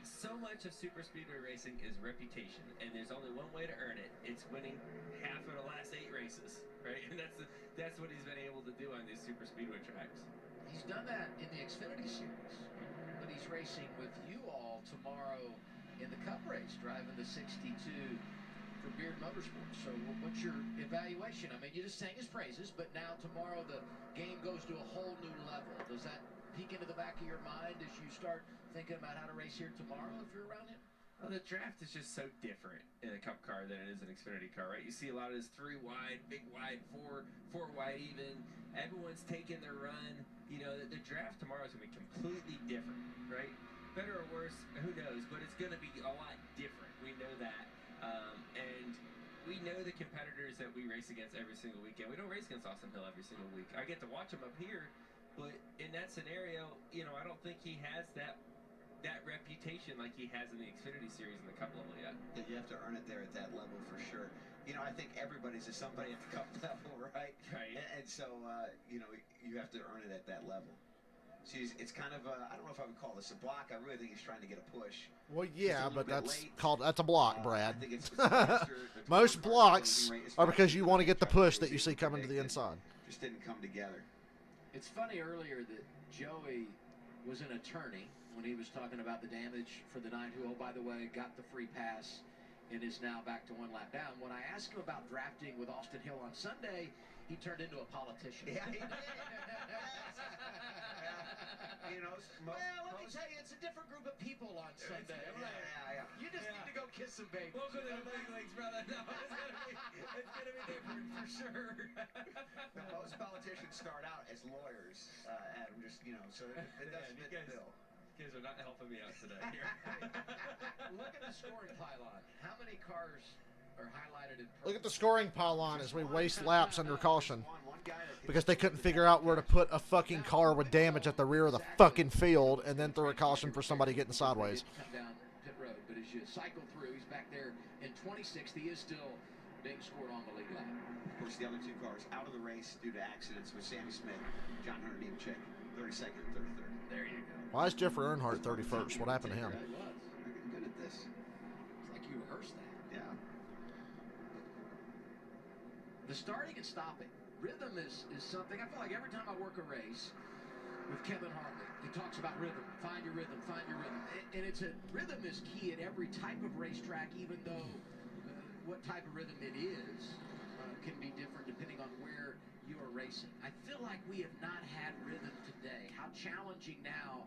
So much of super speedway racing is reputation, and there's only one way to earn it. It's winning half of the last 8 races, right? And that's what he's been able to do on these super speedway tracks. He's done that in the Xfinity Series, but he's racing with you all tomorrow in the Cup race, driving the 62 for Beard Motorsports. So what's your evaluation? I mean, you just sang his praises, but now tomorrow the game goes to a whole new level. Does that peek into the back of your mind as you start thinking about how to race here tomorrow if you're around him? Well, the draft is just so different in a Cup car than it is an Xfinity car, right? You see a lot of this 3 wide, big wide, 4 wide even. Everyone's taking their run. You know, the draft tomorrow is going to be completely different, right? better or worse, who knows? But it's going to be a lot different. We know that. And we know the competitors that we race against every single weekend. We don't race against Austin Hill every single week. I get to watch him up here, but in that scenario, you know, I don't think he has that reputation like he has in the Xfinity Series in the Cup level yet. Yeah, you have to earn it there at that level for sure. You know, I think everybody's a somebody at the Cup level, right? Right. And so, you know, you have to earn it at that level. So it's kind of, I don't know if I would call this a block. I really think he's trying to get a push. Well, yeah, but that's late. that's a block, Brad. I think it's faster. Most blocks are because you want to get the push that you see coming to the inside. Just didn't come together. It's funny earlier that Joey was an attorney when he was talking about the damage for the 9 who, oh, by the way, got the free pass and is now back to 1 lap down. When I asked him about drafting with Austin Hill on Sunday, he turned into a politician. Yeah, he did. You know, well, let me tell you, it's a different group of people on Sunday. You just need to go kiss some babies. Welcome to the big leagues, brother. No, it's gonna be different for sure. Most politicians start out as lawyers, Adam. Just, you know, so it doesn't fit the bill. You guys are not helping me out today. Here. Look at the scoring pylon. How many cars are highlighted in purple? Look at the scoring pylon as we waste laps under caution because they couldn't figure out where to put a fucking car with damage at the rear of the fucking field and then throw a caution for somebody getting sideways. Come down pit road, but as you cycle through, he's back there in 26th. He is still being scored on the lead lap. Of course, the other 2 cars out of the race due to accidents with Sammy Smith, John Hunter Nemechek, 32nd and 33rd. There you go. Why is Jeffrey Earnhardt 31st? What happened to him? He was. Good at this. It's like you rehearsed that. Yeah. The starting and stopping. Rhythm is something, I feel like every time I work a race with Kevin Hartley, he talks about rhythm. Find your rhythm, find your rhythm. And rhythm is key at every type of racetrack, even though what type of rhythm it is can be different depending on where you are racing. I feel like we have not had rhythm today. How challenging now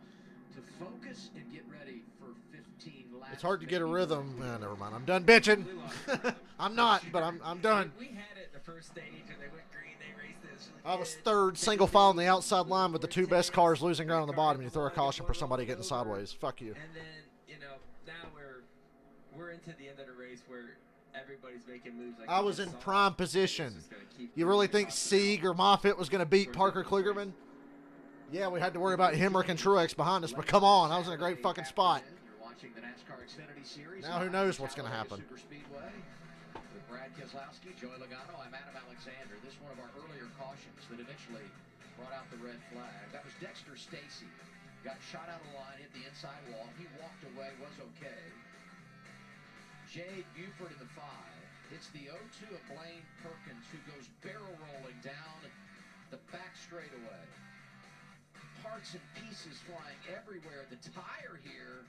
to focus and get ready for 15 laps. It's hard to get a rhythm. Never mind. I'm done bitching. I'm not, but I'm done. We had it the first stage, and they went green. They raced this. I was third, single file on the outside line with the 2 best cars losing ground on the bottom. You throw a caution for somebody getting sideways. Fuck you. And then, you know, now we're into the end of the race where everybody's making moves. Like I was in prime position. You really think Sieg or Moffitt was going to beat Parker Kligerman? Yeah, we had to worry about Hemrick and Truex behind us, but come on, I was in a great fucking spot. You're watching the NASCAR Xfinity Series. Now who knows what's going to happen. Super Speedway with Brad Keselowski, Joey Logano. I'm Adam Alexander. This is one of our earlier cautions that eventually brought out the red flag. That was Dexter Stacy. Got shot out of line, hit the inside wall. He walked away, was okay. Jade Buford in the 5. It's the 0-2 of Blaine Perkins, who goes barrel rolling down the back straightaway. Parts and pieces flying everywhere. The tire here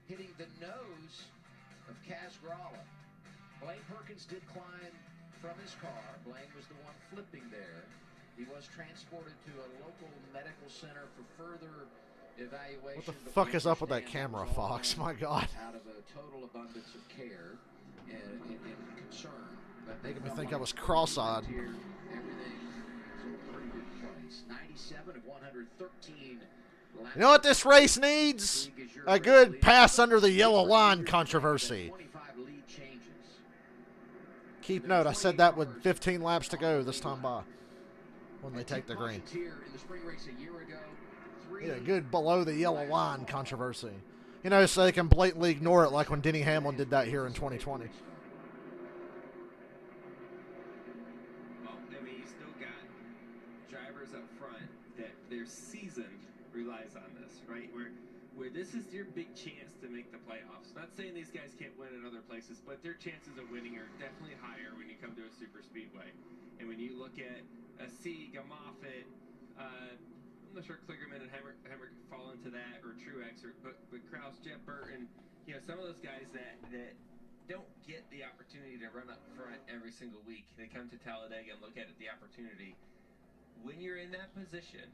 hitting the nose of Kaz Gralla. Blaine Perkins did climb from his car. Blaine was the one flipping there. He was transported to a local medical center for further evaluation. What the fuck is up with that camera, Fox? My God. Out of a total abundance of care and concern. But making me think I was cross-eyed. Everything is in a pretty good place. 97 of 113. You know what this race needs? A good pass under the yellow line controversy. Keep note, I said that with 15 laps to go this time by when they take the green. Yeah, good below the yellow line controversy. You know, so they can blatantly ignore it like when Denny Hamlin did that here in 2020. Well, I mean, you still got drivers up front that their season relies on this, right? Where this is your big chance to make the playoffs. Not saying these guys can't win in other places, but their chances of winning are definitely higher when you come to a super speedway. And when you look at a Sieg, a Moffitt, I'm not sure Kligerman and Hemrick fall into that, or Truex, but Kraus, Jeff Burton, you know, some of those guys that don't get the opportunity to run up front every single week. They come to Talladega and look at it, the opportunity. When you're in that position,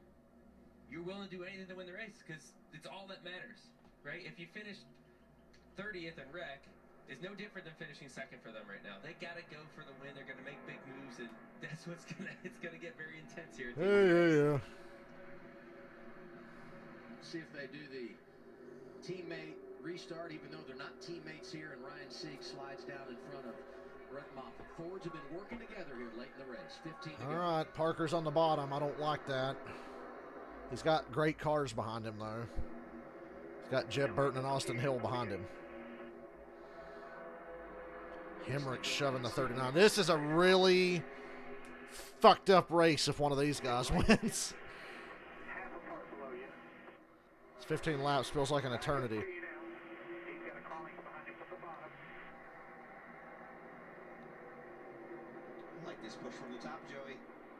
you're willing to do anything to win the race because it's all that matters, right? If you finish 30th and wreck, it's no different than finishing second for them right now. They got to go for the win. They're going to make big moves, and that's what's it's going to get very intense here. Yeah. See if they do the teammate restart, even though they're not teammates here, and Ryan Sieg slides down in front of Brett Moffitt. Fords have been working together here late in the race. 15 to go. All right, Parker's on the bottom. I don't like that. He's got great cars behind him, though. He's got Jeb Burton and Austin Hill behind him. Hemrick shoving the 39. This is a really fucked up race if one of these guys wins. It's 15 laps. Feels like an eternity. I like this push from the top, Joey.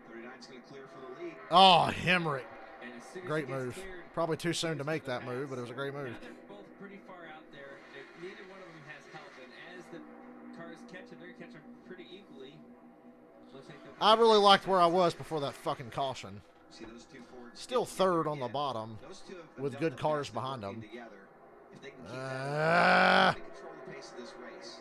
39's going to clear for the lead. Oh, Hemrick. Great move. Probably too soon to make that move, but it was a great move. They're both pretty far out there. Neither one of them has help, and as the cars catch them, they're catching pretty equally. Looks like I really liked where I was before that fucking caution. See those two Fords Still third on the bottom with good cars behind them. If they can keep that, they control the pace of this race.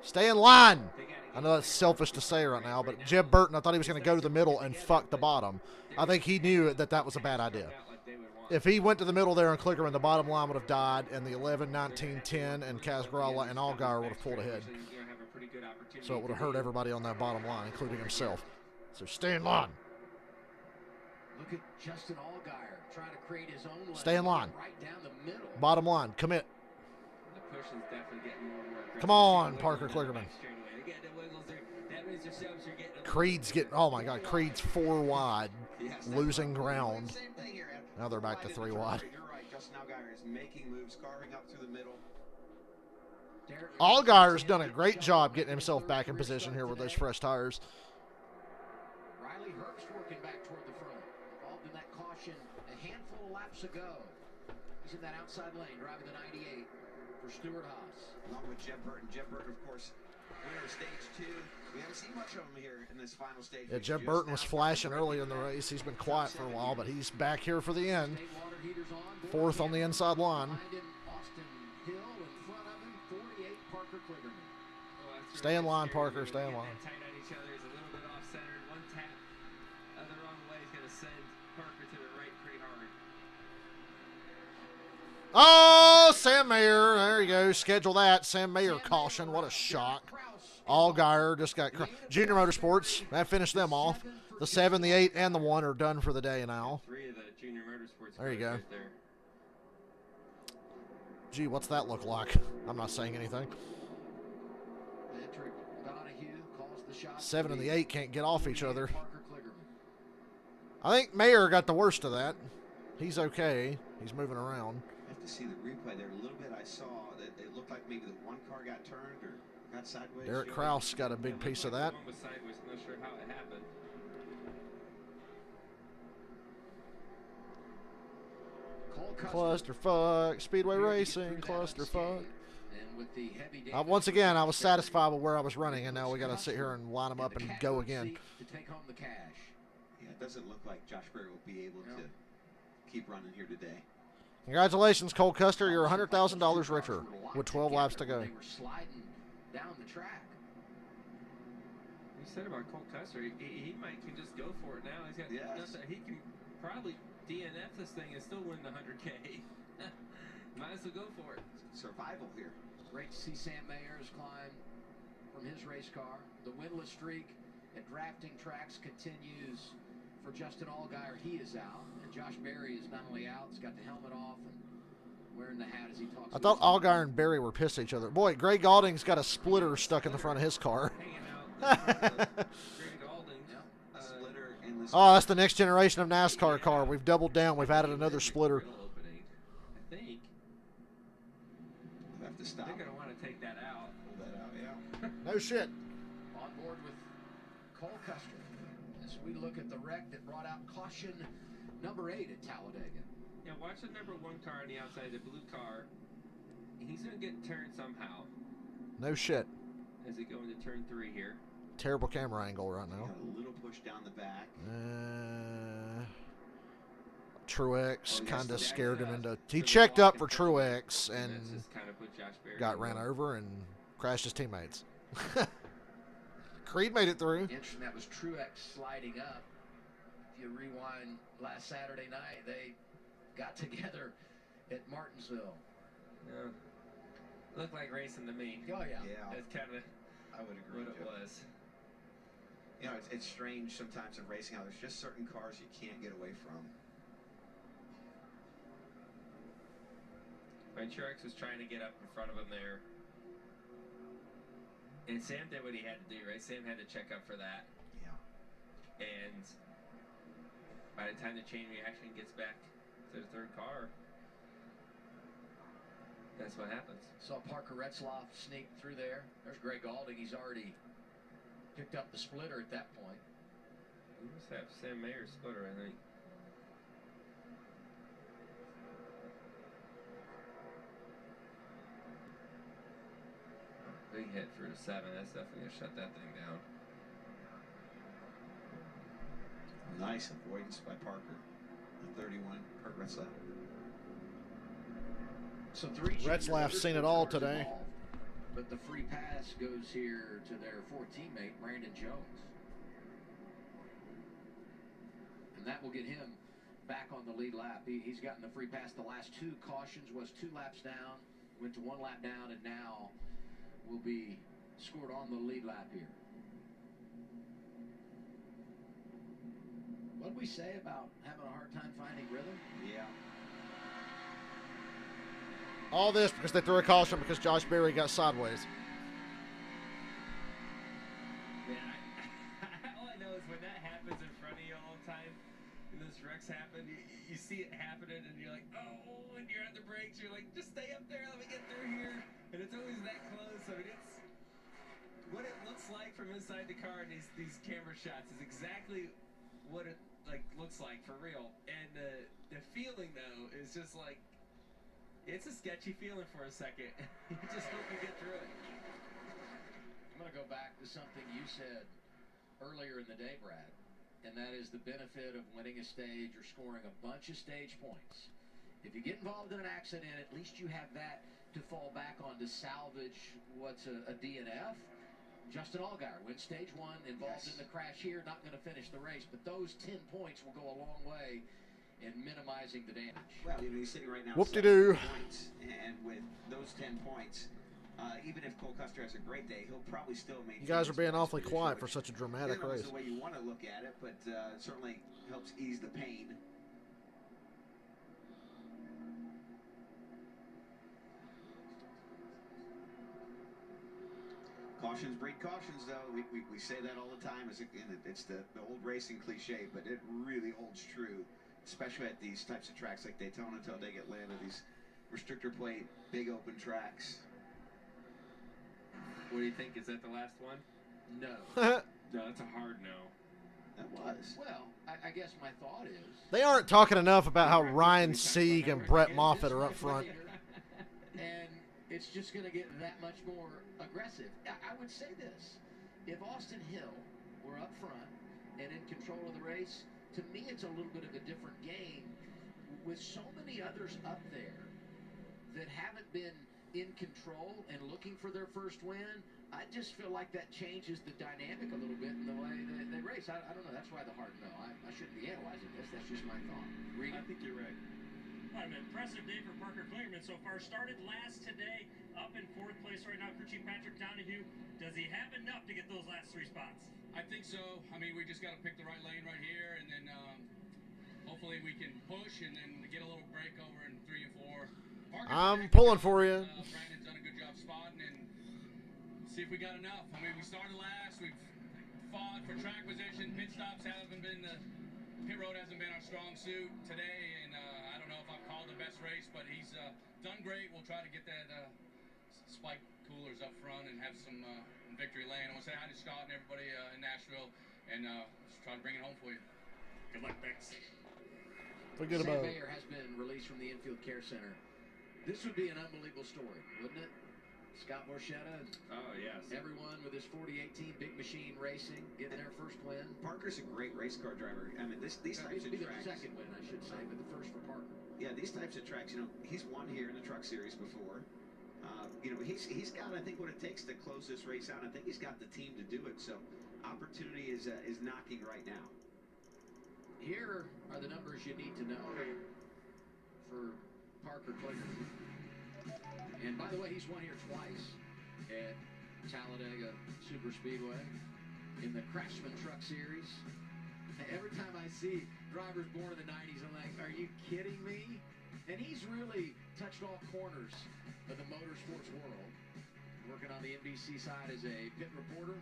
Stay in line. I know that's selfish to say right now, but Jeb Burton, I thought he was going to go to the middle and fuck the bottom. I think he knew that that was a bad idea. If he went to the middle there and Klickerman, the bottom line would have died, and the 11, 19, 10, and Casgrala and Allgaier would have pulled ahead. So it would have hurt everybody on that bottom line, including himself. So stay in line. Look at Justin Allgaier trying to create his own lane. Stay in line. Right down the middle. Bottom line, commit. The push is definitely getting more and more aggressive. Come on, Parker Klickerman. Again, the wiggles there. That means your subs are getting Creed's getting, oh my God, Creed's 4 wide, losing ground. Same thing here, Adam. Now they're back to 3 wide. You're right. Justin Allgaier is making moves, carving up through the middle. Allgaier's done a great job getting himself back in position here with those fresh tires. Riley Herbst working back toward the front. Involved in that caution a handful of laps ago. He's in that outside lane, driving the 98 for Stuart Haas. Along with Jeb Burton. Jeb Burton, of course, winner of stage 2. We haven't seen much of him here in this final stage. Yeah, Jeb Burton was flashing early in the race. He's been quiet for a while, but he's back here for the end. 4th on the inside line. Stay in line, Parker. Stay in line. tight on each other. Is a little bit off-centered. One tap the wrong way is going to send Parker to the right pretty hard. Oh, Sam Mayer. There you go. Schedule that. Sam Mayer caution. What a shock. Allgaier just got Junior Motorsports. That finished them off. The 7, the 8, and the 1 are done for the day now. 3 of the Junior Motorsports. There you go. Right there. Gee, what's that look like? I'm not saying anything. 7 and the 8 can't get off each other. I think Mayer got the worst of that. He's okay. He's moving around. I have to see the replay there a little bit. I saw that it looked like maybe the one car got turned or got sideways. Derek Kraus got a big piece of that. One was sideways. I'm not sure how it happened. Clusterfuck. Speedway Racing. Clusterfuck. Once again, I was satisfied with where I was running, and now we got to sit here and line them up and go again. To take home the cash. Yeah, it doesn't look like Josh Berry will be able to keep running here today. Congratulations, Cole Custer. You're $100,000 richer with 12 laps to go. They were sliding down the track. You said about Cole Custer, he might can just go for it now. He's got nothing. He can probably DNF this thing and still win the 100K. Might as well go for it. Survival here. Great to see Sam Mayer's climb from his race car. The winless streak at drafting tracks continues for Justin Allgaier. He is out. And Josh Berry is not only out, he's got the helmet off and wearing the hat as he talks. I thought Allgaier and Berry were pissed at each other. Boy, Greg Galding's got a splitter stuck in the front of his car. Oh, that's the next generation of NASCAR car. We've doubled down. We've added another splitter. I think. We have to stop. They're going to want to take that out. Pull that out, yeah. No shit. On board with Cole Custer as we look at the wreck that brought out caution number 8 at Talladega. Yeah, watch the number 1 car on the outside, the blue car. He's going to get turned somehow. No shit. As he go into turn 3 here. Terrible camera angle right now. Got a little push down the back. Truex kind of scared him into. He checked up for Truex and got ran over and crashed his teammates. Creed made it through. Interesting, that was Truex sliding up. If you rewind last Saturday night, they got together at Martinsville. Yeah. Looked like racing to me. Oh, yeah. Yeah. That's kind of I would agree. what it was. You know, it's strange sometimes in racing how there's just certain cars you can't get away from. I mean, Truex was trying to get up in front of him there. And Sam did what he had to do, right? Sam had to check up for that. Yeah. And by the time the chain reaction gets back to the third car, that's what happens. Saw Parker Retzlaff sneak through there. There's Greg Alding. He's already picked up the splitter at that point. He must have Sam Mayer's splitter, I think. Big hit for the 7. That's definitely going to shut that thing down. Nice avoidance by Parker. The 31, Parker Retzlaff. So 3 Retzlaff's seen it all today. Involved, but the free pass goes here to their fourth teammate, Brandon Jones. And that will get him back on the lead lap. He's gotten the free pass. The last 2 cautions was 2 laps down, went to 1 lap down, and now will be scored on the lead lap here. What did we say about having a hard time finding rhythm? Yeah. All this because they threw a caution because Josh Berry got sideways. Man, all I know is when that happens in front of you all the time, and those wrecks happen, you see it happening, and you're like, oh, and you're on the brakes, you're like, just stay up there, let me get through here. And it's always that close. I mean, it's what it looks like from inside the car in these camera shots is exactly what it looks like for real. And the feeling though is just like it's a sketchy feeling for a second. You just hope you get through it. I'm going to go back to something you said earlier in the day, Brad, and that is the benefit of winning a stage or scoring a bunch of stage points. If you get involved in an accident, at least you have that to fall back on to salvage what's a DNF. Justin Allgaier wins stage 1, involved in the crash here, not going to finish the race, but those 10 points will go a long way in minimizing the damage. Well, you know, he's sitting right now Whoop-de-doo. 7 points, and with those 10 points, even if Cole Custer has a great day, he'll probably still maintain. You guys are being his awfully position, quiet for which such a dramatic isn't always race. the way you want to look at it, but certainly helps ease the pain. Cautions breed cautions, though. We say that all the time. It's the old racing cliche, but it really holds true, especially at these types of tracks like Daytona, Talladega, Atlanta, these restrictor plate, big open tracks. What do you think? Is that the last one? No. No, that's a hard no. That was. Well, I guess my thought is... They aren't talking enough about how Ryan Sieg and Brett Moffitt are up front. And it's just going to get that much more aggressive. I would say this. If Austin Hill were up front and in control of the race, to me it's a little bit of a different game. With so many others up there that haven't been in control and looking for their first win, I just feel like that changes the dynamic a little bit in the way that they race. I don't know. That's why the hard no. I shouldn't be analyzing this. That's just my thought. I think you're right. An impressive day for Parker Kligerman so far. Started last today, up in 4th place right now. Crew Chief Patrick Donahue. Does he have enough to get those last 3 spots? I think so. I mean, we just got to pick the right lane right here, and then hopefully we can push and then get a little break over in 3 and 4. I'm pulling for you. Brandon's done a good job spotting and see if we got enough. I mean, we started last. We've fought for track position. Pit stops haven't been pit road hasn't been our strong suit today, and I don't know if I've called the best race, but he's done great. We'll try to get that spike coolers up front and have some in victory lane. I want to say hi to Scott and everybody in Nashville, and just try to bring it home for you. Good luck, Bex. Forget Sam about it. Mayer has been released from the infield care center. This would be an unbelievable story, wouldn't it? Scott Borchetta, Oh, yes. everyone with his 4018 Big Machine Racing, getting their first win. Parker's a great race car driver. I mean, these types It'd of be the tracks. second win, I should say, but the first for Parker. Yeah, these types of tracks. You know, he's won here in the Truck Series before. You know, he's got, I think, what it takes to close this race out. I think he's got the team to do it. So, opportunity is knocking right now. Here are the numbers you need to know for Parker Kligerman. By the way, he's won here twice at Talladega Superspeedway in the Craftsman Truck Series. Every time I see drivers born in the 90s, I'm like, are you kidding me? And he's really touched all corners of the motorsports world, working on the NBC side as a pit reporter,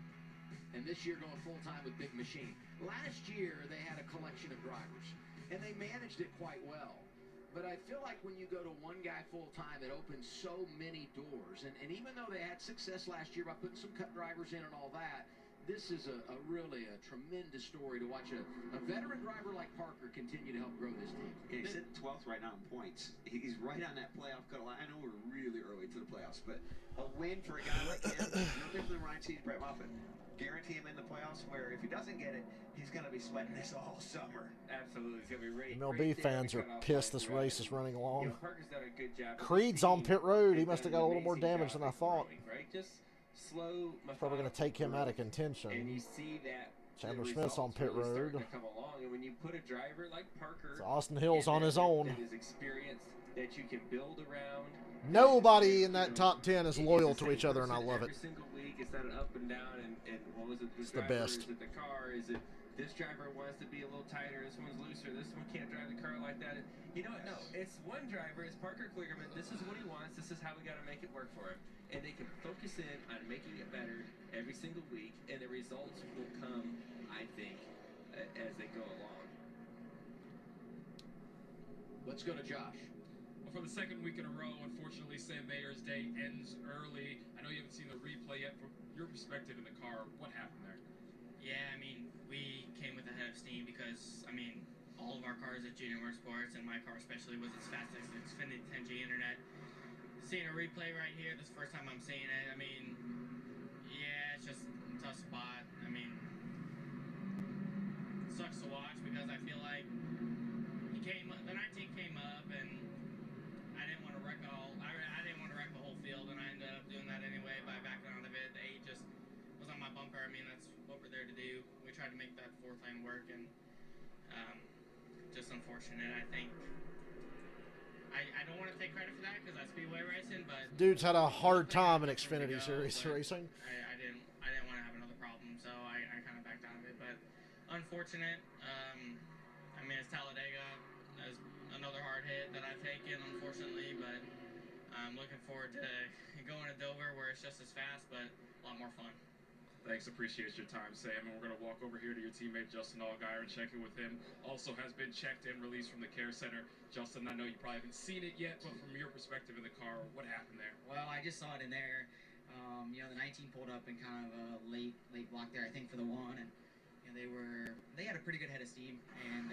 and this year going full-time with Big Machine. Last year, they had a collection of drivers, and they managed it quite well. But I feel like when you go to one guy full-time, it opens so many doors. And even though they had success last year by putting some cut drivers in and all that, this is really a tremendous story to watch a veteran driver like Parker continue to help grow this team. Yeah, he's sitting 12th right now in points. He's right on that playoff cutoff. I know we're really early to the playoffs, but a win for a guy like him, no different than Ryan Sea's Brett Moffitt. Guarantee him in the playoffs, where if he doesn't get it, he's going to be sweating this all summer. Absolutely. It's going to be right. MLB fans are pissed this race is running along. Parker's done a good job. Creed's on pit road. He must have got a little more damage than I thought. Right? Just slow. Probably going to take him out of contention. And you see that Chandler Smith's on pit road. To come along, and when you put a driver like Parker, so Austin Hill's on his own. That is experienced, that you can build around. Nobody in that top 10 is loyal to each other, and I love it. Every single week, it's not an up and down. And what was it? It's the best. Is it the car? Is it this driver wants to be a little tighter? This one's looser. This one can't drive the car like that. You know what? No, it's one driver. It's Parker Kligerman. This is what he wants. This is how we got to make it work for him. And they can focus in on making it better every single week, and the results will come, I think, as they go along. Let's go to Josh. Well, for the second week in a row, unfortunately, Sam Mayer's day ends early. I know you haven't seen the replay yet. From your perspective in the car, what happened there? Yeah, I mean, we came with a head of steam because, I mean, all of our cars at Junior Motorsports, and my car especially, was as fast as the Xfinity 10G Internet. Seeing a replay right here, this is the first time I'm seeing it. I mean, yeah, it's just a tough spot. I mean, it sucks to watch because I feel like the 19 came up, and I didn't want to wreck I didn't want to wreck the whole field, and I ended up doing that anyway by backing out of it. The 8 just was on my bumper. I mean, that's what we're there to do. We tried to make that 4th lane work, and just unfortunate. I think I don't want to take credit for that because that's speedway racing, but dude's had a hard time in Xfinity Series racing. I didn't want to have another problem, so I kind of backed out of it. But unfortunate. I mean, it's Talladega. There's another hard hit that I've taken, unfortunately, but I'm looking forward to going to Dover where it's just as fast, but a lot more fun. Thanks, appreciate your time, Sam. And we're going to walk over here to your teammate, Justin Allgaier, and check in with him. Also has been checked and released from the care center. Justin, I know you probably haven't seen it yet, but from your perspective in the car, what happened there? Well, I just saw it in there. You know, the 19 pulled up in kind of a late block there, I think, for the 1, and you know, they had a pretty good head of steam, and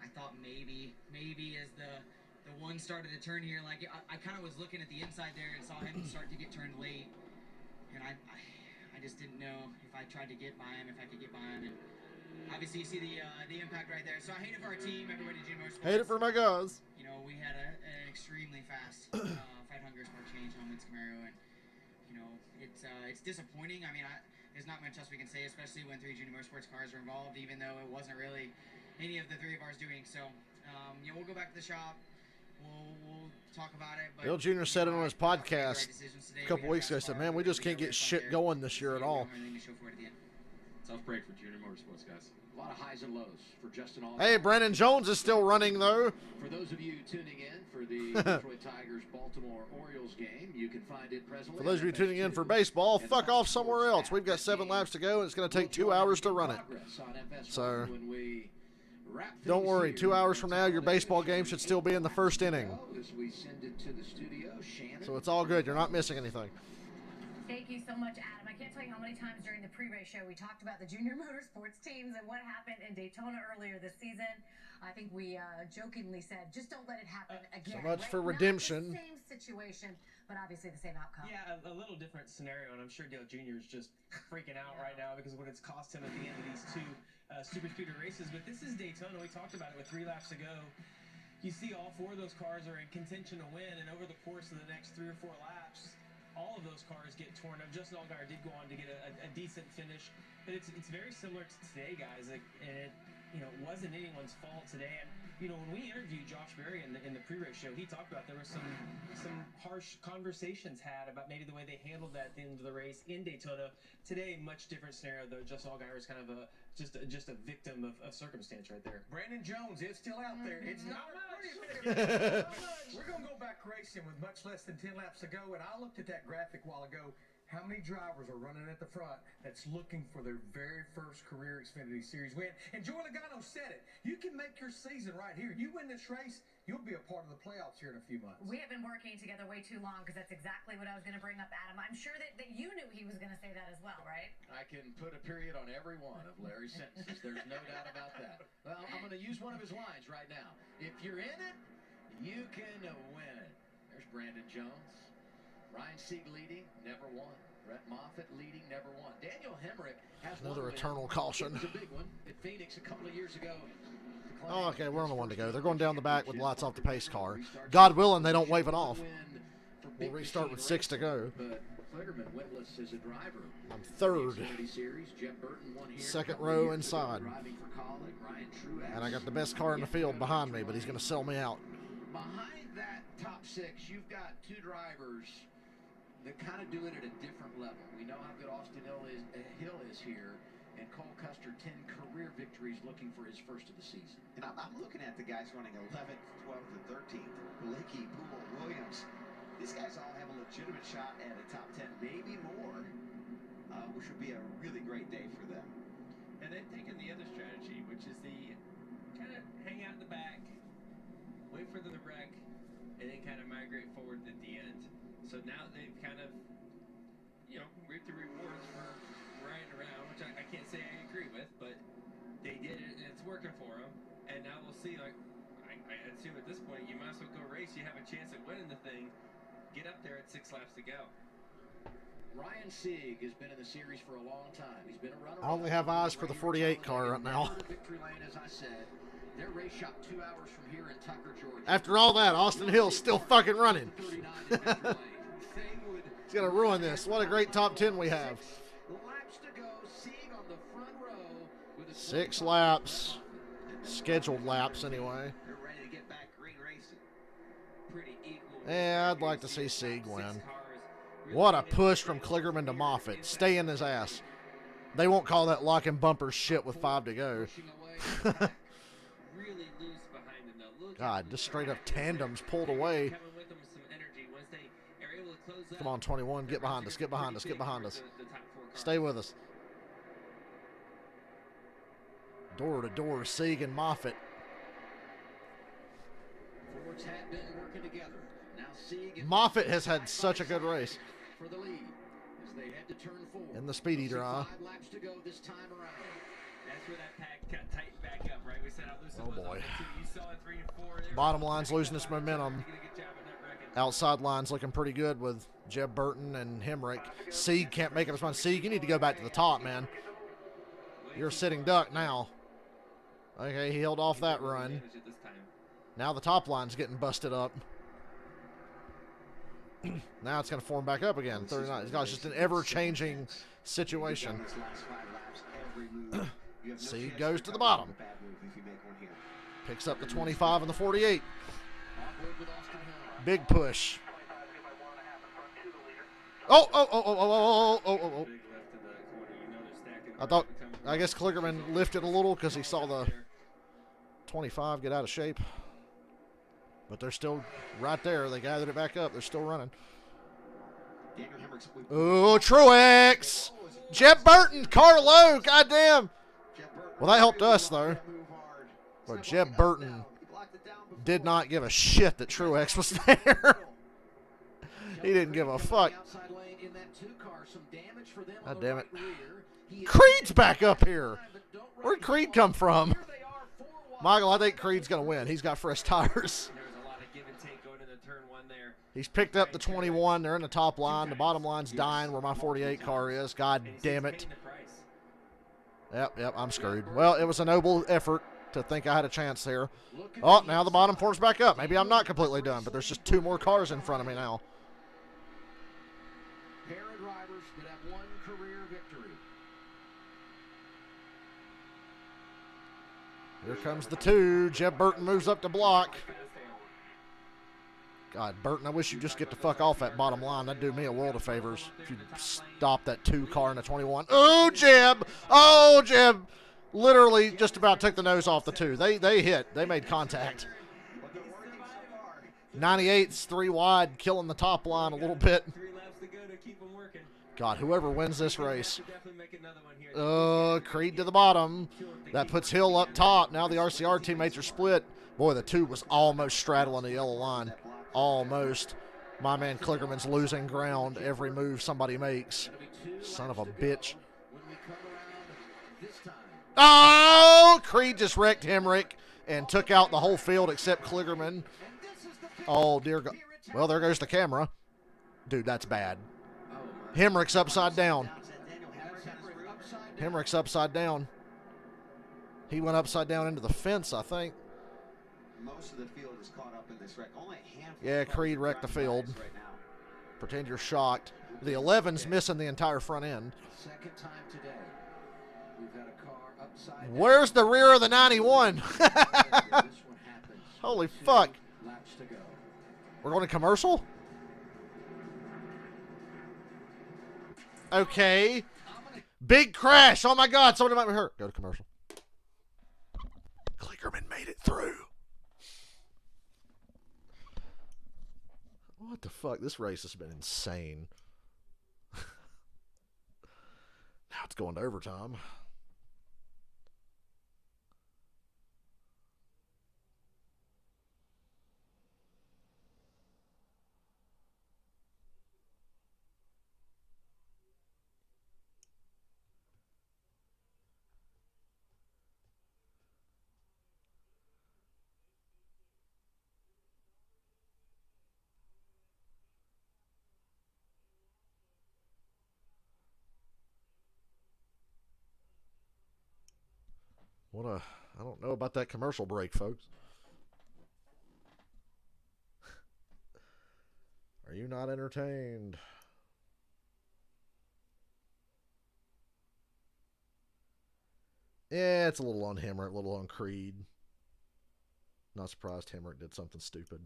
I thought maybe as the 1 started to turn here, like I kind of was looking at the inside there and saw him start to get turned late, and I just didn't know if I tried to get by him, if I could get by him, and obviously you see the impact right there. So I hate it for our team, everybody at Junior Motorsports. Hate it for my guys. You know, we had an extremely fast 500 horsepower change on Vince Camaro, and you know, it's disappointing. I mean, there's not much else we can say, especially when 3 Junior Motorsports cars are involved, even though it wasn't really any of the 3 of ours doing. So, you know, we'll go back to the shop. We'll talk about it. But, Bill Jr. said it on his podcast a couple weeks ago. He said, man, we just can't get shit going this year at all. Tough break for Junior Motorsports, guys. A lot of highs and lows for Justin Allgaier. Hey, Brandon Jones is still running, though. For those of you tuning in for the Detroit Tigers Baltimore Orioles game, you can find it presently. For those of you tuning in for baseball, fuck off somewhere else. We've got 7 laps to go, and it's going to take 2 hours to run it. So don't worry, 2 hours from now, your baseball game should still be in the 1st inning. So it's all good. You're not missing anything. Thank you so much, Adam. I can't tell you how many times during the pre-race show we talked about the Junior Motorsports teams and what happened in Daytona earlier this season. I think we jokingly said, just don't let it happen again. So much for Not redemption. the same situation, but obviously the same outcome. Yeah, a little different scenario, and I'm sure Dale Jr. is just freaking out right now because of what it's cost him at the end of these 2 super speeder races. But this is Daytona. We talked about it with 3 laps to go. You see all 4 of those cars are in contention to win, and over the course of the next 3 or 4 laps, all of those cars get torn up. Justin Allgaier did go on to get a decent finish, but it's very similar to today, guys. wasn't anyone's fault today. And when we interviewed Josh Berry in the pre-race show, he talked about there was some harsh conversations had about maybe the way they handled that at the end of the race in Daytona. Today, much different scenario though. Justin Allgaier is kind of just a victim of circumstance right there. Brandon Jones is still out there. It's not much. We're going to go back racing with much less than 10 laps to go, and I looked at that graphic a while ago. How many drivers are running at the front that's looking for their very first career Xfinity Series win? And Joey Logano said it. You can make your season right here. You win this race, you'll be a part of the playoffs here in a few months. We have been working together way too long because that's exactly what I was going to bring up, Adam. I'm sure that you knew he was going to say that as well, right? I can put a period on every one of Larry's sentences. There's no doubt about that. Well, I'm going to use one of his lines right now. If you're in it, you can win it. There's Brandon Jones. Ryan Sieg leading, never won. Brett Moffitt leading, never won. Daniel Hemrick has another one eternal win. caution. It was a big one at Phoenix a couple of years ago. Oh, okay, we're on the one to go. They're going down the back with lots off the pace car. God willing, they don't wave it off. We'll restart with 6 to go. But Kligerman winless as a driver. I'm third. Series. Jeff Burton won here. Second row inside. And I got the best car in the field behind me, but he's going to sell me out. Behind that top 6, you've got 2 drivers that kind of do it at a different level. We know how good Austin Hill is here, and Cole Custer 10 career victories looking for his first of the season. And I'm looking at the guys running 11th, 12th, and 13th. Blakey, Poole, Williams. These guys all have a legitimate shot at a top 10, maybe more, which would be a really great day for them. And then taking the other strategy, which is the kind of hang out in the back, wait for them to wreck, and then kind of migrate forward at the end. So now they've kind of, reaped the rewards for riding around, which I can't say I agree with, but they did it, and it's working for them. And now we'll see, I assume at this point, you might as well go race. You have a chance at winning the thing. Get up there at 6 laps to go. Ryan Sieg has been in the series for a long time. He's been a runner. I only have eyes for the 48 car right now. Victory lane, as I said. Their race shop 2 hours from here in Tucker, Georgia. After all that, Austin Hill's still fucking running. He's going to ruin this. What a great top 10 we have. 6 laps. Scheduled laps, anyway. Yeah, I'd like to see Sieg win. What a push from Kligerman to Moffitt. Stay in his ass. They won't call that locking bumper shit with 5 to go. God, just straight up tandems pulled away. Come on, 21. Get behind us. Get behind us. Get behind us. Stay with us. Door to door, Sieg and Moffitt. Fords had been working together. Now Sieg and Moffitt has had such a good race. For the lead as they head to turn 4. In the speedy draw. 5 laps to go this time around. That's where that pack got tightened back up, right? We said how loose it Oh was. boy. You saw it 3 and 4 there. Bottom line's losing its momentum. Outside line's looking pretty good with Jeb Burton and Hemrick. Sieg can't make up his mind. Sieg, you need to go back to the top, man. You're a sitting duck now. Okay, he held off that run. Now the top line's getting busted up. Now it's going to form back up again. 39. It's just an ever-changing situation. Sieg goes to the bottom. Picks up the 25 and the 48. Big push. Oh. I guess Kligerman lifted a little because he saw the 25 get out of shape. But they're still right there. They gathered it back up. They're still running. Oh, Truex. Jeb Burton, car low. Goddamn. Well, that helped us, though. But Jeb Burton did not give a shit that Truex was there. He didn't give a fuck. God damn it. Creed's back up here. Where'd Creed come from? Michael, I think Creed's going to win. He's got fresh tires. He's picked up the 21. They're in the top line. The bottom line's dying where my 48 car is. God damn it. Yep, I'm screwed. Well, it was a noble effort to think I had a chance there. Oh, now the bottom forms back up. Maybe I'm not completely done, but there's just 2 more cars in front of me now. Pair of drivers that have 1 career victory. Here comes the 2. Jeb Burton moves up to block. God, Burton, I wish you'd just get the fuck off that bottom line. That'd do me a world of favors if you'd stop that 2 car in the 21. Oh, Jeb! Oh, Jeb! Literally just about took the nose off the 2. They hit. They made contact. 98's 3 wide, killing the top line a little bit. God, whoever wins this race. Creed to the bottom. That puts Hill up top. Now the RCR teammates are split. Boy, the 2 was almost straddling the yellow line. Almost. My man Klickerman's losing ground every move somebody makes. Son of a bitch. Oh! Creed just wrecked Hemrick and took out the whole field except Klickerman. Oh, dear God. Well, there goes the camera. Dude, that's bad. Hemrick's upside down. Hemrick's upside down. He went upside down into the fence, I think. Most of the field is caught up in this wreck. Only a handful. Yeah, Creed wrecked the field. Right now. Pretend you're shocked. The 11's missing the entire front end. Second time today. We've had a car upside Where's the rear of the 91? Holy fuck. laps to go. We're going to commercial? Okay. Big crash. Oh my God. Somebody might be hurt. Go to commercial. Klickerman made it through. What the fuck? This race has been insane. Now it's going to overtime. I don't know about that commercial break, folks. Are you not entertained? Yeah, it's a little on Hemrick, a little on Creed. Not surprised Hemrick did something stupid.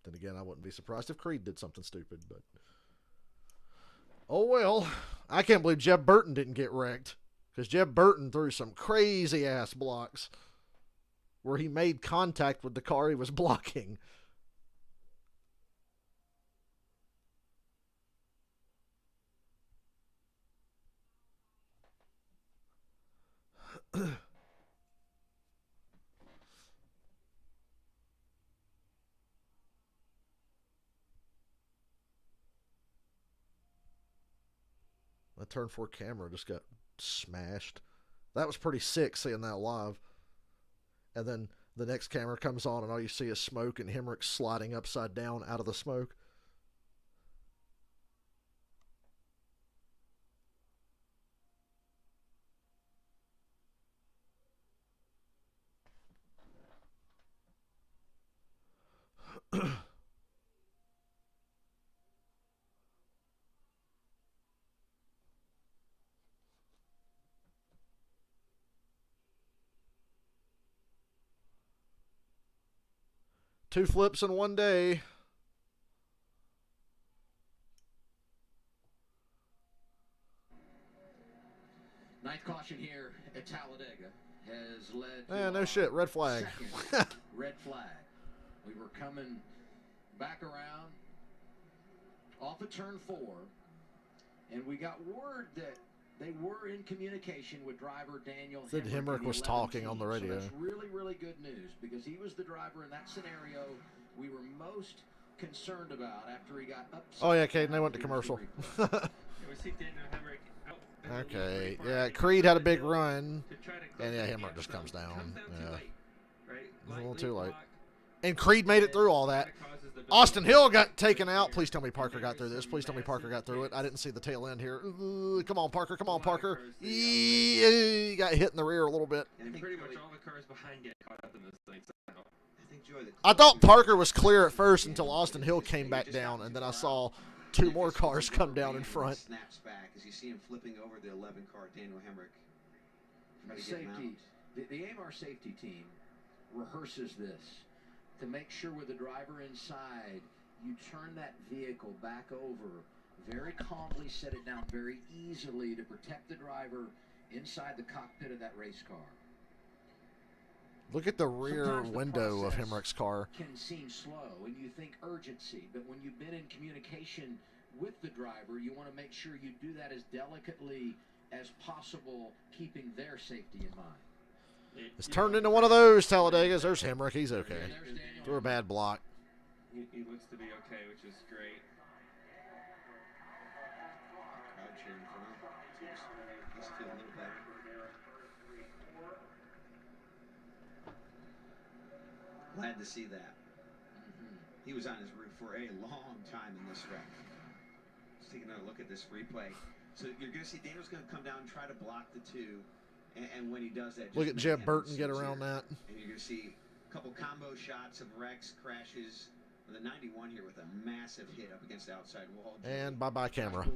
Then again, I wouldn't be surprised if Creed did something stupid, but... Oh well. I can't believe Jeb Burton didn't get wrecked. Because Jeb Burton threw some crazy-ass blocks where he made contact with the car he was blocking. My turn 4 camera just got smashed. That was pretty sick seeing that live. And then the next camera comes on and all you see is smoke and Hemrick sliding upside down out of the smoke. Two flips in one day. Ninth caution here at Talladega has led to No shit, red flag. red flag. We were coming back around off of turn 4, and we got word that they were in communication with driver Daniel Said Hemrick was talking on the radio. So that's really, really good news because he was the driver in that scenario we were most concerned about after he got upset. Oh yeah, Caden, they went to commercial. Okay, yeah, Creed had a big run, and yeah, Hemrick just comes down. Yeah, a little too late. And Creed made it through all that. Austin Hill got taken out. Please tell me Parker got through this. Please tell me Parker got through it. I didn't see the tail end here. Come on, Parker. Come on, Parker. He got hit in the rear a little bit. And pretty much all the cars behind get caught up in this thing. I thought Parker was clear at first until Austin Hill came back down, and then I saw two more cars come down in front. Snaps back as you see him flipping over the 11 car, Daniel Hemrick. Try to get him out. Safety The AMR safety team rehearses this to make sure with the driver inside, you turn that vehicle back over, very calmly set it down very easily to protect the driver inside the cockpit of that race car. Look at the rear Sometimes the window of process Hemrick's car. Can seem slow, and you think urgency, but when you've been in communication with the driver, you want to make sure you do that as delicately as possible, keeping their safety in mind. It's turned into one of those Talladegas. There's Hemrick. He's okay. Threw a bad block. He looks to be okay, which is great. Crowd cheering for him. He's feeling a little better. Glad to see that. He was on his roof for a long time in this wreck. Let's take another look at this replay. So you're going to see Daniel's going to come down and try to block the two. And when he does that, look at Jeb Burton get around that. And you're going to see a couple combo shots of wrecks, crashes. The 91 here with a massive hit up against the outside wall. And bye-bye camera.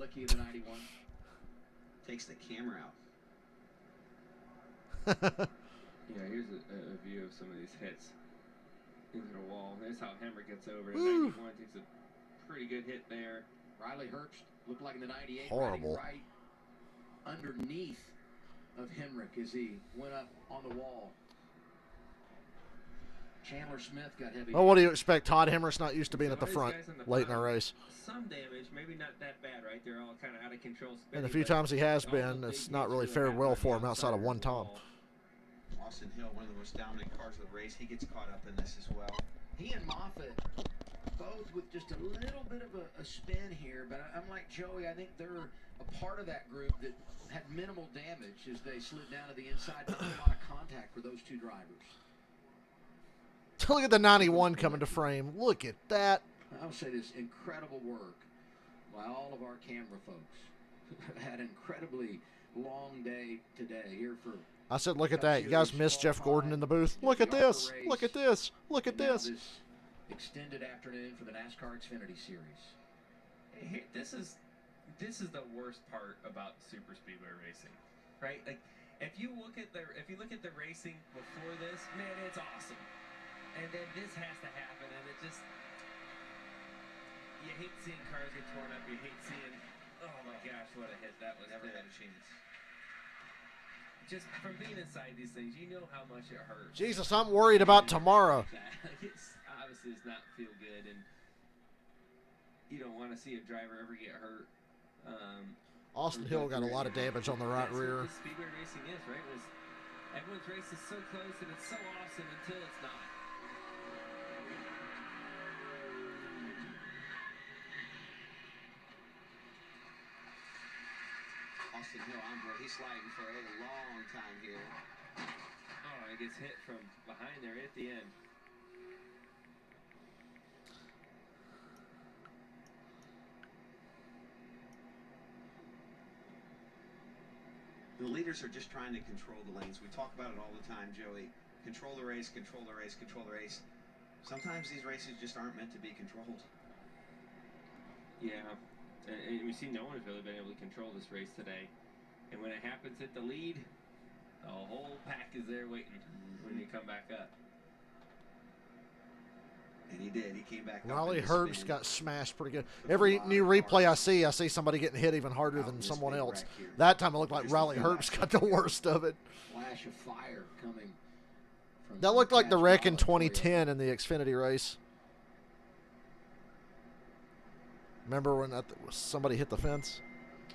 Takes the camera out. Yeah, here's a view of some of these hits into the wall. There's how Hemrick gets over. The Woo. 91 takes a pretty good hit there. Riley Herbst looked like the 98 Horrible. Right underneath of Hemrick as he went up on the wall. Chandler Smith got heavy. Well, what do you expect? Todd Hemrick's not used to being at the front late in the race. Some damage, maybe not that bad, right? They're all kind of out of control. And the few times he has been, it's not really fared well for him outside of one time. Austin Hill, one of the most dominant cars of the race, he gets caught up in this as well. He and Moffitt both with just a little bit of a spin here, but I'm like Joey, I think they're a part of that group that had minimal damage as they slid down to the inside. Not a lot of contact for those two drivers. Look at the 91 coming to frame. Look at that. I'll say this, incredible work by all of our camera folks. Had an incredibly long day today here for... I said, look at that. You guys missed Jeff Gordon in the booth. Look at this. Look at this. Look at this. Extended afternoon for the NASCAR Xfinity Series. Hey, this is the worst part about super speedway racing, right? Like, if you look at the racing before this, man, it's awesome. And then this has to happen, and it just, you hate seeing cars get torn up. You hate seeing, oh my gosh, what a hit that was. Never had a chance. Just from being inside these things, you know how much it hurts. Jesus, I'm worried about tomorrow. It's obviously does not feel good, and you don't want to see a driver ever get hurt. Austin Hill got a lot of damage on the right rear. That's what speedway racing is, right? Everyone's race is so close and it's so awesome until it's not. Austin Hill on board. He's sliding for a long time here. Oh, he gets hit from behind there at the end. The leaders are just trying to control the lanes. We talk about it all the time, Joey. Control the race, control the race, control the race. Sometimes these races just aren't meant to be controlled. Yeah, and we see no one has really been able to control this race today. And when it happens at the lead, the whole pack is there waiting when you come back up. And he did. He came back up. Riley Herbst got smashed pretty good. Every new replay I see somebody getting hit even harder than someone else. That time it looked like Riley Herbst got the worst of it. Flash of fire coming from That looked like the wreck in 2010 in the Xfinity race. Remember when somebody hit the fence?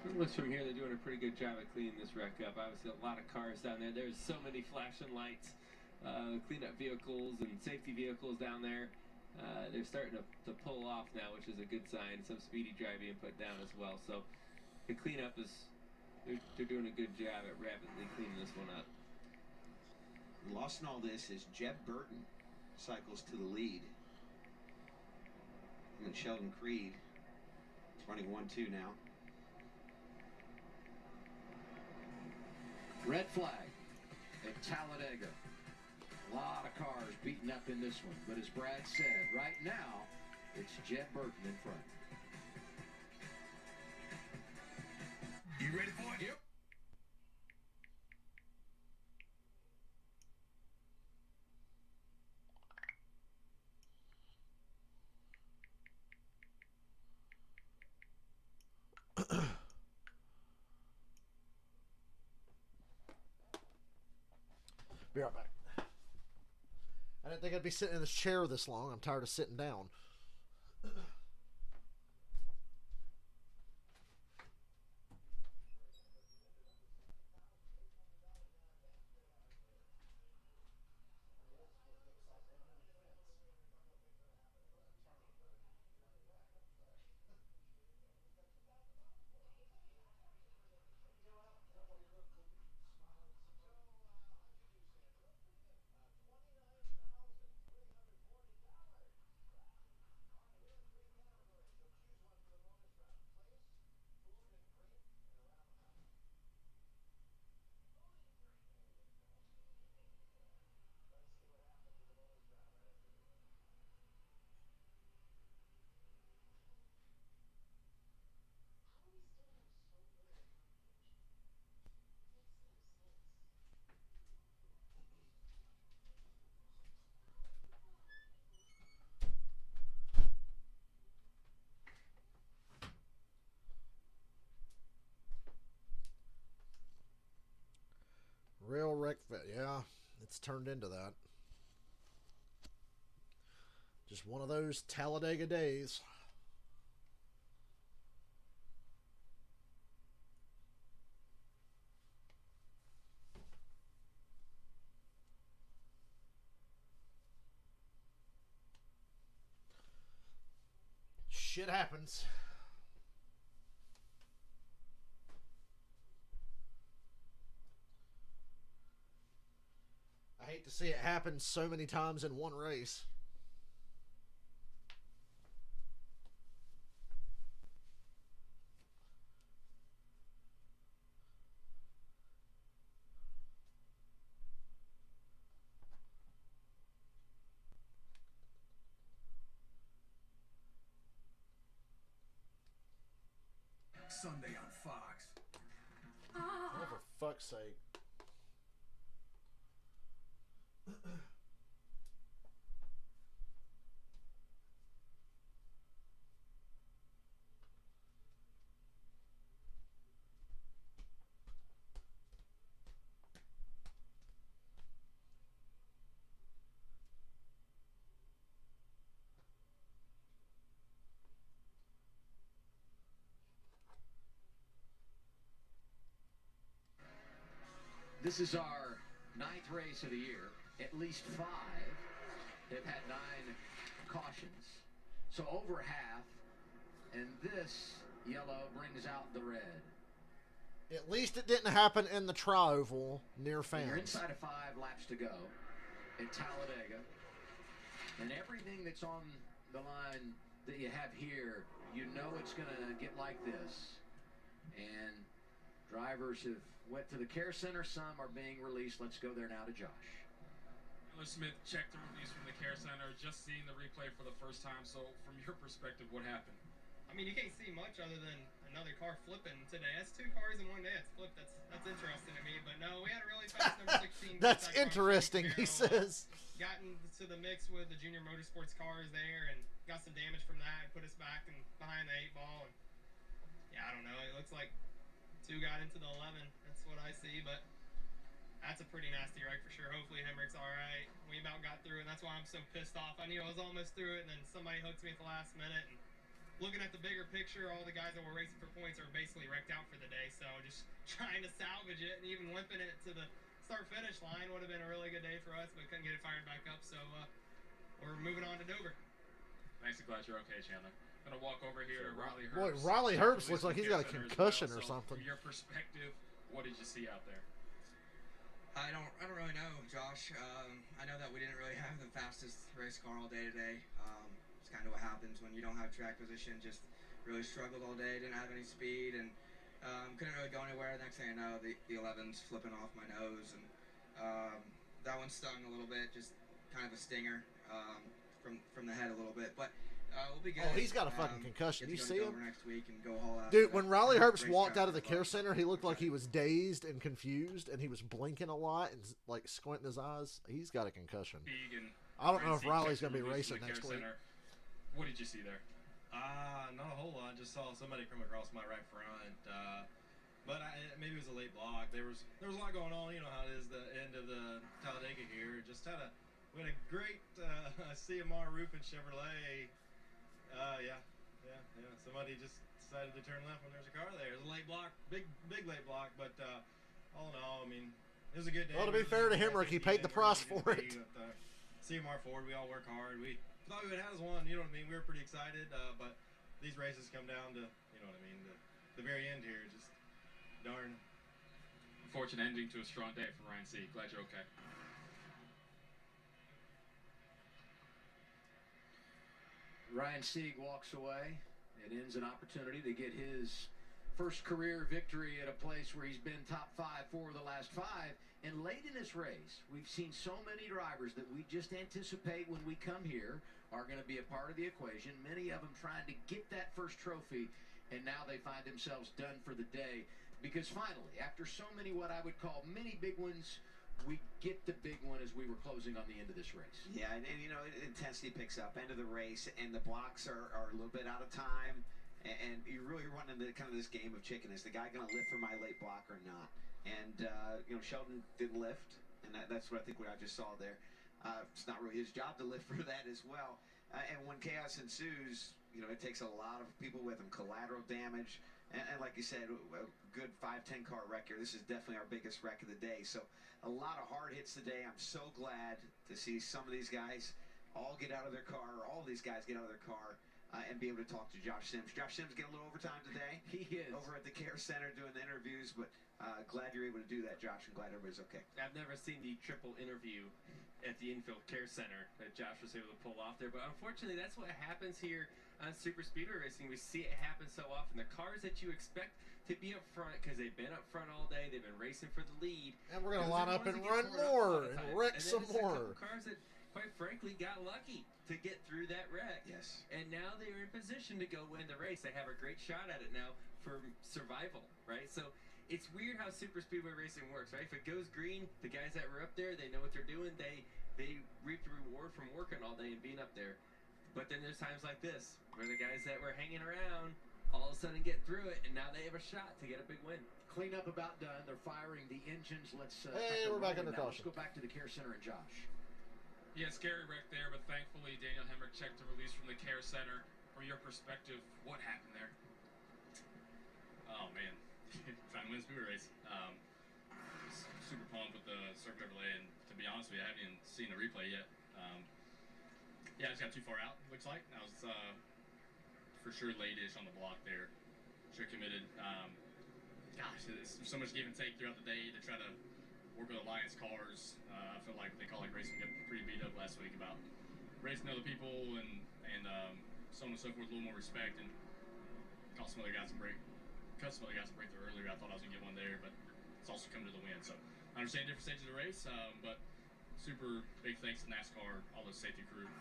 It looks from here they're doing a pretty good job of cleaning this wreck up. Obviously a lot of cars down there. There's so many flashing lights. Cleanup vehicles and safety vehicles down there. They're starting to pull off now, which is a good sign. Some speedy drive being put down as well. So the cleanup is, they're doing a good job at rapidly cleaning this one up. Lost in all this is Jeb Burton cycles to the lead. And then Sheldon Creed running 1-2 now. Red flag at Talladega. A lot of cars beaten up in this one, but as Brad said, right now, it's Jeb Burton in front. You ready for it? Yep. Be right back. I didn't think I'd be sitting in this chair this long. I'm tired of sitting down. Real wreck fit. Yeah, it's turned into that. Just one of those Talladega days. Shit happens. I hate to see it happen so many times in one race. Sunday on Fox. Oh, for fuck's sake. This is our 9th race of the year. At least 5 have had 9 cautions. So over half. And this yellow brings out the red. At least it didn't happen in the tri-oval near fans. You're inside of 5 laps to go at Talladega. And everything that's on the line that you have here, you know it's going to get like this. And drivers have went to the care center. Some are being released. Let's go there now to Josh. Smith checked the release from the care center, just seeing the replay for the first time. So from your perspective, what happened? I mean, you can't see much other than another car flipping today. That's 2 cars in one day. It's flipped. That's interesting to me. But no, we had a really fast number 16. That's interesting, he says. Gotten to the mix with the junior motorsports cars there and got some damage from that. Put us back and behind the 8 ball. And yeah, I don't know. It looks like 2 got into the 11. That's what I see. But that's a pretty nasty wreck for sure. Hopefully Hemrick's all right. We about got through, and that's why I'm so pissed off. I knew I was almost through it, and then somebody hooked me at the last minute. And looking at the bigger picture, all the guys that were racing for points are basically wrecked out for the day. So just trying to salvage it, and even limping it to the start-finish line would have been a really good day for us, but couldn't get it fired back up. So we're moving on to Dover. Nice and glad you're okay, Chandler. Gonna walk over here to Riley Boy, Herbst. Riley Herbst looks like he's got a concussion or something. From your perspective, what did you see out there? I don't really know, Josh. I know that we didn't really have the fastest race car all day today. It's kind of what happens when you don't have track position. Just really struggled all day. Didn't have any speed and couldn't really go anywhere. The next thing I know, the 11's flipping off my nose, and that one stung a little bit. Just kind of a stinger from the head a little bit, but. We'll be good. Oh, he's got a fucking concussion. You see him? Next week and go haul out. Dude, when Riley Herbst walked out of the care center, he looked like he was dazed and confused, and he was blinking a lot and like squinting his eyes. He's got a concussion. I don't know if Riley's going to be racing next week. What did you see there? Not a whole lot. Just saw somebody come across my right front. But maybe it was a late block. There was a lot going on. You know how it is the end of the Talladega here. We had a great CMR Roof and Chevrolet. Yeah. Somebody just decided to turn left when there's a car there. It was a late block, big late block. But all in all, I mean, it was a good day. Well, to be fair to him, Rick, he paid the price for it. CMR Ford, we all work hard. We thought we would have one. You know what I mean? We were pretty excited. But these races come down to, you know what I mean, the very end here. Just darn. Unfortunate ending to a strong day for Ryan Sieg. Glad you're okay. Ryan Sieg walks away. It ends an opportunity to get his first career victory at a place where he's been top 5 4 of the last 5. And late in this race, we've seen so many drivers that we just anticipate when we come here are going to be a part of the equation. Many of them trying to get that first trophy, and now they find themselves done for the day. Because finally, after so many what I would call many big ones, we get the big one as we were closing on the end of this race. Yeah, and you know, intensity picks up, end of the race, and the blocks are a little bit out of time, and you're really running the kind of this game of chicken. Is the guy going to lift for my late block or not? And you know, Sheldon didn't lift, and that's what I think what I just saw there. It's not really his job to lift for that as well. And when chaos ensues, you know, it takes a lot of people with him, collateral damage, and like you said, a good 5-10 car wreck here. This is definitely our biggest wreck of the day. So a lot of hard hits today. I'm so glad to see some of these guys all get out of their car, or all of these guys get out of their car, and be able to talk to Josh Sims. Josh Sims getting a little overtime today. He is. Over at the Care Center doing the interviews, but glad you're able to do that, Josh, and glad everybody's okay. I've never seen the triple interview at the Infield Care Center that Josh was able to pull off there. But unfortunately, that's what happens here on Super Speedway Racing. We see it happen so often. The cars that you expect to be up front, because they've been up front all day, they've been racing for the lead. And we're going to line up and run more and wreck some more. Cars that, quite frankly, got lucky to get through that wreck. Yes. And now they are in position to go win the race. They have a great shot at it now for survival, right? So it's weird how Super Speedway Racing works, right? If it goes green, the guys that were up there, they know what they're doing. They reap the reward from working all day and being up there. But then there's times like this where the guys that were hanging around all of a sudden get through it, and now they have a shot to get a big win. Cleanup about done. They're firing the engines. Let's hey, we're back under caution. Let's go back to the Care Center and Josh. Yeah, scary wreck there, but thankfully Daniel Hemrick checked the release from the Care Center. From your perspective, what happened there? Oh man, trying to win a speedway race. Super pumped with the circuit overlay, and to be honest with you, I haven't even seen the replay yet. Yeah, I just got too far out, looks like. I was for sure late-ish on the block there. Sure committed. Gosh, there's so much give and take throughout the day to try to work with Alliance cars. I feel like they call it racing got pretty beat up last week about racing other people and so on and so forth, a little more respect, and cost some other guys some breakthrough earlier. I thought I was gonna get one there, but it's also come to the win. So I understand different stages of the race, but super big thanks to NASCAR, all the safety crew.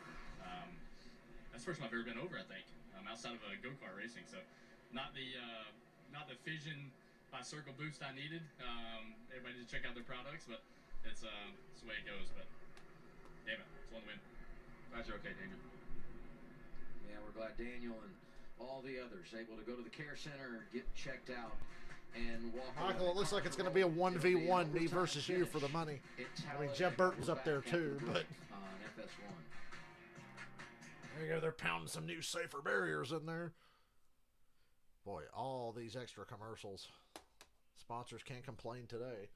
That's the first time I've ever been over, I think, outside of go-kart racing. So not the Fission by Circle boost I needed. Everybody needs to check out their products, but it's the way it goes. But damn it, it's one win. Glad you're okay, Daniel. Yeah, we're glad Daniel and all the others able to go to the Care Center, get checked out, and walk Michael, it looks like it's going to be a 1v1, me versus you for the money. I mean, Jeff Burton's up there too, but on FS1. There you go, they're pounding some new safer barriers in there. Boy, all these extra commercials. Sponsors can't complain today.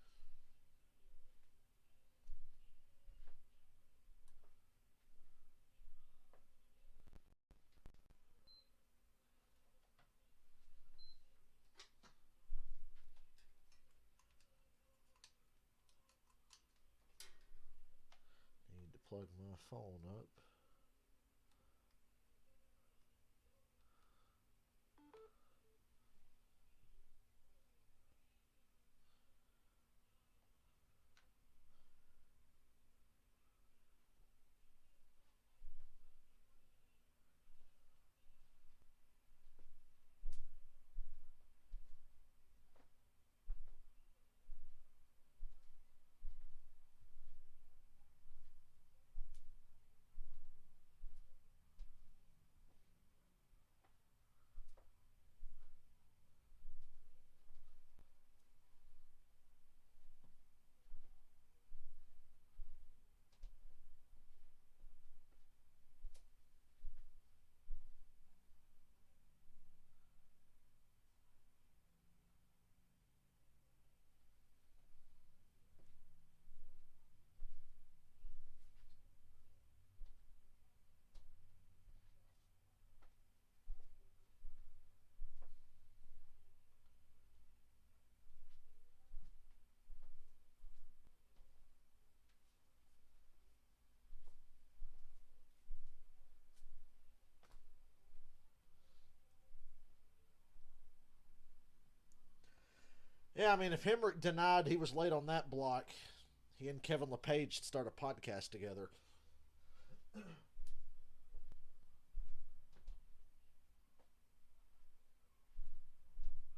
Need to plug my phone up. Yeah, I mean, if Hemrick denied he was late on that block, he and Kevin LePage should start a podcast together.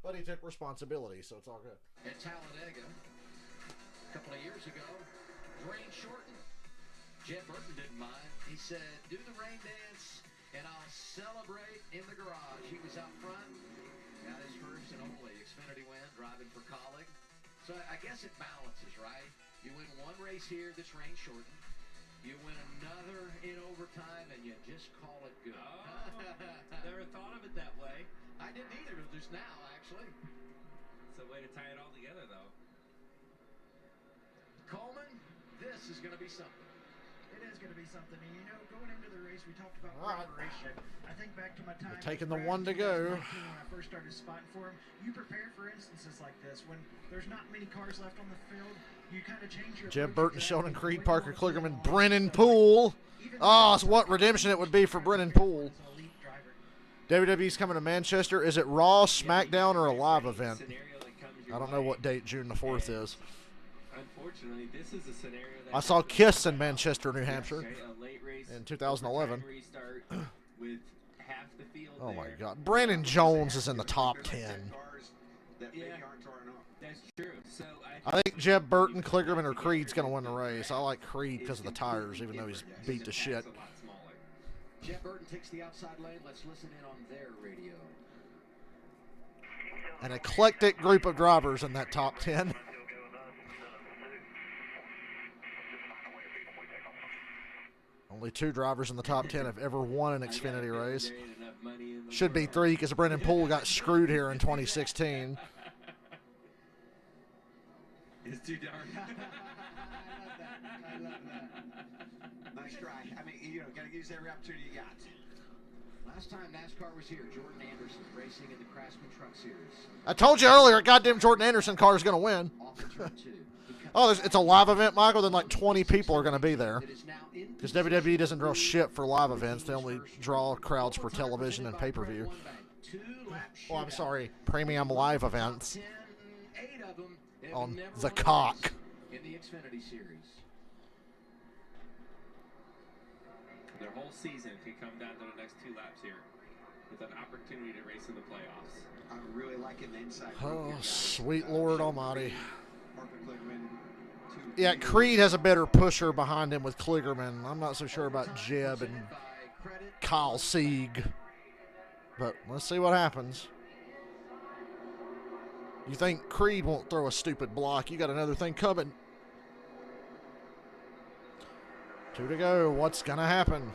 But he took responsibility, so it's all good. At Talladega, a couple of years ago, rain shortened. Jed Burton didn't mind. He said, do the rain dance, and I'll celebrate in the garage. He was out front, got his first and only Xfinity win, driving for Colleague. So I guess it balances, right? You win one race here that's rain shortened. You win another in overtime, and you just call it good. Oh, never thought of it that way. I didn't either just now, actually. It's a way to tie it all together, though. Coleman, this is going to be something. It is going to be something. And, you know, going into the race, we talked about All right. preparation. I think back to my time. We're taking with the Brad one to in go. 2019 When I first started spotting for him, you prepare for instances like this. When there's not many cars left on the field, you kind of change your Jeb approach Burton, to that. Sheldon The Creed, way you Parker wanna play Kligerman, the ball. Brennan So, Poole. even Oh, though what redemption it would be for Brennan Poole. as an elite driver. WWE's coming to Manchester. Is it Raw, SmackDown, or a live event? I don't know what date June the 4th is. Unfortunately, this is a scenario that I saw Kiss in Manchester, New Hampshire a late race in 2011. restart with half the field Oh my there. God. Brandon Jones is in the top 10. Yeah, that's true. So I think Jeb Burton, Kligerman, or Creed's going to win the race. I like Creed because of the tires, even though he's beat to shit. Jeb Burton takes the outside lane. Let's listen in on their radio. An eclectic group of drivers in that top 10. Only 2 drivers in the top 10 have ever won an Xfinity race. Should be 3 because Brendan Poole got screwed here in 2016. It's too dark. I love that. Nice try. I mean, you know, got to use every opportunity you got. Last time NASCAR was here, Jordan Anderson racing in the Craftsman Truck Series. I told you earlier, goddamn Jordan Anderson car is going to win. Off of turn 2. Oh, it's a live event, Michael. Then like 20 people are going to be there. Because WWE doesn't draw shit for live events. They only draw crowds for television and pay-per-view. Oh, I'm sorry. Premium live events. 8 of them have On never the won a cock. race in the Xfinity Series. Their whole season could come down to the next 2 laps here with an opportunity to race in the playoffs. I'm really liking the inside. Oh, sweet Lord Almighty. Parker Kligerman, Yeah, Creed has a better pusher behind him with Kligerman. I'm not so sure about Jeb and Kyle Sieg. But let's see what happens. You think Creed won't throw a stupid block. You got another thing coming. 2 to go. What's going to happen?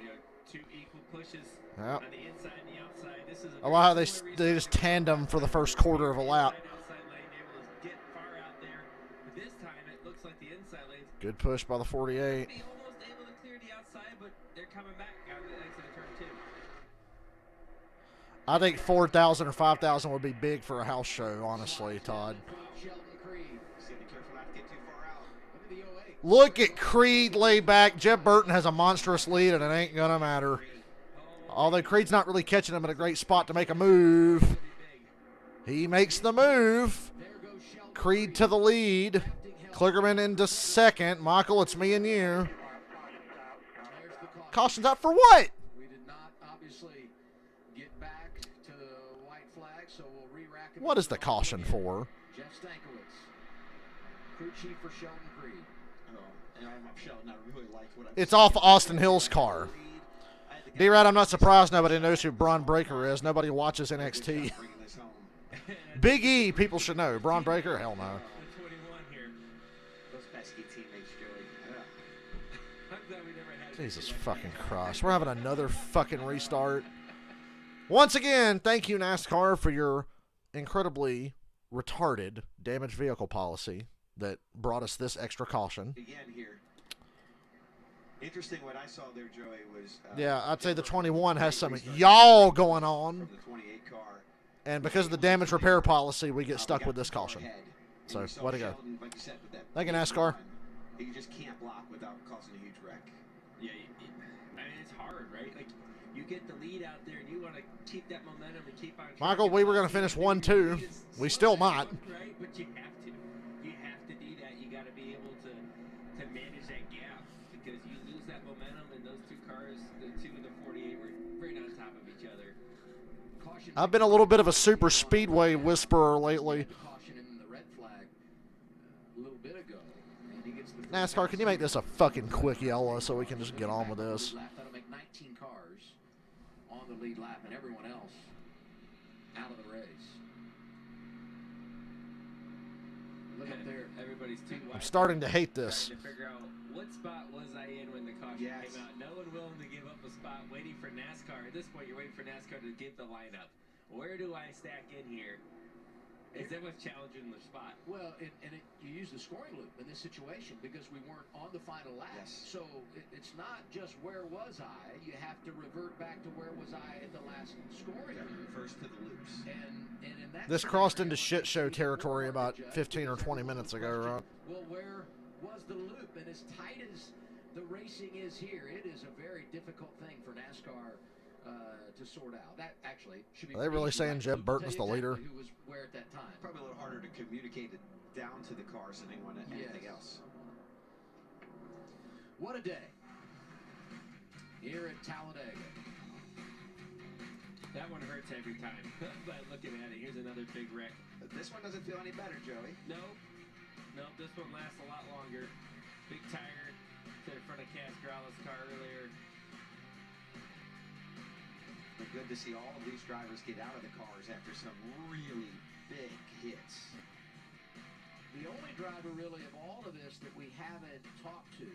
You know, 2 equal pushes Yep. on the inside and the outside. This is a I like how they just tandem for the first quarter of a lap. outside lane able to get far out there. But this time it looks like the inside lane's Good push by the 48. be almost able to clear the outside, but they're coming back out of the exit of turn 2. I think 4,000 or 5,000 would be big for a house show, honestly, Todd. Sheldon Creed. Just gotta be careful not to get too far out. Look at the 08. Look at Creed lay back. Jeb Burton has a monstrous lead, and it ain't going to matter. Although Creed's not really catching him at a great spot to make a move. He makes the move. Creed to the lead. Kligerman into second. Michael, it's me and you. Caution's out for what? We did not obviously get back to the white flag, so we'll re-rack it. What is the caution for? Jeff Stankiewicz, crew chief for Sheldon Creed. Oh, and I'm Sheldon. I really like what It's off Austin Hill's car. D-Rad, I'm not surprised nobody knows who Braun Breaker is. Nobody watches NXT. Big E, people should know. Braun Breaker? Hell no. The 21 here. Those pesky teammates, Joey. I'm glad we never had Jesus fucking Christ. We're having another fucking restart. Once again, thank you, NASCAR, for your incredibly retarded damaged vehicle policy that brought us this extra caution. Again here. Interesting what I saw there, Joey, was... Yeah, I'd say the 21 has some y'all going on. From the 28 car. And because of the damage repair policy, we get stuck with this caution. So, way to go. Like you said, with that Thank you, NASCAR. you just can't block without causing a huge wreck. Yeah, I mean, it's hard, right? Like, you get the lead out there and you want to keep that momentum and keep on. Michael, we were going to finish 1-2. We still might. Right, but you have to. You have to do that. You got to be able to manage that gap because you lose that momentum and those two cars, the 2 and the 48, were right on top of each other. I've been a little bit of a super speedway whisperer lately. NASCAR, can you make this a fucking quick yellow so we can just get on with this? That'll make 19 cars on the lead lap and everyone else out of the race. Look up there. Everybody's too wide. I'm starting to hate this. Trying to figure out what spot was I in when the caution came out. No one willing to give up a spot, waiting for NASCAR. At this point, you're waiting for NASCAR to give the lineup. Where do I stack in here? Is that what's challenging the spot? Well, you use the scoring loop in this situation because we weren't on the final lap. Yes. So it's not just where was I. You have to revert back to where was I at the last scoring. First to the loops. And in that This crossed into shit show territory about 15 or 20 minutes ago, right? Well, where was the loop? And as tight as the racing is here, it is a very difficult thing for NASCAR to sort out. That actually should be. Are they really saying Jeb Burton's the leader? Who was where at that time? Probably a little harder to communicate it down to the cars than anything else. What a day here at Talladega. That one hurts every time. But looking at it, here's another big wreck. But this one doesn't feel any better, Joey. No, this one lasts a lot longer. Big tire to the front of Cascarala's car earlier. But good to see all of these drivers get out of the cars after some really big hits. The only driver really of all of this that we haven't talked to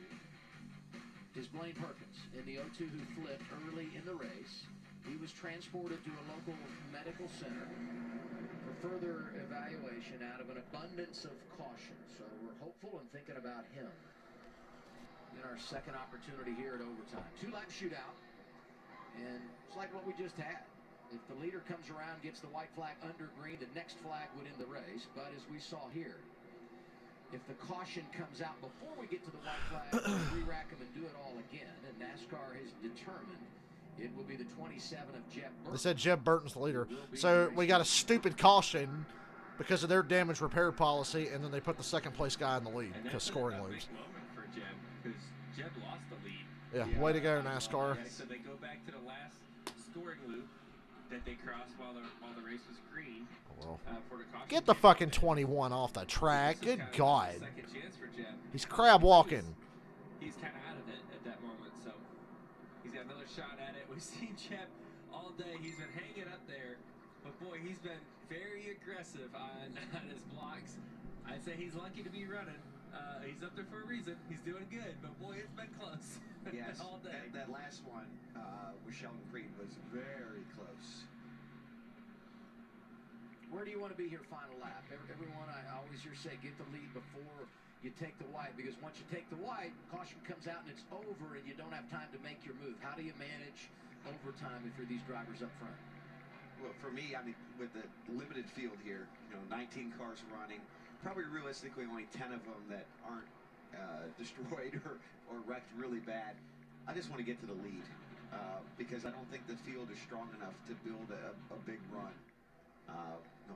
is Blaine Perkins in the 02 who flipped early in the race. He was transported to a local medical center for further evaluation out of an abundance of caution. So we're hopeful and thinking about him in our second opportunity here at overtime. 2-lap shootout. And it's like what we just had. If the leader comes around, gets the white flag under green, the next flag would end the race. But as we saw here, if the caution comes out before we get to the white flag, we'll re-rack them and do it all again. And NASCAR has determined it will be the 27 of Jeb Burton. They said Jeb Burton's the leader. So we got a stupid caution because of their damage repair policy, and then they put the second place guy in the lead because scoring loops. Moment for Jeb, because Jeb lost the lead. Yeah, way to go, NASCAR. So they go back to the last scoring loop that they crossed while the race was green. Well, for the caution. get the fucking 21 off the track. Good God. Second chance for Jeb. He's crab walking. He's kind of out of it at that moment, so he's got another shot at it. We've seen Jeb all day. He's been hanging up there, but boy, he's been very aggressive on his blocks. I'd say he's lucky to be running. He's up there for a reason. He's doing good, but boy, it's been close. Yes, all day. that last one with Sheldon Creed was very close. Where do you want to be here final lap? Everyone, I always hear say, get the lead before you take the white, because once you take the white, caution comes out and it's over and you don't have time to make your move. How do you manage overtime if you're these drivers up front? Well, for me, I mean, with the limited field here, 19 cars running, probably realistically only 10 of them that aren't destroyed or wrecked really bad. I just want to get to the lead because I don't think the field is strong enough to build a big run.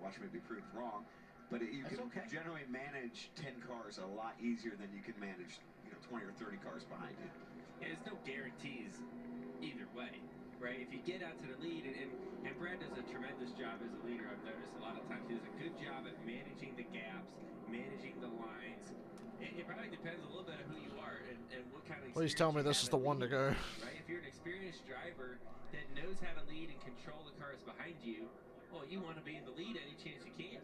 Watch me be proved wrong, but you can generally manage 10 cars a lot easier than you can manage 20 or 30 cars behind you. Yeah, there's no guarantees either way, right? If you get out to the lead, and Brad does a tremendous job as a leader, I've noticed a lot of times he does a good job at managing the gaps, managing the lines. It probably depends a little bit on who you are and what kind of. Please tell me this is the one to go. Right? If you're an experienced driver that knows how to lead and control the cars behind you, well, you want to be in the lead any chance you can.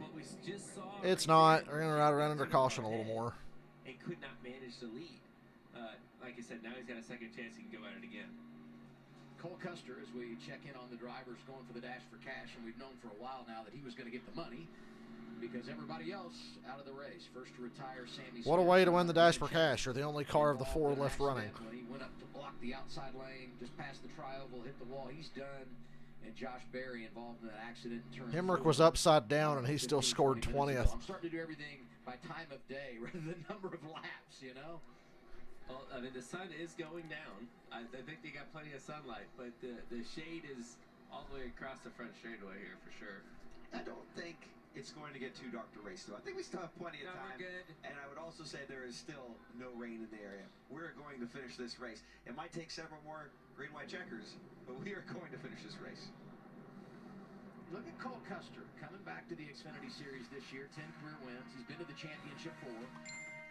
But we just saw. It's not. We're going to ride around under caution a little more. And could not manage the lead. Like I said, now he's got a second chance. He can go at it again. Cole Custer, as we check in on the drivers going for the dash for cash, and we've known for a while now that he was going to get the money because everybody else out of the race. First to retire, Sammy. What a way to win the dash for cash. You're the only car of the 4 left running. When he went up to block the outside lane, just past the tri-oval, hit the wall. He's done. And Josh Berry involved in that accident. Hemrick was upside down, and he still scored 20th. I'm starting to do everything by time of day rather than number of laps, Well, I mean, the sun is going down. I think they got plenty of sunlight, but the shade is all the way across the front straightaway here for sure. I don't think it's going to get too dark to race, though. I think we still have plenty of time. We're good. And I would also say there is still no rain in the area. We're going to finish this race. It might take several more green, white checkers, but we are going to finish this race. Look at Cole Custer coming back to the Xfinity Series this year. 10 career wins. He's been to the championship 4.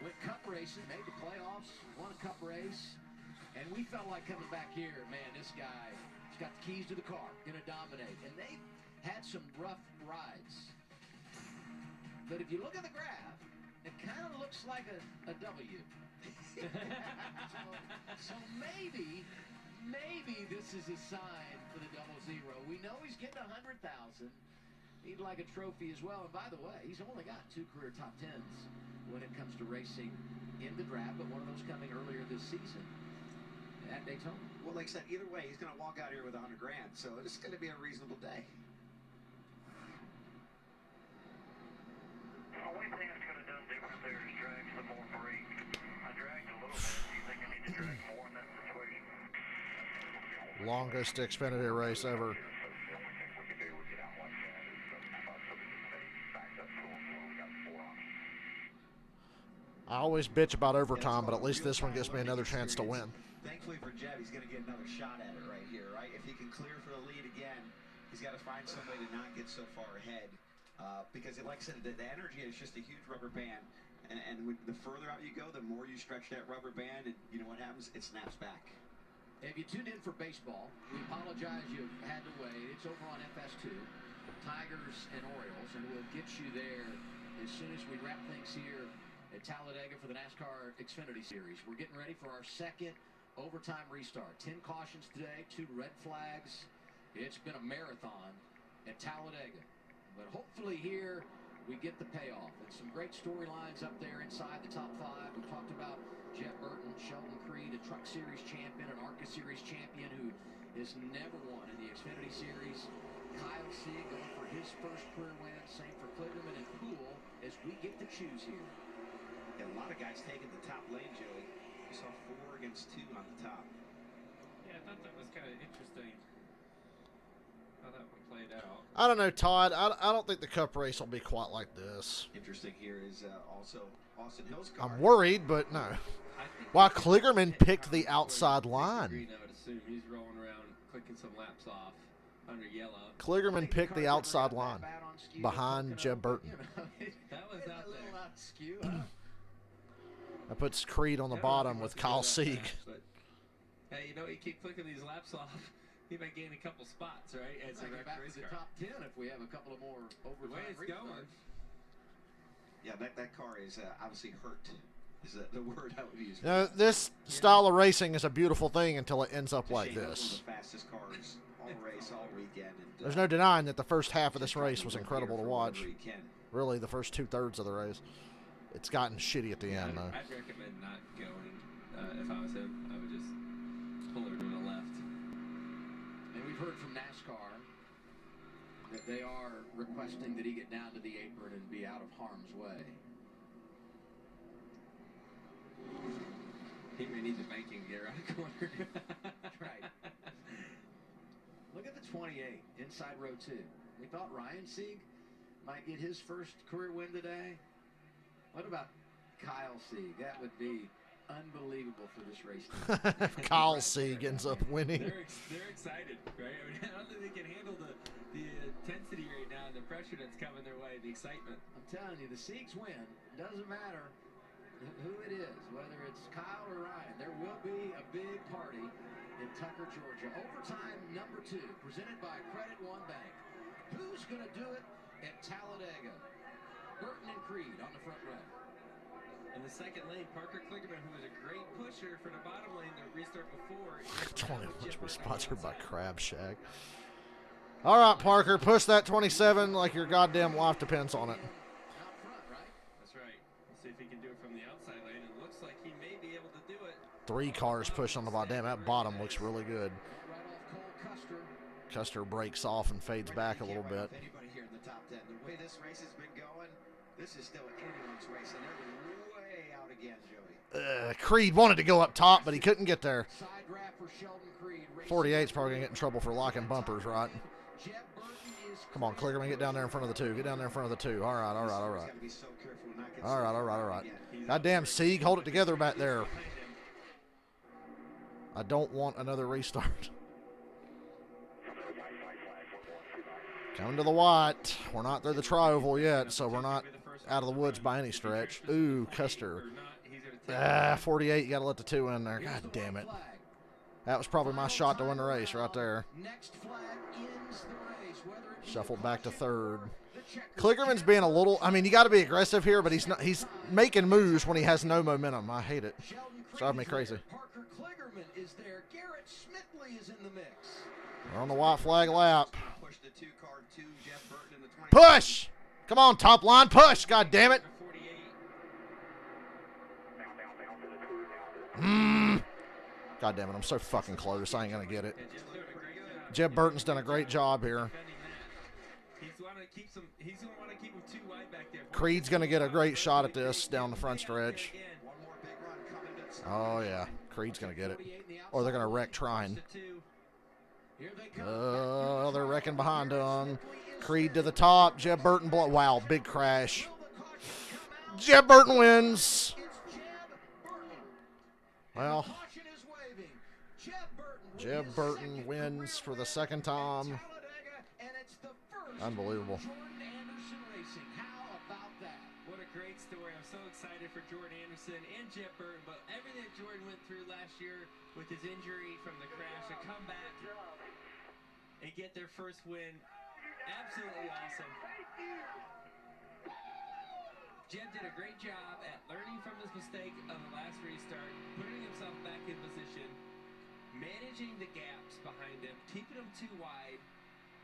Went cup racing, made the playoffs, won a cup race. And we felt like coming back here, man, this guy, he's got the keys to the car, going to dominate. And they've had some rough rides. But if you look at the graph, it kind of looks like a W. so maybe this is a sign for the 00. We know he's getting 100,000. He'd like a trophy as well. And by the way, he's only got 2 career top 10s when it comes to racing in the draft, but one of those coming earlier this season at Daytona. Well, like I said, either way, he's going to walk out here with 100 grand, so it's going to be a reasonable day. The only thing I could have done different there is drag some more brake. I dragged a little bit. Do you think I need to drag more in that situation? Longest Xfinity race ever. I always bitch about overtime, but at least this one gives me another chance to win. Thankfully for Jeb, he's going to get another shot at it right here, right? If he can clear for the lead again, he's got to find some way to not get so far ahead. Because, like I said, the energy is just a huge rubber band. And the further out you go, the more you stretch that rubber band, and you know what happens? It snaps back. If you tuned in for baseball, we apologize you had to wait. It's over on FS2, Tigers and Orioles, and we'll get you there as soon as we wrap things here at Talladega for the NASCAR Xfinity Series. We're getting ready for our second overtime restart. 10 cautions today, 2 red flags. It's been a marathon at Talladega. But hopefully here we get the payoff. And some great storylines up there inside the top 5. We talked about Jeb Burton, Sheldon Creed, a Truck Series champion, an ARCA Series champion who has never won in the Xfinity Series. Kyle Sieg going for his first career win. Same for Kligerman and Poole as we get to choose here. Yeah, a lot of guys taking the top lane, Joey. We saw 4 against 2 on the top. Yeah, I thought that was kind of interesting how that one played out. I don't know, Todd. I don't think the Cup race will be quite like this. Interesting here is also Austin Hill's car. I'm worried, but no. Wow, Kligerman picked the outside line. I would assume he's rolling around, clicking some laps off under yellow. Kligerman picked the outside line behind Jeb Burton. That was out there. That puts Creed on the bottom with Kyle Sieg. But, hey, you know, you keep clicking these laps off, he might gain a couple spots, right? As a back to the top 10 if we have a couple of more overtime. The way it's going. Yeah, that car is obviously hurt. Is the word I would use. You know, this style of racing is a beautiful thing until it ends up like this. One of the fastest cars all race, all weekend. And, there's no denying that the first half of this race was incredible to watch. Really, the first 2/3 of the race. It's gotten shitty at the end, though. I'd recommend not going. If I was him, I would just pull her to the left. And we've heard from NASCAR that they are requesting that he get down to the apron and be out of harm's way. He may need the banking gear out of the corner. Right. Look at the 28 inside row 2. We thought Ryan Sieg might get his first career win today. What about Kyle Sieg? That would be unbelievable for this race team. Kyle Sieg ends up winning. They're excited, right? I mean, I don't think they can handle the intensity right now and the pressure that's coming their way, the excitement. I'm telling you, the Siegs win. Doesn't matter who it is, whether it's Kyle or Ryan. There will be a big party in Tucker, Georgia. Overtime number 2, presented by Credit One Bank. Who's going to do it at Talladega? Burton and Creed on the front row. In the second lane, Parker Kligerman, who was a great pusher for the bottom lane to restart before. 20 much was sponsored by Crab Shack. All right, Parker, push that 27 like your goddamn life depends on it. Out front, right? That's right. Let's see if he can do it from the outside lane. It looks like he may be able to do it. 3 cars pushed on the bottom. Damn, that bottom looks really good. Right off Cole Custer. Custer breaks off and fades back a little bit. Anybody here in the top 10. The way this race has been going, This is still anyone's race, and they're way out again, Joey. Creed wanted to go up top, but he couldn't get there. Side wrap for Sheldon Creed. 48's probably going to get in trouble for locking bumpers, right? Come on, Clickerman, get down there in front of the two. Get down there in front of the two. All right. All right. Goddamn, Sieg, hold it together back there. I don't want another restart. Coming to the white. We're not through the tri-oval yet, so we're not out of the woods by any stretch. Ooh, Custer. 48, you got to let the two in there. God damn it. That was probably my shot to win the race right there. Shuffled back to third. Clickerman's being a little, I mean, you got to be aggressive here, but he's making moves when he has no momentum. I hate it. It's driving me crazy. We're on the white flag lap. Push! Come on, top line, push! God damn it! God damn it, I'm so fucking close. I ain't gonna get it. Jeb Burton's done a great job here. Creed's gonna get a great shot at this down the front stretch. Oh yeah, Creed's gonna get it. Or they're gonna wreck trying. They're wrecking behind him. Creed to the top. Jeb Burton blow. Wow, big crash. Jeb Burton wins. Well, Jeb Burton wins for the second time. Unbelievable. What a great story. I'm so excited for Jordan Anderson and Jeb Burton, but everything that Jordan went through last year with his injury from the crash, to come back and get their first win. Absolutely awesome. Jeb did a great job at learning from his mistake of the last restart, putting himself back in position, managing the gaps behind him, keeping them too wide,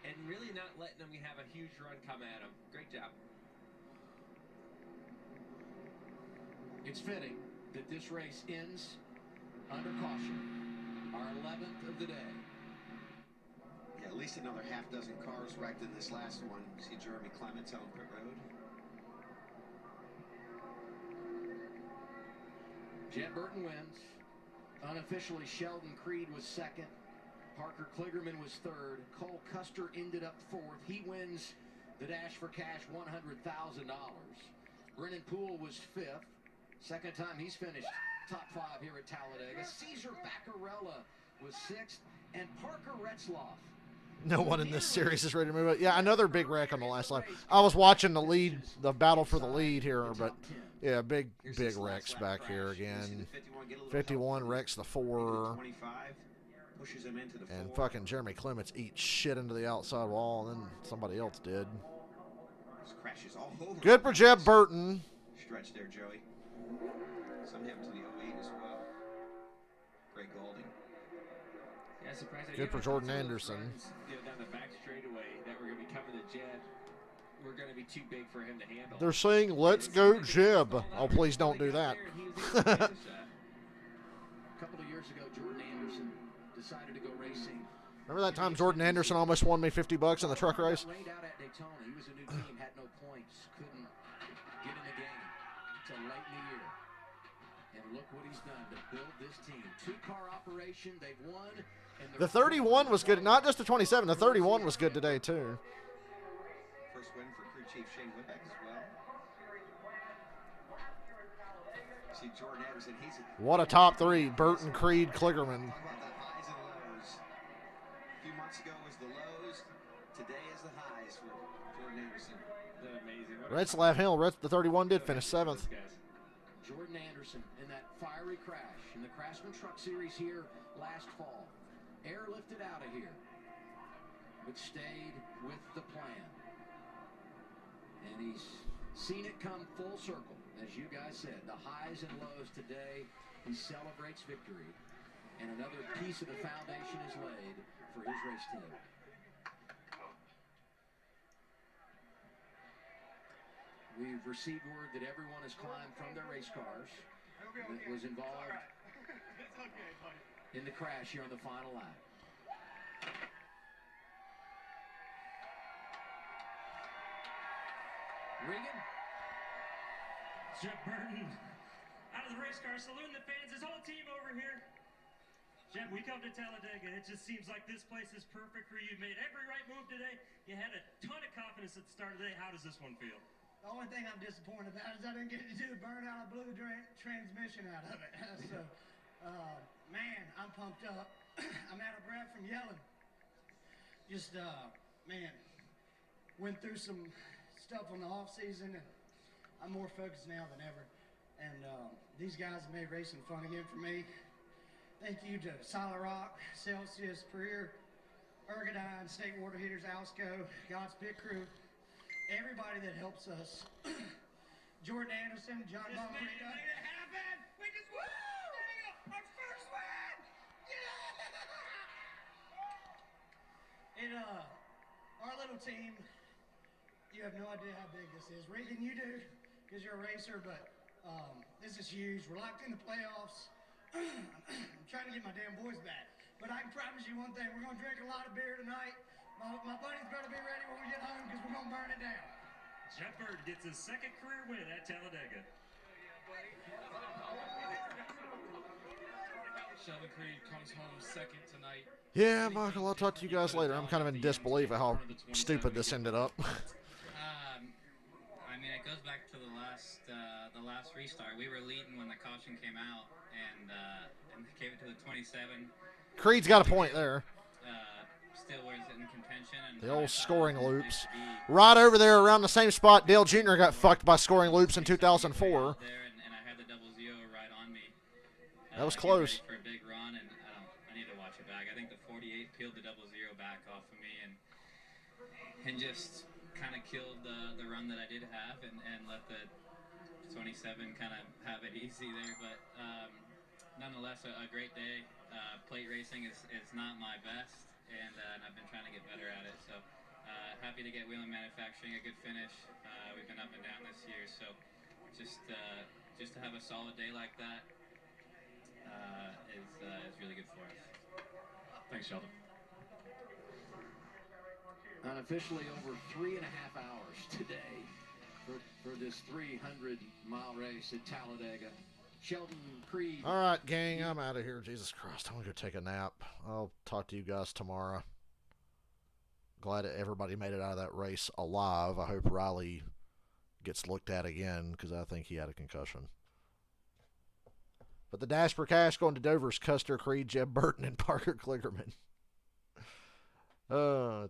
and really not letting them have a huge run come at him. Great job. It's fitting that this race ends under caution, our 11th of the day. Yeah, at least another half dozen cars wrecked in this last one. See Jeremy Clements on pit road. Jeb Burton wins. Unofficially, Sheldon Creed was second. Parker Kligerman was third. Cole Custer ended up fourth. He wins the Dash for Cash $100,000. Brennan Poole was fifth. Second time he's finished top five here at Talladega. Cesar Vaccarella was sixth. And Parker Retzloff. No one in this series is ready to move it. Yeah, another big wreck on the last lap. I was watching the battle for the lead here, but yeah, big wrecks back here again. 51 wrecks the 4. And fucking Jeremy Clements eats shit into the outside wall, and then somebody else did. Good for Jeb Burton. Stretch there, Joey. Some happened to the 08 as well. Greg Golding. Yeah, surprised. Good for Jordan Anderson. Down the back straightaway that we're going to be coming to Jeb. We're going to be too big for him to handle. They're saying, let's go Jeb. Oh, please don't do that. A couple of years ago, Jordan Anderson decided to go racing. Remember that time Jordan Anderson almost won me $50 in the truck race? Laid out at Daytona. He was a new team, had no points, couldn't get in the game until late in the year. And look what he's done to build this team. 2-car operation, they've won. The 31 was good. Not just the 27. The 31 was good today, too. First win for crew chief Shane Whitbeck as well. See Jordan Anderson. What a top 3. Burton, Creed, Kligerman. Highs and lows. A few months ago was the lows. Today is the highs for Jordan Anderson. Amazing. Retzlaff Hill. The 31 did finish 7th. Jordan Anderson in that fiery crash in the Craftsman Truck Series here last fall. Airlifted out of here, but stayed with the plan. And he's seen it come full circle. As you guys said, the highs and lows today, he celebrates victory. And another piece of the foundation is laid for his race team. We've received word that everyone has climbed from their race cars that was involved in the crash here on the final lap. Regan, Jeff Burton out of the race car, saluting the fans, his whole team over here. Jeff, we come to Talladega. It just seems like this place is perfect for you. You made every right move today. You had a ton of confidence at the start of the day. How does this one feel? The only thing I'm disappointed about is I didn't get to do the burnout. I blew the transmission out of it. So, man, I'm pumped up. I'm out of breath from yelling. Just, man, went through some stuff on the off season, and I'm more focused now than ever. And these guys have made racing fun again for me. Thank you to Solid Rock, Celsius, Career, Ergodyne, State Water Heaters, Alsco, God's Pit Crew, everybody that helps us. Jordan Anderson, John Just Bonfrida. made it happen. We just won. There you go. Our first win. Yeah. Our little team, you have no idea how big this is. Regan, you do, because you're a racer, but this is huge. We're locked in the playoffs. I'm trying to get my damn voice back. But I can promise you one thing. We're going to drink a lot of beer tonight. My buddies better be ready when we get home because we're going to burn it down. Jeff Bird gets his second career win at Talladega. Sheldon Creed comes home second tonight. Yeah, Michael, I'll talk to you guys later. I'm kind of in disbelief at how stupid this ended up. I mean, it goes back to the last restart. We were leading when the caution came out, and gave it to the 27. Creed's got a point there. Still was in contention. And The old scoring loops. Right over there around the same spot, Dale Jr. got fucked by scoring loops in 2004. And I had the double zero right on me. That was close. For a big run, and I need to watch it back. I think the 48 peeled the double zero back off of me, and just kind of killed the run that I did have, and let the 27 kind of have it easy there. But nonetheless, a great day. Plate racing is not my best, and I've been trying to get better at it. So happy to get Whelen Manufacturing a good finish. We've been up and down this year, so just to have a solid day like that is really good for us. Thanks, Sheldon. Unofficially over 3.5 hours today for this 300-mile race at Talladega. Sheldon Creed. All right, gang, I'm out of here. Jesus Christ, I'm going to go take a nap. I'll talk to you guys tomorrow. Glad that everybody made it out of that race alive. I hope Riley gets looked at again because I think he had a concussion. But the dash for cash going to Dover's Custer, Creed, Jeb Burton, and Parker Klickerman.